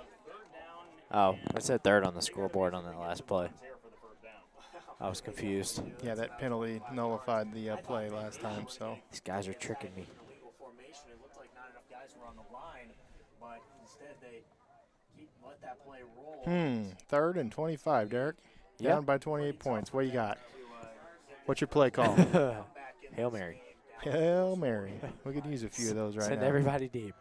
Oh, it said 3rd on the scoreboard on that last play. I was confused. Yeah, that penalty nullified the play last time. So These guys are tricking me. Illegal formation. It looked like not enough guys were on the line, but instead they let that play roll. 3rd and 25, Derek. Yep. Down by 28 points. What you got? What's your play call? Hail Mary. Hail Mary. We could use a few of those right Send now. everybody deep.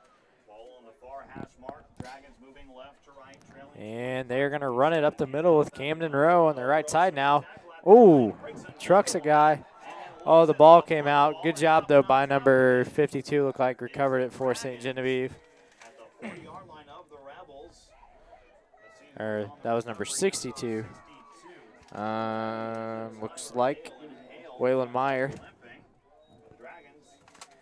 ball on the far hash mark. Dragons moving left to right, trailing. And they're going to run it up the middle with Camden Rowe on the right side now. Ooh, trucks a guy. Oh, the ball came out. Good job, though, by number 52. Looked like recovered it for St. Genevieve. At the 40-yard line of the Rebels. Or that was number 62. Looks like Waylon Meyer. Dragons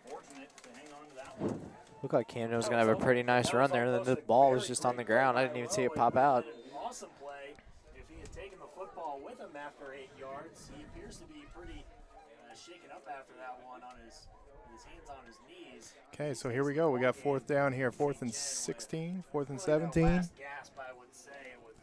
fortunate to hang on to that one. Looked like Camden was going to have a pretty nice run there. Then the ball was just on the ground. I didn't even see it pop out. Awesome play. If he had taken the football with him after 8 yards, he appears to be pretty shaken up after that one on his hands on his knees. Okay, so here we go. We got 4th down here. 4th and 16, 4th and 17. Last gasp, I would say, with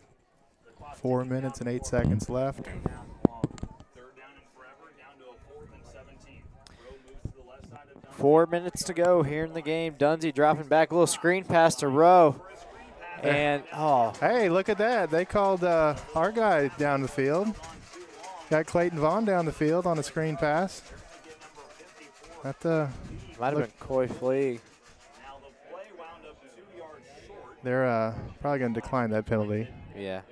the clock 4 minutes and 8 seconds left. Third down and forever, down to a 4th and 17. Rowe moves to the left side of Dunzy. 4 minutes to go here in the game. Dunzy dropping back. A little screen pass to Rowe. And, oh, Hey, look at that. They called our guy down the field. Got Clayton Vaughn down the field on a screen pass. might have been Coy Fleeg. Now the play wound up 2 yards short. They're probably going to decline that penalty. Yeah.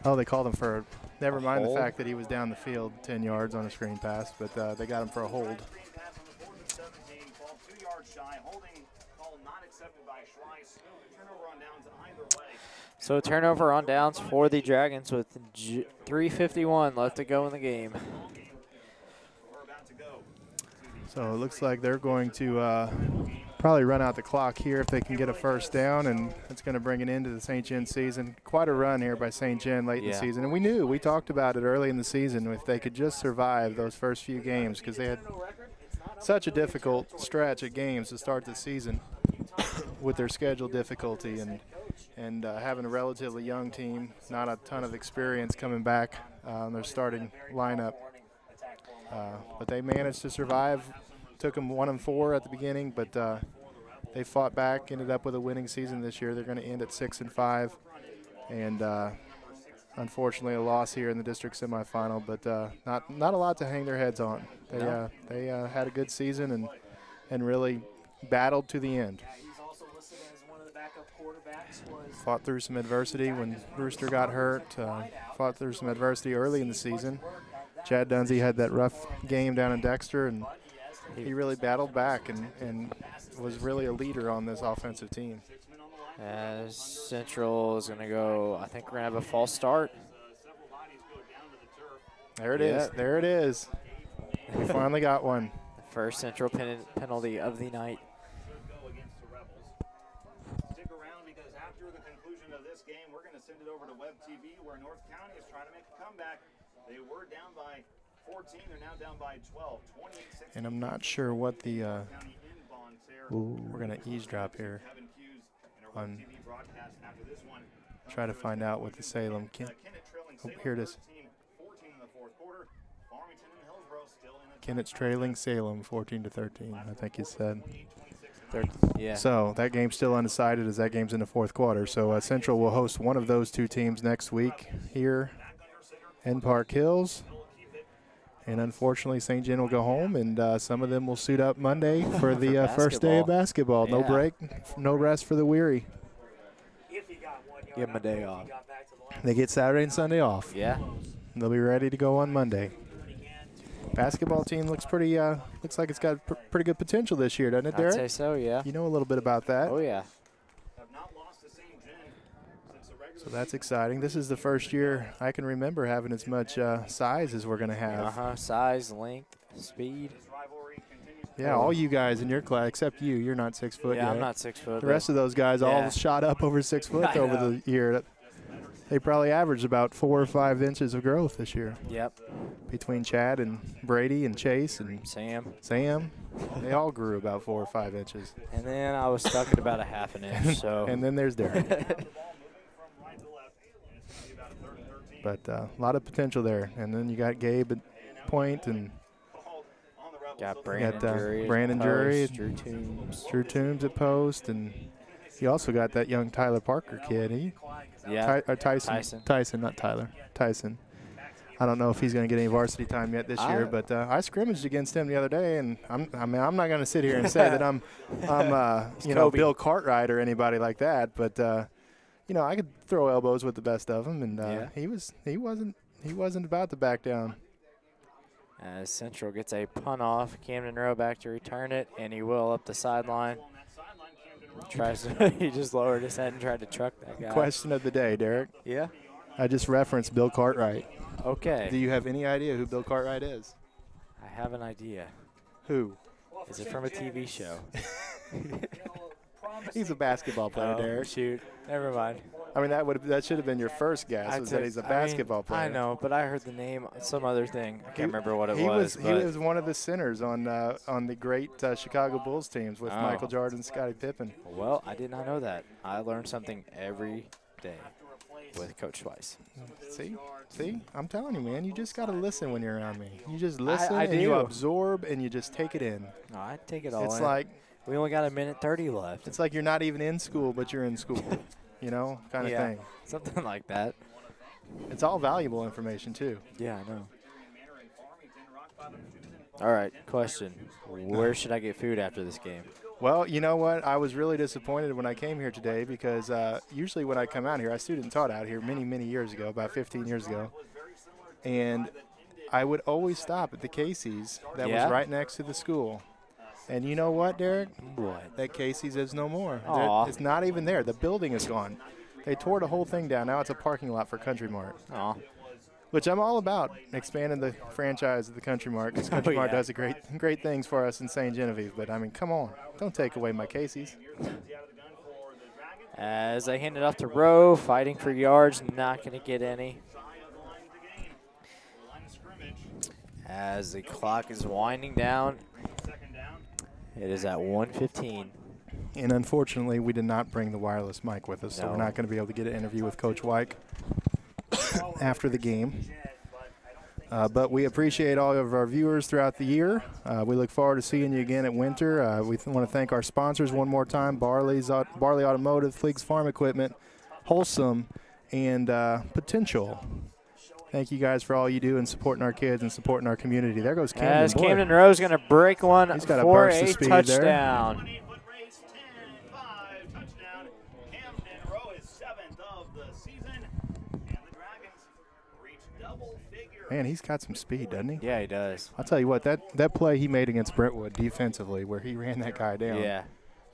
Oh, they called him for never mind the hold? fact that he was down the field 10 yards on a screen pass, but they got him for a hold. Screen pass on the 4th and 17, ball 2 yards shy. Holding call not accepted by Schweiss. Turnover on downs either way. So a turnover on downs for the Dragons with 3:51 left to go in the game. So it looks like they're going to probably run out the clock here if they can get a first down, and it's going to bring an end to the St. John season. Quite a run here by St. John late in the season. And we talked about it early in the season, if they could just survive those first few games, because they had such a difficult stretch of games to start the season with their schedule difficulty and having a relatively young team, not a ton of experience coming back on their starting lineup. But they managed to survive. Took them 1-4 at the beginning, but they fought back, ended up with a winning season this year. They're going to end at 6-5, and unfortunately a loss here in the district semifinal, but not a lot to hang their heads on. They had a good season and really battled to the end. Fought through some adversity when Brewster got hurt. Fought through some adversity early in the season. Chad Dunsey had that rough game down in Dexter, and he really battled back and was really a leader on this offensive team. As Central is going to go, I think we're going to have a false start. There it is. There it is. We finally got one. First Central penalty of the night. Stick around because after the conclusion of this game, we're going to send it over to Web TV where North County is trying to make a comeback. They were down by 14. They're now down by 12. 28-16. And I'm not sure what the we're going to eavesdrop here on try to find out what the Salem oh, here it is. Kennett's trailing Salem 14-13, I think you said. Yeah. So that game's still undecided as that game's in the fourth quarter. So Central will host one of those two teams next week here in Park Hills. And unfortunately, St. John will go home, and some of them will suit up Monday for the first day of basketball. No break, no rest for the weary. Give them a day off. They get Saturday and Sunday off. Yeah. They'll be ready to go on Monday. Basketball team looks pretty. Looks like it's got pretty good potential this year, doesn't it, Derek? I'd say so. Yeah. You know a little bit about that. Oh yeah. So that's exciting. This is the first year I can remember having as much size as we're going to have. Size, length, speed. Yeah, all you guys in your class, except you. You're not 6 foot yet. Yeah, I'm not 6 foot. The rest of those guys all shot up over 6 foot over the year. They probably averaged about 4 or 5 inches of growth this year. Yep. Between Chad and Brady and Chase and Sam, they all grew about 4 or 5 inches. And then I was stuck at about a half an inch. So. And then there's Derek. But a lot of potential there. And then you got Gabe at point and got Brandon Jury, Drew Toombs at post, and you also got that young Tyler Parker kid. Tyson, not Tyler. Tyson. I don't know if he's going to get any varsity time yet this year, but I scrimmaged against him the other day, and I'm not going to sit here and say that I'm Bill Cartwright or anybody like that, but I could throw elbows with the best of them, and he wasn't about to back down. As Central gets a punt off, Camden Rowe back to return it, and he will up the sideline. He just lowered his head and tried to truck that guy. Question of the day, Derek. Yeah? I just referenced Bill Cartwright. Okay. Do you have any idea who Bill Cartwright is? I have an idea. Who? Is it from a TV show? He's a basketball player, Derek. Shoot. Never mind. I mean, that should have been your first guess, was that he's a basketball player. I know, but I heard the name, some other thing. I can't remember what it was. He was one of the centers on the great Chicago Bulls teams with Michael Jordan and Scottie Pippen. Well, I did not know that. I learn something every day with Coach Twice. See? I'm telling you, man, you just got to listen when you're around me. You just listen and you absorb and you just take it in. No, I take it all in. It's like we only got a minute 30 left. It's like you're not even in school, but you're in school. Kind of thing. Something like that. It's all valuable information, too. Yeah, I know. All right, question. Where should I get food after this game? Well, you know what? I was really disappointed when I came here today because usually when I come out here, I student taught out here many, many years ago, about 15 years ago. And I would always stop at the Casey's that was right next to the school. And you know what, Derek? What? That Casey's is no more. It's not even there. The building is gone. They tore the whole thing down. Now it's a parking lot for Country Mart. Aw. Which I'm all about, expanding the franchise of the Country Mart, because Country Mart yeah. does great things for us in St. Genevieve. But, I mean, come on. Don't take away my Casey's. As they hand it off to Rowe, fighting for yards, not going to get any. As the clock is winding down, it is at 1:15. And unfortunately, we did not bring the wireless mic with us, so No. we're not going to be able to get an interview with Coach Wyke after the game. But we appreciate all of our viewers throughout the year. We look forward to seeing you again at Winter. We want to thank our sponsors one more time, Barley Automotive, Fleegs Farm Equipment, Wholesome, and Potential. Thank you guys for all you do in supporting our kids and supporting our community. There goes Camden. As Boy, Camden Rowe's going to break one he's got a for burst of a speed touchdown. 20-foot race, 10-5 touchdown. Camden Rowe is 7th of the season, and the Dragons reach double figures. Man, he's got some speed, doesn't he? Yeah, he does. I'll tell you what, that play he made against Brentwood defensively, where he ran that guy down, Yeah.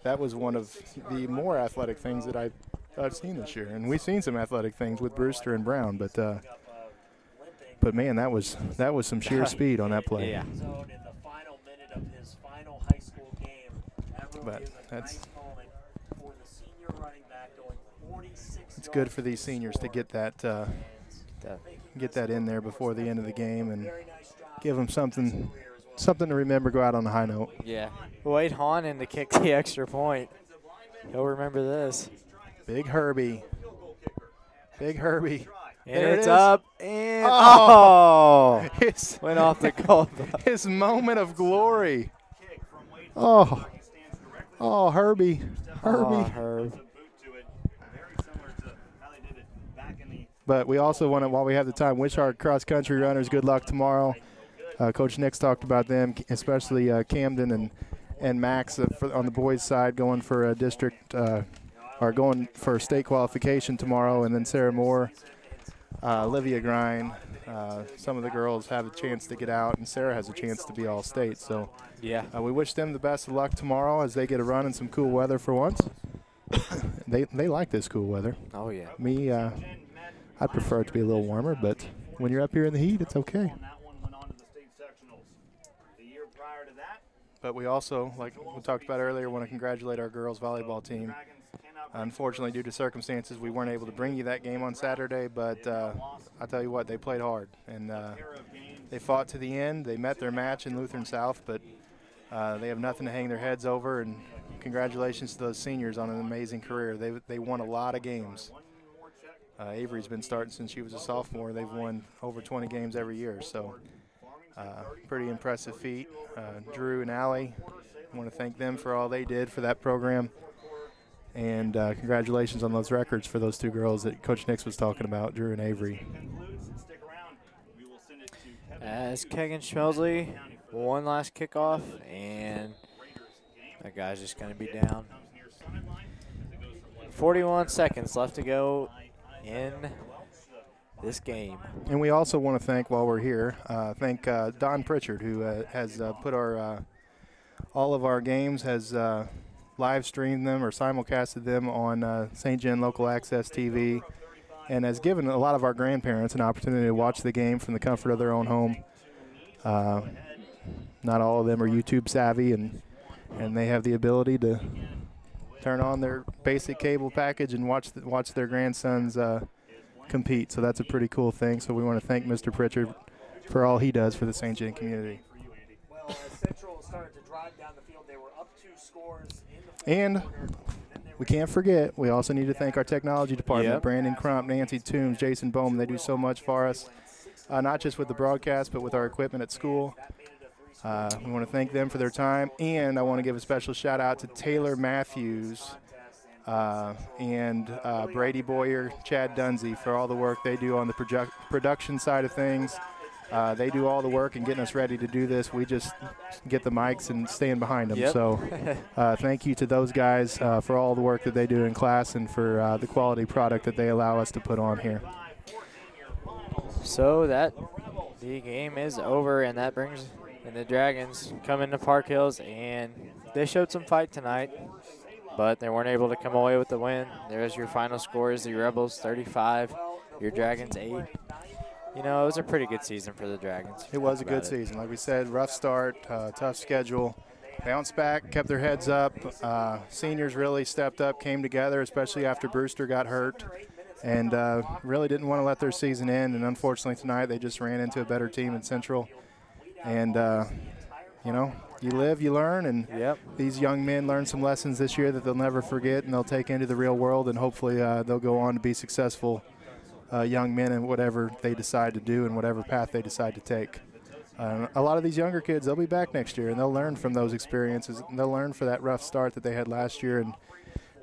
that was one of the more athletic things that I've seen this year. And we've seen some athletic things with Brewster and Brown, but man, that was some sheer speed on that play. Yeah. Zone in the final minute of his final high school game. That really But is a that's- nice moment for the senior running back going 46 It's good for these seniors to get that in there before the end of the game and give them something to remember. Go out on a high note. Yeah. Wade Hahn to kick the extra point. He'll remember this. Big Herbie. And There it it's is. up. And Oh! went off the goal. His moment of glory. Oh, Herbie. Oh, Herb. But we also want to, while we have the time, wish our cross-country runners good luck tomorrow. Coach Nix talked about them, especially Camden and Max on the boys' side going for a district or going for state qualification tomorrow, and then Sarah Moore, Olivia Grind. Some of the girls have a chance to get out, and Sarah has a chance to be all-state. So Yeah. we wish them the best of luck tomorrow as they get a run in some cool weather for once. They like this cool weather. Oh, yeah. Me, I'd prefer it to be a little warmer, but when you're up here in the heat, it's okay. But we also, like we talked about earlier, want to congratulate our girls volleyball team. Unfortunately, due to circumstances, we weren't able to bring you that game on Saturday, but I'll tell you what, they played hard, and they fought to the end. They met their match in Lutheran South, but they have nothing to hang their heads over, and congratulations to those seniors on an amazing career. They won a lot of games. Avery's been starting since she was a sophomore. They've won over 20 games every year, so pretty impressive feat. Drew and Allie, I want to thank them for all they did for that program. And congratulations on those records for those two girls that Coach Nix was talking about, Drew and Avery. As Kegan Schmelsley, one last kickoff, and that guy's just going to be down. 41 seconds left to go in this game. And we also want to thank, while we're here, thank Don Pritchard, who has put our all of our games, has live streamed them or simulcasted them on St. Gen Local Access TV, and has given a lot of our grandparents an opportunity to watch the game from the comfort of their own home. Not all of them are YouTube savvy, and they have the ability to turn on their basic cable package and watch their grandsons compete. So that's a pretty cool thing. So we want to thank Mr. Pritchard for all he does for the St. Gen community. Well, as Central started to drive down the field, they were up 2 scores in the fourth And quarter. we can't forget, we also need to thank our technology department, Yep. Brandon Crump, Nancy Toombs, Jason Bowman. They do so much for us, not just with the broadcast, but with our equipment at school. We want to thank them for their time, and I want to give a special shout out to Taylor Matthews and Brady Boyer, Chad Dunsey for all the work they do on the production side of things. They do all the work in getting us ready to do this. We just get the mics and stand behind them. Yep. So thank you to those guys for all the work that they do in class and for the quality product that they allow us to put on here. So the game is over, and that brings in the Dragons come into Park Hills, and they showed some fight tonight. but they weren't able to come away with the win. There's your final scores: the Rebels 35, your Dragons 8. You know, it was a pretty good season for the Dragons. It was a good season. Like we said, rough start, tough schedule. Bounced back, kept their heads up. Seniors really stepped up, came together, especially after Brewster got hurt, and really didn't want to let their season end. And unfortunately tonight they just ran into a better team in Central. And, you know, you live, you learn, and these young men learn some lessons this year that they'll never forget and they'll take into the real world, and hopefully they'll go on to be successful young men in whatever they decide to do and whatever path they decide to take. A lot of these younger kids, they'll be back next year, and they'll learn from those experiences. And they'll learn for that rough start that they had last year.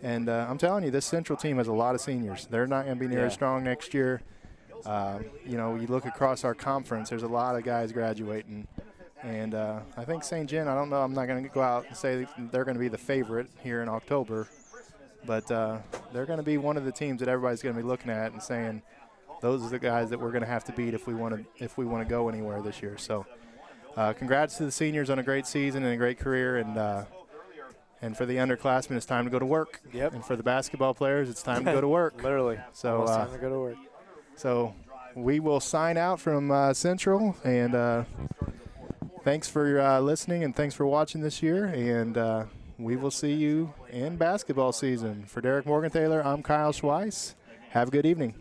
And I'm telling you, this Central team has a lot of seniors. They're not going to be near as strong next year. You know, you look across our conference, there's a lot of guys graduating. And I think St. John, I don't know, I'm not going to go out and say they're going to be the favorite here in October. But they're going to be one of the teams that everybody's going to be looking at and saying, those are the guys that we're going to have to beat if we want to go anywhere this year. So, congrats to the seniors on a great season and a great career, and for the underclassmen, it's time to go to work. Yep. And for the basketball players, it's time to go to work. Literally. So it's time to go to work. So, we will sign out from Central, and thanks for listening and thanks for watching this year. And we will see you in basketball season. For Derek Morgenthaler, I'm Kyle Schweiss. Have a good evening.